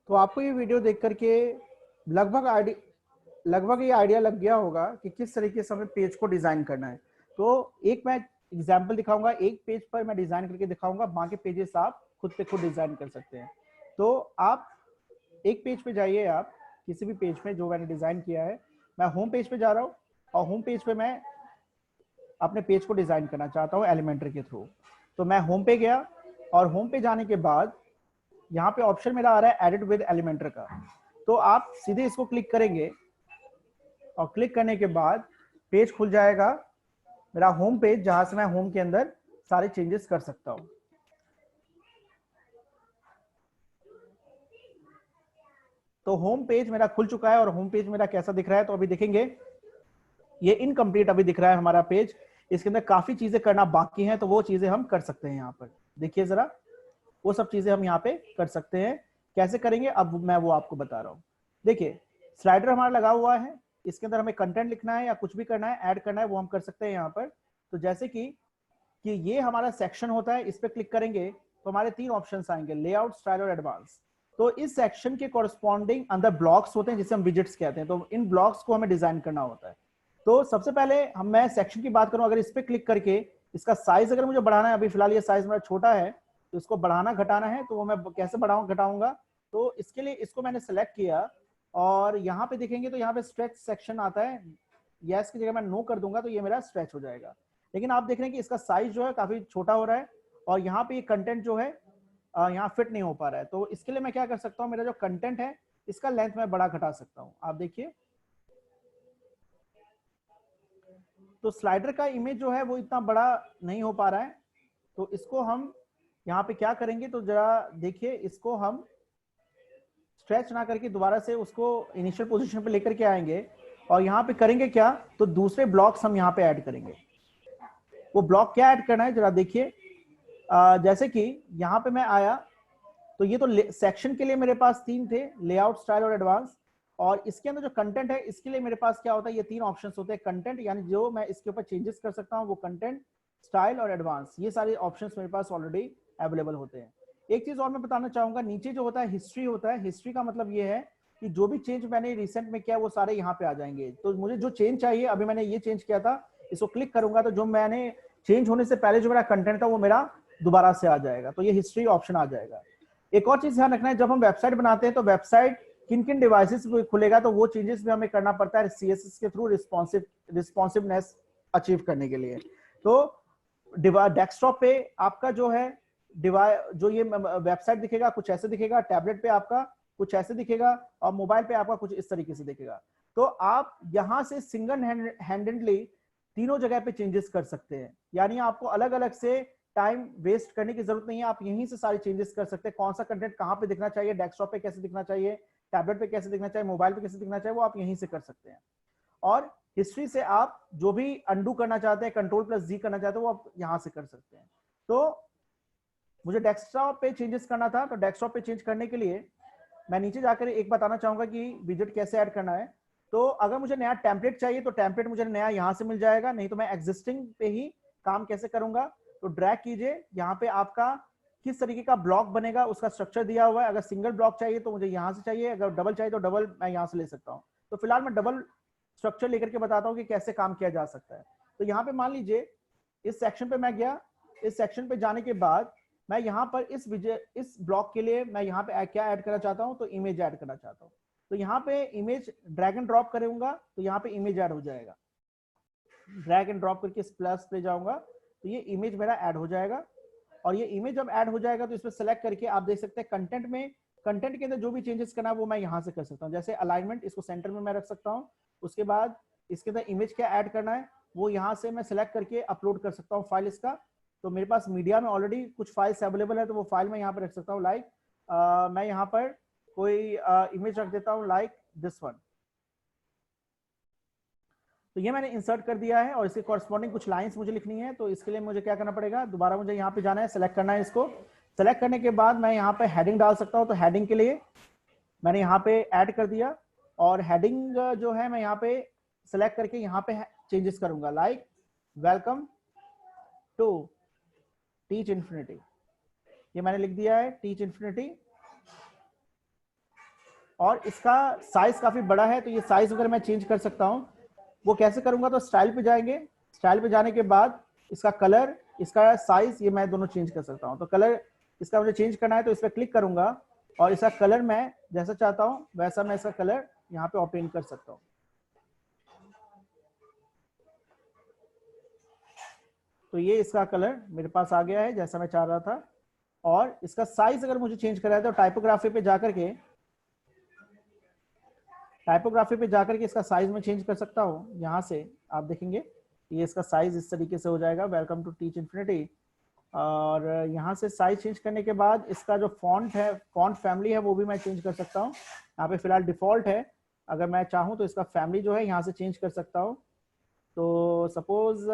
तो आपको ये वीडियो देख करके लगभग ये आइडिया लग गया होगा कि किस तरीके से हमें पेज को डिजाइन करना है। तो एक मैं एग्जांपल दिखाऊंगा, एक पेज पर मैं डिजाइन करके दिखाऊंगा, बाकी पेजेस आप खुद पे खुद डिजाइन कर सकते हैं। तो आप एक पेज पे जाइए, आप किसी भी पेज पे जो मैंने डिजाइन किया है, मैं होम पेज पे जा रहा हूँ और होम पेज पे मैं अपने पेज को डिजाइन करना चाहता हूँ एलिमेंटर के थ्रू। तो मैं होम पे गया और होम पे जाने के बाद यहाँ पे ऑप्शन मेरा आ रहा है एडिट विद एलिमेंटर का। तो आप सीधे इसको क्लिक करेंगे और क्लिक करने के बाद पेज खुल जाएगा मेरा होम पेज, जहां से मैं होम के अंदर सारे चेंजेस कर सकता हूं। तो होम पेज मेरा खुल चुका है और होम पेज मेरा कैसा दिख रहा है, तो अभी देखेंगे ये इनकम्प्लीट अभी दिख रहा है हमारा पेज। इसके अंदर काफी चीजें करना बाकी हैं, तो वो चीजें हम कर सकते हैं। यहाँ पर देखिए जरा, वो सब चीजें हम यहाँ पे कर सकते हैं। कैसे करेंगे अब मैं वो आपको बता रहा हूँ। देखिए स्लाइडर हमारा लगा हुआ है, इसके अंदर हमें कंटेंट लिखना है या कुछ भी करना है, ऐड करना है, वो हम कर सकते हैं यहाँ पर। तो जैसे कि ये हमारा सेक्शन होता है, इस पर क्लिक करेंगे तो हमारे तीन ऑप्शंस आएंगे, लेआउट, स्टाइल और एडवांस। तो इस सेक्शन के कॉरस्पॉन्डिंग अंदर ब्लॉक्स होते हैं जिसे हम विजेट्स कहते हैं। तो इन ब्लॉक्स को हमें डिजाइन करना होता है। तो सबसे पहले मैं सेक्शन की बात करूं, अगर इस पर क्लिक करके इसका साइज अगर मुझे बढ़ाना है, अभी फिलहाल ये साइज मेरा छोटा है, तो इसको बढ़ाना घटाना है, तो वो मैं कैसे घटाऊंगा। तो इसके लिए इसको मैंने सेलेक्ट किया और यहाँ पे देखेंगे तो यहाँ पे स्ट्रेच सेक्शन आता है, यस की जगह मैं नो कर दूंगा तो ये मेरा स्ट्रेच हो जाएगा। लेकिन आप देख रहे हैं कि इसका साइज जो है काफी छोटा हो रहा है और यहाँ पे ये कंटेंट जो है यहाँ फिट नहीं हो पा रहा है। तो इसके लिए मैं क्या कर सकता हूँ, मेरा जो कंटेंट है इसका लेंथ मैं बड़ा घटा सकता हूँ। आप देखिए तो स्लाइडर का इमेज जो है वो इतना बड़ा नहीं हो पा रहा है। तो इसको हम यहाँ पे क्या करेंगे, तो जरा देखिए, इसको हम स्ट्रेच ना करके दोबारा से उसको इनिशियल पोजीशन पे लेकर के आएंगे और यहाँ पे करेंगे क्या, तो दूसरे ब्लॉक्स हम यहाँ पे ऐड करेंगे। वो ब्लॉक क्या ऐड करना है जरा देखिए। जैसे कि यहाँ पे मैं आया तो ये तो सेक्शन के लिए मेरे पास तीन थे, लेआउट, स्टाइल और एडवांस। और इसके अंदर जो कंटेंट है इसके लिए मेरे पास क्या होता है, ये तीन ऑप्शंस होते हैं। कंटेंट यानी जो मैं इसके ऊपर चेंजेस कर सकता हूँ वो कंटेंट, स्टाइल और एडवांस, ये सारे ऑप्शंस मेरे पास ऑलरेडी अवेलेबल होते हैं। एक चीज और मैं बताना चाहूंगा, नीचे जो होता है हिस्ट्री होता है। हिस्ट्री का मतलब ये है कि जो भी चेंज मैंने रिसेंट में किया वो सारे यहाँ पे आ जाएंगे। तो मुझे जो चेंज चाहिए, अभी मैंने ये चेंज किया था, इसको क्लिक करूंगा तो जो मैंने चेंज होने से पहले जो मेरा कंटेंट था वो मेरा दोबारा से आ जाएगा। तो ये हिस्ट्री ऑप्शन आ जाएगा। एक और चीज ध्यान रखना है, जब हम वेबसाइट बनाते हैं तो वेबसाइट किन किन डिवाइसेस पे खुलेगा, तो वो चेंजेस भी हमें करना पड़ता है सीएसएस के थ्रू रिस्पॉन्सिवनेस अचीव करने के लिए। तो डेस्कटॉप पे आपका जो है जो ये वेबसाइट दिखेगा कुछ ऐसे दिखेगा, टैबलेट पे आपका कुछ ऐसे दिखेगा और मोबाइल पे आपका कुछ इस तरीके से दिखेगा। तो आप यहाँ से सिंगल हैंडेडली तीनों जगह पे चेंजेस कर सकते हैं, यानी आपको अलग अलग से टाइम वेस्ट करने की जरूरत नहीं है। आप यहीं से सारे चेंजेस कर सकते हैं, कौन सा कंटेंट कहाँ पे दिखना चाहिए, डेस्कटॉप पे कैसे दिखना चाहिए, टैबलेट पे कैसे दिखना चाहिए, मोबाइल पे कैसे दिखना चाहिए, वो आप यहीं से कर सकते हैं। और हिस्ट्री से आप जो भी अंडू करना चाहते हैं, कंट्रोल+G करना चाहते हैं, वो आप यहां से कर सकते हैं। तो मुझे डेस्कटॉप पे चेंजेस करना था, तो डेस्कटॉप पे चेंज करने के लिए मैं नीचे जाकर एक बताना चाहूंगा कि विजेट कैसे ऐड करना है। तो अगर मुझे नया टेम्पलेट चाहिए तो टेम्पलेट मुझे नया यहां से मिल जाएगा, नहीं तो मैं एग्जिस्टिंग पे ही काम कैसे करूंगा, तो ड्रैग कीजिए, यहाँ पे आपका किस तरीके का ब्लॉक बनेगा उसका स्ट्रक्चर दिया हुआ है। अगर सिंगल ब्लॉक चाहिए तो मुझे यहाँ से चाहिए, अगर डबल चाहिए तो डबल मैं यहाँ से ले सकता हूँ। तो फिलहाल मैं डबल स्ट्रक्चर लेकर के बताता हूँ कि कैसे काम किया जा सकता है। तो यहाँ पे मान लीजिए इस सेक्शन पे मैं गया, इस सेक्शन पे जाने के बाद मैं यहाँ पर इस ब्लॉक के लिए मैं यहाँ पे क्या ऐड करना चाहता हूँ, तो इमेज ऐड करना चाहता हूँ। तो यहाँ पे इमेज ड्रैग एंड ड्रॉप करूंगा तो यहाँ पे इमेज ऐड हो जाएगा। ड्रैग एंड ड्रॉप करके इस प्लस पे जाऊंगा तो ये इमेज मेरा ऐड हो जाएगा। और ये इमेज जब ऐड हो जाएगा तो इसमें सेलेक्ट करके आप देख सकते हैं कंटेंट में, कंटेंट के अंदर जो भी चेंजेस करना है वो मैं यहाँ से कर सकता हूँ। जैसे अलाइनमेंट, इसको सेंटर में मैं रख सकता हूँ। उसके बाद इसके अंदर इमेज क्या ऐड करना है वो यहाँ से मैं सेलेक्ट करके अपलोड कर सकता हूँ फाइल इसका। तो मेरे पास मीडिया में ऑलरेडी कुछ फाइल्स अवेलेबल है, तो वो फाइल मैं यहाँ पर रख सकता हूँ। लाइक मैं यहाँ पर कोई इमेज रख देता हूँ, लाइक दिस वन। तो ये मैंने इंसर्ट कर दिया है और इसके कॉरस्पॉन्डिंग कुछ लाइंस मुझे लिखनी है। तो इसके लिए मुझे क्या करना पड़ेगा, दोबारा मुझे यहाँ पे जाना है, सेलेक्ट करना है इसको। सेलेक्ट करने के बाद मैं यहाँ पे हेडिंग डाल सकता हूँ। तो हेडिंग के लिए मैंने यहाँ पे ऐड कर दिया और हेडिंग जो है मैं यहाँ पे सेलेक्ट करके यहाँ पे चेंजेस करूंगा, like welcome to teach infinity. ये मैंने लिख दिया है, टीच इन्फिनिटी। और इसका साइज काफी बड़ा है, तो ये साइज अगर मैं चेंज कर सकता हूँ, वो कैसे करूंगा, तो स्टाइल पे जाएंगे। स्टाइल पे जाने के बाद इसका कलर, इसका साइज, ये मैं दोनों चेंज कर सकता हूँ। तो कलर इसका मुझे चेंज करना है, तो इस पर क्लिक करूंगा और इसका कलर मैं जैसा चाहता हूँ वैसा मैं इसका कलर यहाँ पे ऑप्टेन कर सकता हूँ। तो ये इसका कलर मेरे पास आ गया है जैसा मैं चाह रहा था। और इसका साइज अगर मुझे चेंज करना है तो टाइपोग्राफी पे जाकर के इसका साइज में चेंज कर सकता हूँ। यहाँ से आप देखेंगे ये इसका साइज इस तरीके से हो जाएगा, वेलकम टू टीच इन्फिनिटी। और यहाँ से साइज चेंज करने के बाद इसका जो फॉन्ट है, फॉन्ट फैमिली है, वो भी मैं चेंज कर सकता हूँ। यहाँ पे फिलहाल डिफॉल्ट है, अगर मैं चाहूँ तो इसका फैमिली जो है यहाँ से चेंज कर सकता हूँ। तो सपोज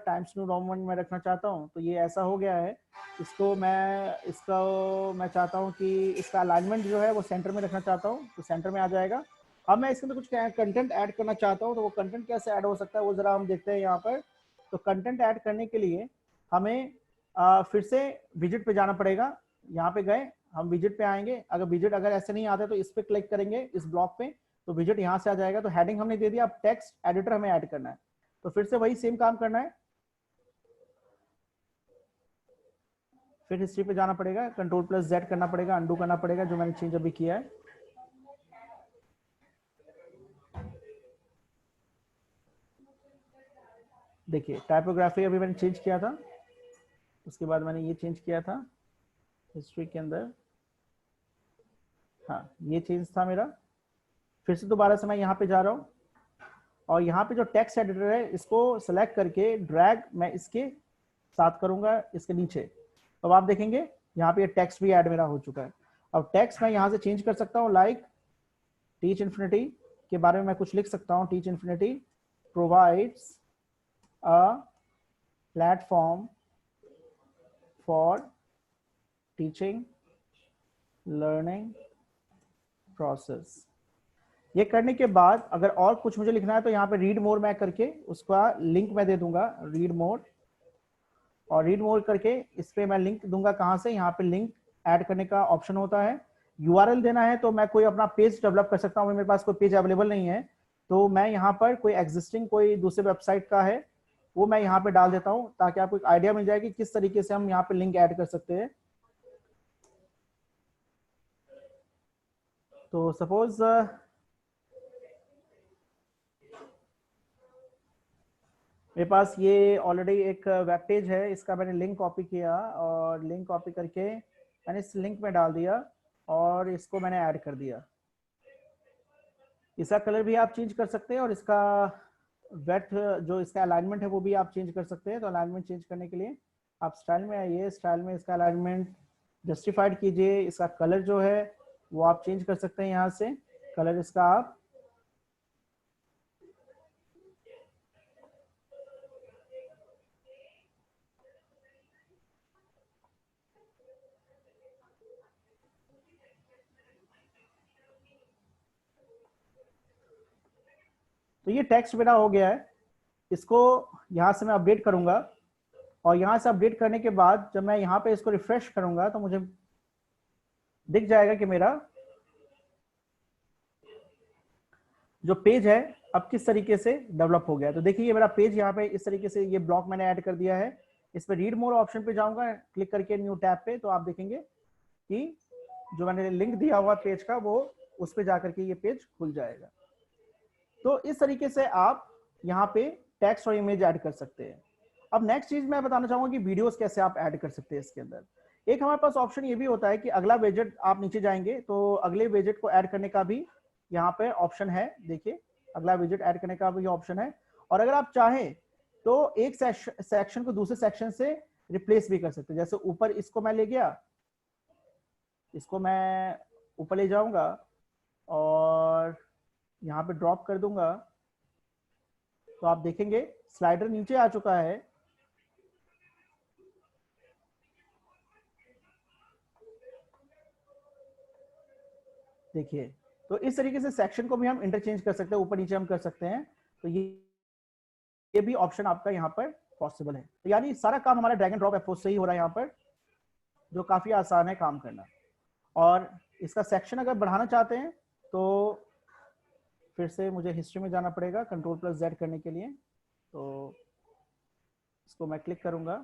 टाइम्स न्यू रोमन में रखना चाहता हूँ, तो ये ऐसा हो गया है। इसको मैं चाहता हूँ कि इसका अलाइनमेंट जो है वो सेंटर में रखना चाहता हूँ, तो सेंटर में आ जाएगा। अब मैं इसके अंदर कुछ कंटेंट ऐड करना चाहता हूँ, तो वो कंटेंट कैसे ऐड हो सकता है वो जरा हम देखते हैं यहाँ पर। तो कंटेंट ऐड करने के लिए हमें फिर से विजिट पे जाना पड़ेगा। यहाँ पे गए, हम विजिट पे आएंगे। अगर विजिट अगर ऐसे नहीं आता तो इस पे क्लिक करेंगे, इस ब्लॉक पे, तो विजिट यहाँ से आ जाएगा। तो हेडिंग हमने दे दिया, अब टेक्स्ट एडिटर हमें ऐड करना है। तो फिर से वही सेम काम करना है, फिर हिस्ट्री पे जाना पड़ेगा, Ctrl+Z करना पड़ेगा, अंडू करना पड़ेगा जो मैंने चेंज अभी किया है। देखिए टाइपोग्राफी अभी मैंने चेंज किया था, उसके बाद मैंने ये चेंज किया था हिस्ट्री के अंदर। हाँ ये चेंज था मेरा। फिर से दोबारा से मैं यहाँ पे जा रहा हूँ और यहाँ पे जो टेक्स्ट एडिटर है इसको सेलेक्ट करके ड्रैग मैं इसके साथ करूंगा, इसके नीचे। तो अब आप देखेंगे यहाँ पे टेक्स्ट भी ऐड मेरा हो चुका है। अब टेक्स्ट मैं यहाँ से चेंज कर सकता हूँ, लाइक टीच इन्फिनिटी के बारे में मैं कुछ लिख सकता हूँ। Teach infinity provides a platform for teaching learning process. ये करने के बाद अगर और कुछ मुझे लिखना है तो यहाँ पे रीड मोर मैं करके उसका लिंक मैं दे दूंगा, रीड मोर। और रीड मोर करके इस पे मैं लिंक दूंगा, कहाँ से, यहाँ पे लिंक ऐड करने का ऑप्शन होता है। यूआरएल देना है तो मैं कोई अपना पेज डेवलप कर सकता हूँ, मेरे पास कोई पेज अवेलेबल नहीं है तो मैं यहाँ पर कोई एग्जिस्टिंग कोई दूसरे वेबसाइट का है वो मैं यहाँ पे डाल देता हूँ, ताकि आपको एक आइडिया मिल जाए कि किस तरीके से हम यहाँ पे लिंक ऐड कर सकते हैं। तो सपोज मेरे पास ये ऑलरेडी एक वेब पेज है, इसका मैंने लिंक कॉपी किया और लिंक कॉपी करके मैंने इस लिंक में डाल दिया और इसको मैंने ऐड कर दिया। इसका कलर भी आप चेंज कर सकते हैं और इसका वेट जो इसका अलाइनमेंट है वो भी आप चेंज कर सकते हैं। तो अलाइनमेंट चेंज करने के लिए आप स्टाइल में आइए, स्टाइल में इसका अलाइनमेंट जस्टिफाइड कीजिए। इसका कलर जो है वो आप चेंज कर सकते हैं, यहाँ से कलर इसका आप तो ये टेक्स्ट मेरा हो गया है। इसको यहाँ से मैं अपडेट करूंगा और यहाँ से अपडेट करने के बाद जब मैं यहाँ पे इसको रिफ्रेश करूंगा तो मुझे दिख जाएगा कि मेरा जो पेज है अब किस तरीके से डेवलप हो गया। तो देखिए ये मेरा पेज यहाँ पे इस तरीके से, ये ब्लॉक मैंने ऐड कर दिया है। इस पर रीड मोर ऑप्शन पे जाऊंगा, क्लिक करके न्यू टैब पे, तो आप देखेंगे कि जो मैंने लिंक दिया हुआ पेज का वो उस पर जाकर के ये पेज खुल जाएगा। तो इस तरीके से आप यहाँ पे टेक्स्ट और इमेज ऐड कर सकते हैं। अब नेक्स्ट चीज मैं बताना चाहूंगा कि वीडियोस कैसे आप ऐड कर सकते हैं इसके अंदर। एक हमारे पास ऑप्शन ये भी होता है कि अगला वेजेट, आप नीचे जाएंगे तो अगले वेजेट को ऐड करने का भी यहाँ पे ऑप्शन है। देखिए अगला विजिट ऐड करने का भी ऑप्शन है। और अगर आप चाहें तो एक सेक्शन को दूसरे सेक्शन से रिप्लेस भी कर सकते हैं। जैसे ऊपर इसको मैं ले गया, इसको मैं ऊपर ले जाऊंगा और यहाँ पे ड्रॉप कर दूंगा तो आप देखेंगे स्लाइडर नीचे आ चुका है। देखिए, तो इस तरीके से सेक्शन को भी हम इंटरचेंज कर सकते हैं, ऊपर नीचे हम कर सकते हैं। तो ये भी ऑप्शन आपका यहाँ पर पॉसिबल है। तो यानी सारा काम हमारा ड्रैग एंड ड्रॉप अप्रोच से ही हो रहा है यहाँ पर, जो काफी आसान है काम करना। और इसका सेक्शन अगर बढ़ाना चाहते हैं तो फिर से मुझे हिस्ट्री में जाना पड़ेगा Ctrl+Z करने के लिए। तो इसको मैं क्लिक करूंगा,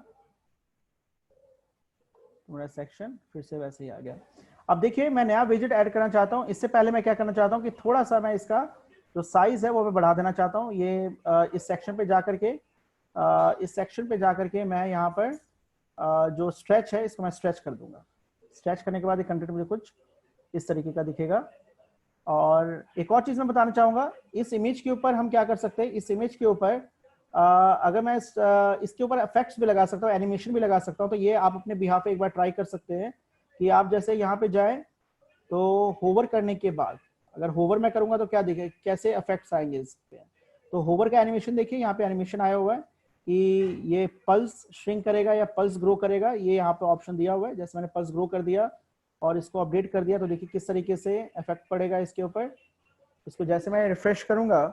मेरा सेक्शन फिर से वैसे ही आ गया। अब देखिए, मैं नया विजिट ऐड करना चाहता हूं। इससे पहले मैं क्या करना चाहता हूं कि थोड़ा सा मैं इसका जो साइज है वो मैं बढ़ा देना चाहता हूं। ये इस सेक्शन पे जाकर के मैं यहाँ पर जो स्ट्रेच है इसको मैं स्ट्रेच कर दूंगा। स्ट्रेच करने के बाद ये कंटेंट मुझे कुछ इस तरीके का दिखेगा। और एक और चीज मैं बताना चाहूंगा, इस इमेज के ऊपर हम क्या कर सकते हैं, इस इमेज के ऊपर अगर मैं इसके ऊपर इफेक्ट्स भी लगा सकता हूँ, एनिमेशन भी लगा सकता हूँ। तो ये आप अपने बिहाफ पे एक बार ट्राई कर सकते हैं कि आप जैसे यहाँ पे जाएं तो होवर करने के बाद अगर होवर मैं करूंगा तो क्या दिखे, कैसे इफेक्ट्स आएंगे इस पे। तो होवर का एनिमेशन देखिए, यहाँ पे एनिमेशन आया हुआ है कि ये पल्स श्रिंक करेगा या पल्स ग्रो करेगा। ये यहाँ पे ऑप्शन दिया हुआ है। जैसे मैंने पल्स ग्रो कर दिया और इसको अपडेट कर दिया तो देखिए किस तरीके से इफेक्ट पड़ेगा इसके ऊपर। इसको जैसे मैं रिफ्रेश करूंगा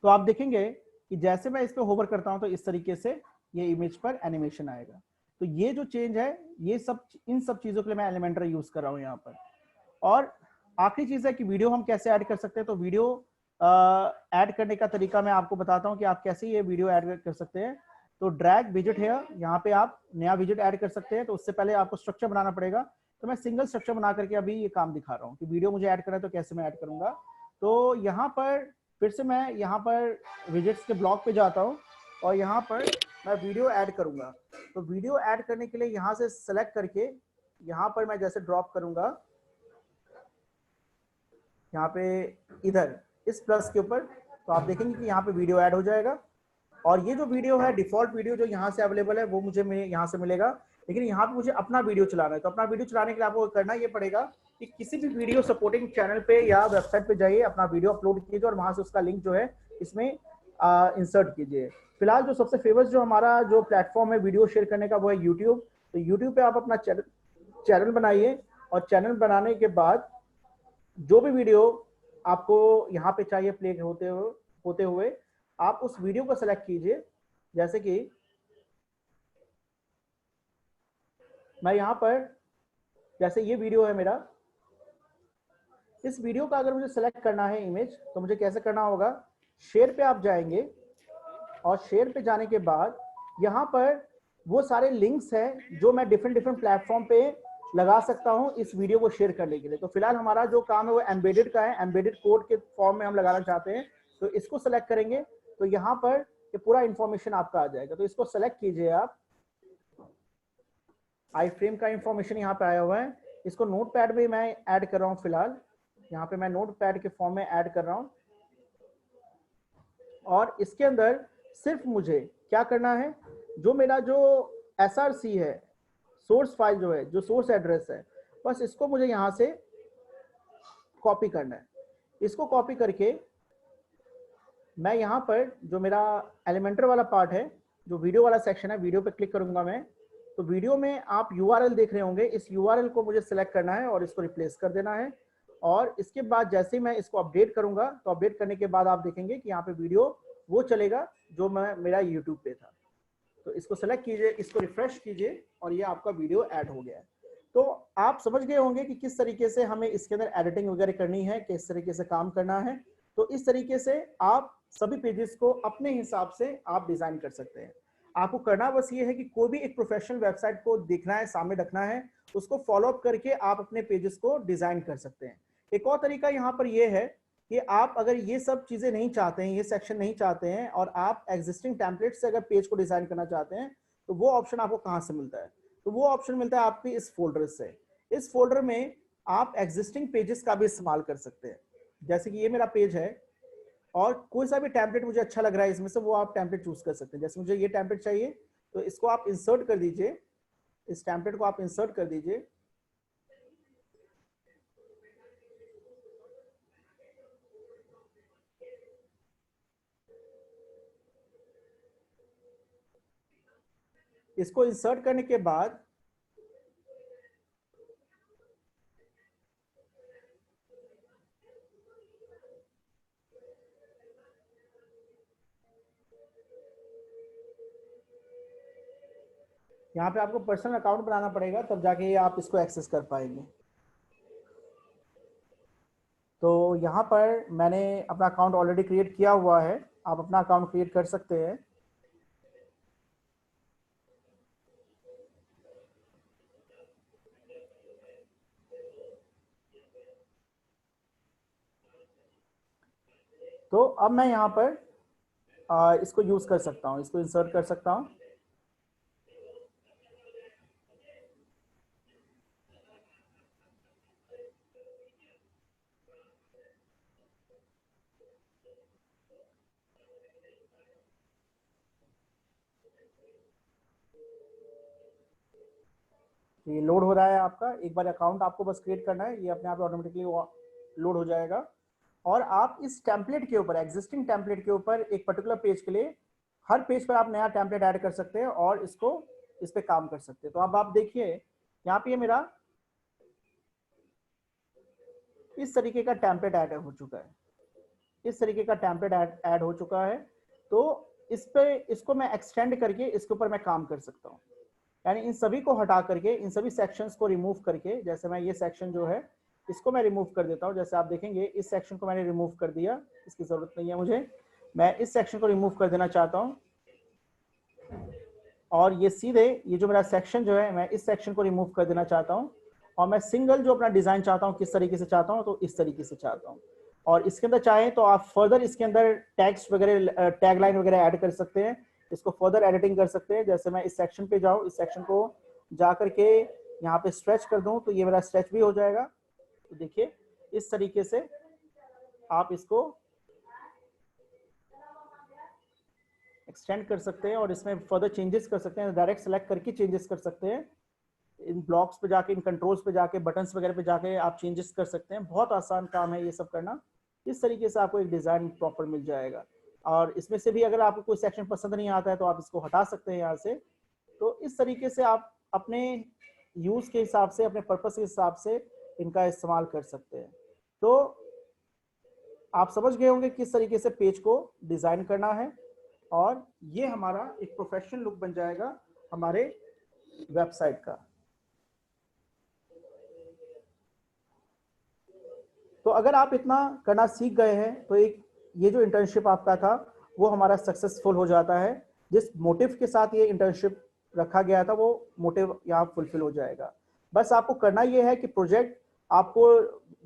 तो आप देखेंगे कि जैसे मैं इस पे होवर करता हूं तो इस तरीके से ये इमेज पर एनिमेशन आएगा। तो ये जो चेंज है, ये सब इन सब चीजों के लिए मैं एलिमेंटर यूज कर रहा हूं यहाँ पर। और आखिरी चीज है कि वीडियो हम कैसे ऐड कर सकते हैं। तो वीडियो ऐड करने का तरीका मैं आपको बताता हूं कि आप कैसे ये वीडियो ऐड कर सकते हैं। तो ड्रैग विजिट है, यहाँ पे आप नया विजिट ऐड कर सकते हैं। तो उससे पहले आपको स्ट्रक्चर बनाना पड़ेगा। तो मैं सिंगल स्ट्रक्चर बना करके अभी ये काम दिखा रहा हूँ कि वीडियो मुझे ऐड करना है तो कैसे मैं ऐड करूंगा। तो यहाँ पर फिर से मैं यहाँ पर विजिट्स के ब्लॉक पे जाता हूँ और यहाँ पर मैं वीडियो ऐड करूंगा। तो वीडियो ऐड करने के लिए यहाँ से सेलेक्ट करके यहाँ पर मैं जैसे ड्रॉप करूंगा, यहाँ पे इधर इस प्लस के ऊपर, तो आप देखेंगे कि यहाँ पे वीडियो ऐड हो जाएगा। और ये जो वीडियो है, डिफॉल्ट वीडियो जो यहाँ से अवेलेबल है वो मुझे यहाँ से मिलेगा। लेकिन यहाँ पे मुझे अपना वीडियो चलाना है। तो अपना वीडियो चलाने के लिए आपको करना ये पड़ेगा कि किसी भी वीडियो सपोर्टिंग चैनल पे या वेबसाइट पे जाइए, अपना वीडियो अपलोड कीजिए और वहां से उसका लिंक जो है इसमें इंसर्ट कीजिए। फिलहाल जो सबसे फेमस जो हमारा जो प्लेटफॉर्म है वीडियो शेयर करने का वो है यूट्यूब। तो यूट्यूब पे आप अपना चैनल बनाइए और चैनल बनाने के बाद जो भी वीडियो आपको यहाँ पे चाहिए प्ले होते हुए आप उस वीडियो को सेलेक्ट कीजिए। जैसे कि मैं यहाँ पर, जैसे ये वीडियो है मेरा, इस वीडियो का अगर मुझे सेलेक्ट करना है इमेज तो मुझे कैसे करना होगा, शेयर पे आप जाएंगे और शेयर पे जाने के बाद यहाँ पर वो सारे लिंक्स हैं जो मैं डिफरेंट प्लेटफॉर्म पे लगा सकता हूँ इस वीडियो को शेयर करने के लिए। तो फिलहाल हमारा जो काम है वो एम्बेडेड का है, एम्बेडेड कोड के फॉर्म में हम लगाना चाहते हैं। तो इसको सेलेक्ट करेंगे तो यहाँ पर ये पूरा इंफॉर्मेशन आपका आ जाएगा। तो इसको सेलेक्ट कीजिए आप, आई फ्रेम का इंफॉर्मेशन यहाँ पे आया हुआ है। इसको नोट पैड में मैं ऐड कर रहा हूँ। फिलहाल यहाँ पे मैं नोट पैड के फॉर्म में ऐड कर रहा हूँ और इसके अंदर सिर्फ मुझे क्या करना है, जो मेरा जो SRC है, सोर्स फाइल जो है, जो सोर्स एड्रेस है, बस इसको मुझे यहाँ से कॉपी करना है। इसको कॉपी करके मैं यहाँ पर जो मेरा एलिमेंटर वाला पार्ट है, जो वीडियो वाला सेक्शन है, वीडियो पे क्लिक करूंगा मैं। तो वीडियो में आप URL देख रहे होंगे, इस URL को मुझे सिलेक्ट करना है और इसको रिप्लेस कर देना है। और इसके बाद जैसे ही मैं इसको अपडेट करूंगा तो अपडेट करने के बाद आप देखेंगे कि यहाँ पे वीडियो वो चलेगा जो मेरा यूट्यूब पे था। तो इसको सेलेक्ट कीजिए, इसको रिफ्रेश कीजिए और ये आपका वीडियो ऐड हो गया है। तो आप समझ गए होंगे कि किस तरीके से हमें इसके अंदर एडिटिंग वगैरह करनी है, किस तरीके से काम करना है। तो इस तरीके से आप सभी पेजेस को अपने हिसाब से आप डिजाइन कर सकते हैं। आपको करना बस ये है कि कोई भी एक प्रोफेशनल वेबसाइट को देखना है, सामने रखना है, उसको फॉलो अप करके आप अपने पेजेस को डिजाइन कर सकते हैं। एक और तरीका यहाँ पर यह है कि आप अगर ये सब चीजें नहीं चाहते हैं, ये सेक्शन नहीं चाहते हैं और आप एग्जिस्टिंग टेम्पलेट से अगर पेज को डिजाइन करना चाहते हैं तो वो ऑप्शन आपको कहाँ से मिलता है, तो वो ऑप्शन मिलता है आपके इस फोल्डर से। इस फोल्डर में आप एग्जिस्टिंग पेजेस का भी इस्तेमाल कर सकते हैं। जैसे कि ये मेरा पेज है और कोई सा भी टेम्पलेट मुझे अच्छा लग रहा है इसमें से, वो आप टेम्पलेट चूज कर सकते हैं। जैसे मुझे ये टेम्पलेट चाहिए तो इसको आप इंसर्ट कर दीजिए, इस टेम्पलेट को आप इंसर्ट कर दीजिए। इसको इंसर्ट करने के बाद यहाँ पे आपको पर्सनल अकाउंट बनाना पड़ेगा, तब जाके आप इसको एक्सेस कर पाएंगे। तो यहाँ पर मैंने अपना अकाउंट ऑलरेडी क्रिएट किया हुआ है, आप अपना अकाउंट क्रिएट कर सकते हैं। तो अब मैं यहाँ पर इसको यूज कर सकता हूँ, इसको इंसर्ट कर सकता हूँ। ये लोड हो रहा है आपका, एक बार अकाउंट आपको बस क्रिएट करना है, ये अपने आप ऑटोमेटिकली लोड हो जाएगा। और आप इस टेम्पलेट के ऊपर, एग्जिस्टिंग टेम्पलेट के ऊपर एक पर्टिकुलर पेज के लिए हर पेज पर आप नया टेम्पलेट ऐड कर सकते हैं और इसको इस पे काम कर सकते हैं। तो अब आप देखिए यहाँ पे मेरा इस तरीके का टेम्पलेट ऐड हो चुका है, इस तरीके का टेम्पलेट ऐड हो चुका है। तो इस पे इसको मैं एक्सटेंड करके इसके ऊपर मैं काम कर सकता हूँ, यानी इन सभी को हटा करके, इन सभी सेक्शंस को रिमूव करके, जैसे मैं ये सेक्शन जो है इसको मैं रिमूव कर देता हूँ। जैसे आप देखेंगे इस सेक्शन को मैंने रिमूव कर दिया, इसकी जरूरत नहीं है मुझे, मैं इस सेक्शन को रिमूव कर देना चाहता हूँ। और ये सीधे ये जो मेरा सेक्शन जो है, मैं इस सेक्शन को रिमूव कर देना चाहता हूँ। और मैं सिंगल जो अपना डिजाइन चाहता हूँ किस तरीके से चाहता हूँ, तो इस तरीके से चाहता हूँ। और इसके अंदर चाहें तो आप फर्दर इसके अंदर टैग्स वगैरह, टैग लाइन वगैरह ऐड कर सकते हैं, इसको फर्दर एडिटिंग कर सकते हैं। जैसे मैं इस सेक्शन पे जाऊँ, इस सेक्शन को जा करके यहाँ पे स्ट्रेच कर दूं, तो ये मेरा स्ट्रेच भी हो जाएगा। तो देखिए इस तरीके से आप इसको एक्सटेंड कर सकते हैं और इसमें फर्दर चेंजेस कर सकते हैं, डायरेक्ट सेलेक्ट करके चेंजेस कर सकते हैं। इन ब्लॉक्स पे जाके, इन कंट्रोल्स पे जाके, बटन्स वगैरह पे जाके आप चेंजेस कर सकते हैं। बहुत आसान काम है ये सब करना। इस तरीके से आपको एक डिजाइन प्रॉपर मिल जाएगा। और इसमें से भी अगर आपको कोई सेक्शन पसंद नहीं आता है तो आप इसको हटा सकते हैं यहाँ से। तो इस तरीके से आप अपने यूज के हिसाब से, अपने पर्पस के हिसाब से इनका इस्तेमाल कर सकते हैं। तो आप समझ गए होंगे किस तरीके से पेज को डिजाइन करना है, और ये हमारा एक प्रोफेशनल लुक बन जाएगा हमारे वेबसाइट का। तो अगर आप इतना करना सीख गए हैं तो एक ये जो इंटर्नशिप आपका था वो हमारा सक्सेसफुल हो जाता है। जिस मोटिव के साथ ये इंटर्नशिप रखा गया था वो मोटिव यहाँ फुलफिल हो जाएगा। बस आपको करना ये है कि प्रोजेक्ट आपको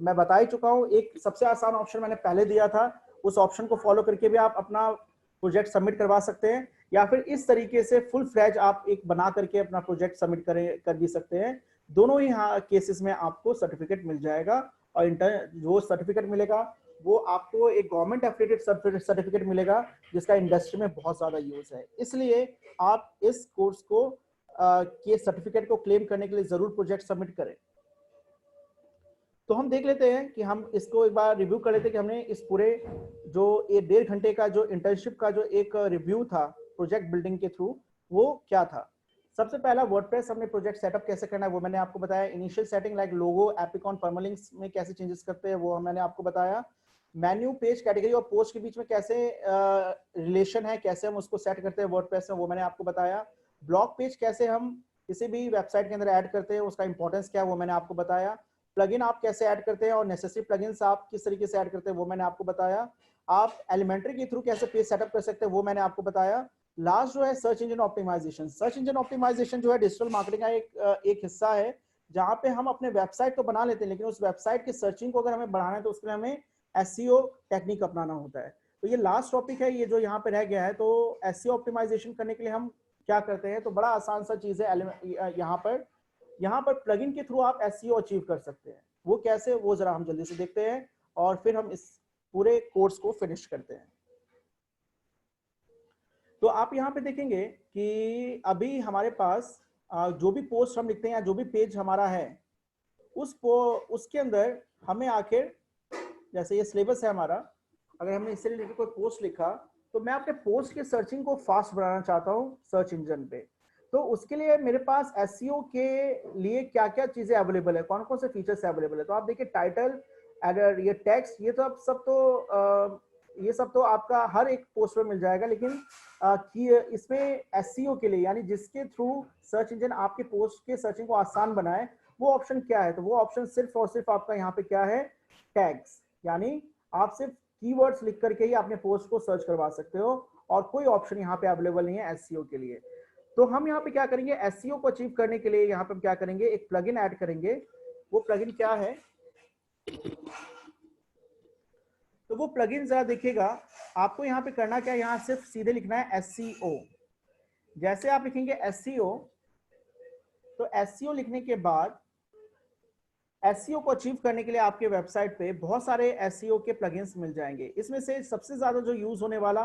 मैं बता ही चुका हूँ, एक सबसे आसान ऑप्शन मैंने पहले दिया था, उस ऑप्शन को फॉलो करके भी आप अपना प्रोजेक्ट सबमिट करवा सकते हैं, या फिर इस तरीके से फुल फ्लैज आप एक बना करके अपना प्रोजेक्ट सबमिट कर भी सकते हैं। दोनों ही केसेस में आपको सर्टिफिकेट मिल जाएगा। और जो सर्टिफिकेट मिलेगा वो आपको एक गवर्नमेंट एफिलिएटेड सर्टिफिकेट मिलेगा, जिसका इंडस्ट्री में बहुत ज्यादा यूज है। इसलिए आप इस कोर्स को के सर्टिफिकेट को क्लेम करने के लिए जरूर प्रोजेक्ट सबमिट करें। तो हम देख लेते हैं कि हम इसको एक बार रिव्यू कर लेते हैं कि हमने इस पूरे जो 1.5 घंटे का जो इंटर्नशिप का जो एक रिव्यू था प्रोजेक्ट बिल्डिंग के थ्रू, वो क्या था। सबसे पहला वर्डप्रेस हमने प्रोजेक्ट सेटअप कैसे करना है वो मैंने आपको बताया। इनिशियल सेटिंग लाइक लोगो, एपिकॉन, परमालिंक्स में कैसे चेंजेस करते हैं वो मैंने आपको बताया। मेन्यू, पेज, कैटेगरी और पोस्ट के बीच में कैसे रिलेशन है, कैसे हम उसको सेट करते हैं वर्डप्रेस में, वो मैंने आपको बताया। ब्लॉग पेज कैसे हम किसी भी वेबसाइट के अंदर ऐड करते हैं, उसका इंपॉर्टेंस क्या है वो मैंने आपको बताया। प्लगइन आप कैसे ऐड करते हैं और नेसेसरी प्लगइन्स आप किस तरीके से ऐड करते हैं वो मैंने आपको बताया। आप एलिमेंट्री के थ्रू कैसे पेज सेटअप कर सकते हैं वो मैंने आपको बताया। लास्ट जो है search engine optimisation. Search engine optimisation जो है डिजिटल मार्केटिंग का एक हिस्सा है, जहां पे हम अपने वेबसाइट तो बना लेते हैं, लेकिन उस वेबसाइट की सर्चिंग को अगर हमें बढ़ाना है तो उसके लिए हमें एसईओ टेक्निक अपनाना होता है। तो ये लास्ट टॉपिक है, ये जो यहाँ पे रह गया है। तो एसईओ ऑप्टिमाइजेशन करने के लिए हम क्या करते हैं, तो बड़ा आसान सा चीज है। यहाँ पर प्लगइन के थ्रू आप एसईओ अचीव कर सकते हैं। वो कैसे, वो जरा हम जल्दी से देखते हैं और फिर हम इस पूरे कोर्स को फिनिश करते हैं। तो आप यहाँ पे देखेंगे कि अभी हमारे पास जो भी पोस्ट हम लिखते हैं या जो भी पेज हमारा है उसके अंदर हमें आखिर, जैसे ये सिलेबस है हमारा, अगर हमने इससे रिलेटेड कोई पोस्ट लिखा तो मैं अपने पोस्ट के सर्चिंग को फास्ट बनाना चाहता हूँ सर्च इंजन पे। तो उसके लिए मेरे पास एसईओ के लिए क्या क्या चीजें अवेलेबल है, कौन कौन से फीचर्स अवेलेबल है। तो आप देखिए टाइटल, अगर ये टेक्स्ट, ये तो अब सब तो ये सब तो आपका हर एक पोस्ट में मिल जाएगा, लेकिन कि इसमें एसईओ के लिए यानी जिसके थ्रू सर्च इंजन आपके पोस्ट के सर्चिंग को आसान बनाए, वो ऑप्शन क्या है। तो वो ऑप्शन सिर्फ और सिर्फ आपका यहाँ पे क्या है, टैग्स, यानी आप सिर्फ कीवर्ड्स लिख करके ही अपने पोस्ट को सर्च करवा सकते हो और कोई ऑप्शन यहाँ पे अवेलेबल नहीं है एसईओ के लिए। तो हम यहाँ पे क्या करेंगे, एसईओ को अचीव करने के लिए यहाँ पे हम क्या करेंगे, एक प्लगइन ऐड करेंगे। वो प्लगइन क्या है, तो वो प्लगइन जरा देखिएगा, आपको यहाँ पे करना क्या है, यहाँ सिर्फ सीधे लिखना है एसईओ। जैसे आप लिखेंगे एसईओ, तो एसईओ लिखने के बाद एसईओ को अचीव करने के लिए आपके वेबसाइट पे बहुत सारे एसईओ के प्लगइन्स मिल जाएंगे। इसमें से सबसे ज्यादा जो यूज होने वाला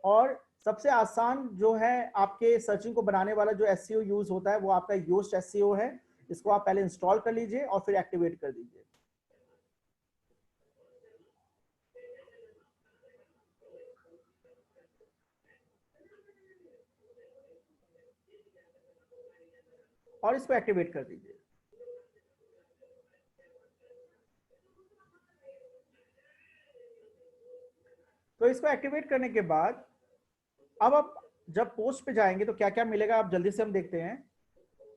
और सबसे आसान जो है आपके सर्चिंग को बनाने वाला जो एसईओ यूज होता है, वो आपका योस्ट एसईओ है। इसको आप पहले इंस्टॉल कर लीजिए और फिर एक्टिवेट कर दीजिए। और इसको एक्टिवेट कर दीजिए। तो इसको एक्टिवेट करने के बाद अब आप जब पोस्ट पे जाएंगे तो क्या क्या मिलेगा, आप जल्दी से हम देखते हैं।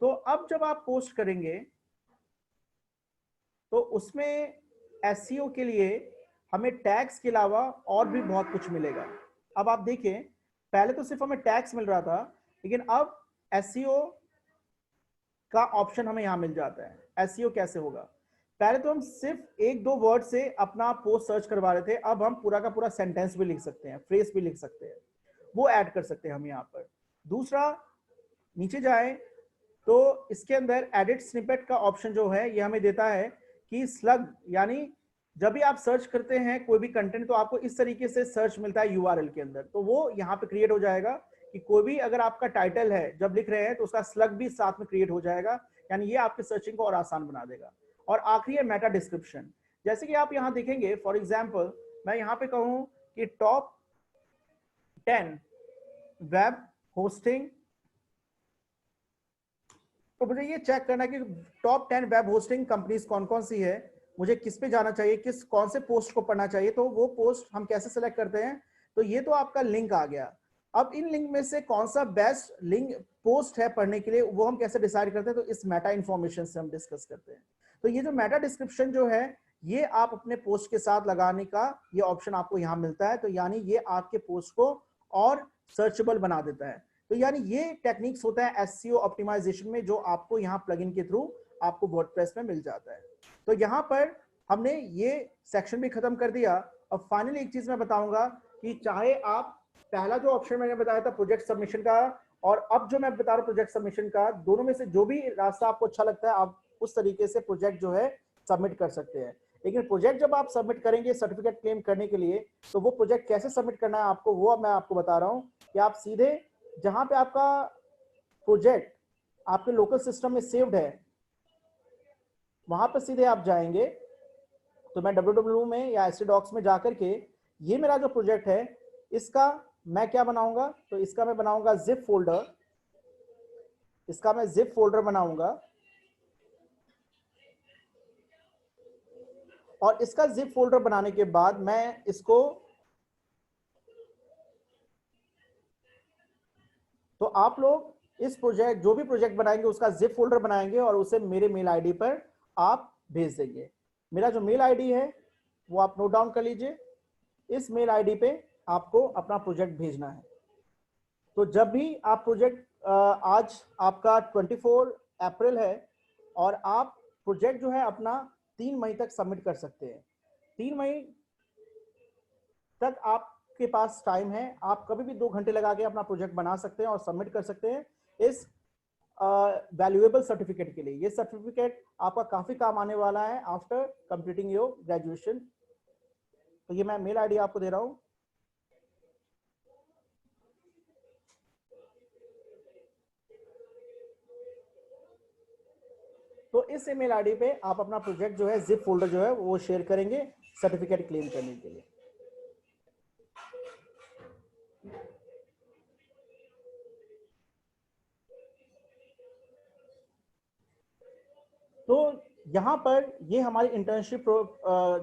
तो अब जब आप पोस्ट करेंगे तो उसमें एसईओ के लिए हमें टैग्स के अलावा और भी बहुत कुछ मिलेगा। अब आप देखिए, पहले तो सिर्फ हमें टैग्स मिल रहा था, लेकिन अब एसईओ का ऑप्शन हमें यहां मिल जाता है। एसईओ कैसे होगा, पहले तो हम सिर्फ एक दो वर्ड से अपना पोस्ट सर्च करवा रहे थे, अब हम पूरा का पूरा सेंटेंस भी लिख सकते हैं, फ्रेज भी लिख सकते हैं, वो ऐड कर सकते हैं हम यहाँ पर। दूसरा, नीचे जाए तो इसके अंदर एडिट स्निपेट का ऑप्शन जो है, ये हमें देता है कि स्लग, यानी जब भी आप सर्च करते हैं कोई भी कंटेंट, तो आपको इस तरीके से सर्च मिलता है यूआरएल के अंदर, तो वो यहाँ पे क्रिएट हो जाएगा कि कोई भी अगर आपका टाइटल है जब लिख रहे हैं तो उसका स्लग भी साथ में क्रिएट हो जाएगा, यानी ये आपके सर्चिंग को और आसान बना देगा। और आखिरी है मेटा डिस्क्रिप्शन। जैसे कि आप यहाँ देखेंगे, फॉर एग्जाम्पल मैं यहाँ पे कहूँ कि टॉप 10 वेब होस्टिंग, तो मुझे ये चेक करना है कि टॉप 10 वेब होस्टिंग कंपनीज कौन कौन सी है, मुझे किस पे जाना चाहिए, किस कौन से पोस्ट को पढ़ना चाहिए। तो वो पोस्ट हम कैसे सेलेक्ट करते हैं, तो ये तो आपका लिंक आ गया। अब इन लिंक में से कौन सा बेस्ट लिंक पोस्ट है पढ़ने के लिए, वो हम कैसे डिसाइड करते हैं, तो इस मेटा इंफॉर्मेशन से हम डिस्कस करते हैं। तो ये जो मेटा डिस्क्रिप्शन जो है, ये आप अपने पोस्ट के साथ लगाने का ये ऑप्शन आपको यहाँ मिलता है। तो यानी ये आपके पोस्ट को और सर्चेबल बना देता है। तो यानी ये टेक्निक्स होता है एसईओ ऑप्टिमाइजेशन में, जो आपको यहाँ प्लगइन के थ्रू आपको वर्डप्रेस में मिल जाता है। तो यहाँ पर हमने ये सेक्शन भी खत्म कर दिया। अब फाइनली एक चीज मैं बताऊंगा कि चाहे आप पहला जो ऑप्शन मैंने बताया था प्रोजेक्ट सबमिशन का, और अब जो मैं बता रहा हूँ प्रोजेक्ट सबमिशन का, दोनों में से जो भी रास्ता आपको अच्छा लगता है आप उस तरीके से प्रोजेक्ट जो है सबमिट कर सकते हैं। लेकिन प्रोजेक्ट जब आप सबमिट करेंगे सर्टिफिकेट क्लेम करने के लिए, तो वो प्रोजेक्ट कैसे सबमिट करना है आपको, वो मैं आपको बता रहा हूँ कि आप सीधे जहां पे आपका प्रोजेक्ट आपके लोकल सिस्टम में सेव्ड है, वहां पर सीधे आप जाएंगे। तो मैं www में या htdocs में जाकर के, ये मेरा जो प्रोजेक्ट है इसका मैं क्या बनाऊंगा, तो इसका मैं बनाऊंगा जिप फोल्डर, इसका मैं जिप फोल्डर बनाऊंगा। और इसका जिप फोल्डर बनाने के बाद मैं इसको, तो आप लोग इस प्रोजेक्ट जो भी प्रोजेक्ट बनाएंगे उसका जिप फोल्डर बनाएंगे और उसे मेरे मेल आईडी पर आप भेज देंगे। मेरा जो मेल आईडी है वो आप नोट डाउन कर लीजिए। इस मेल आईडी पे आपको अपना प्रोजेक्ट भेजना है। तो जब भी आप प्रोजेक्ट, आज आपका 24 अप्रैल है और आप प्रोजेक्ट जो है अपना 3 मई तक सबमिट कर सकते हैं। 3 मई तक आपके पास टाइम है, आप कभी भी 2 घंटे लगा के अपना प्रोजेक्ट बना सकते हैं और सबमिट कर सकते हैं इस वैल्यूएबल सर्टिफिकेट के लिए। ये सर्टिफिकेट आपका काफी काम आने वाला है आफ्टर कंप्लीटिंग योर ग्रेजुएशन। तो ये मैं मेल आईडी आपको दे रहा हूं। तो इस ईमेल आईडी पे आप अपना प्रोजेक्ट जो है जिप फोल्डर जो है वो शेयर करेंगे सर्टिफिकेट क्लेम करने के लिए। तो यहाँ पर ये हमारी इंटर्नशिप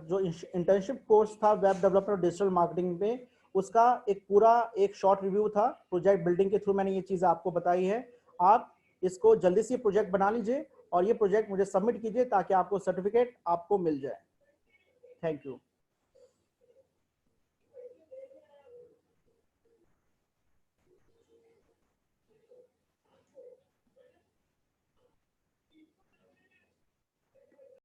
जो इंटर्नशिप कोर्स था वेब डेवलपमेंट और डिजिटल मार्केटिंग पे, उसका एक पूरा एक शॉर्ट रिव्यू था। प्रोजेक्ट बिल्डिंग के थ्रू मैंने ये चीज़ आपको बताई है। आप इसको जल्दी से प्रोजेक्ट बना लीजिए और ये प्रोजेक्ट मुझे सबमिट कीजिए ताकि आपको सर्टिफिकेट आपको मिल जाए। Thank you.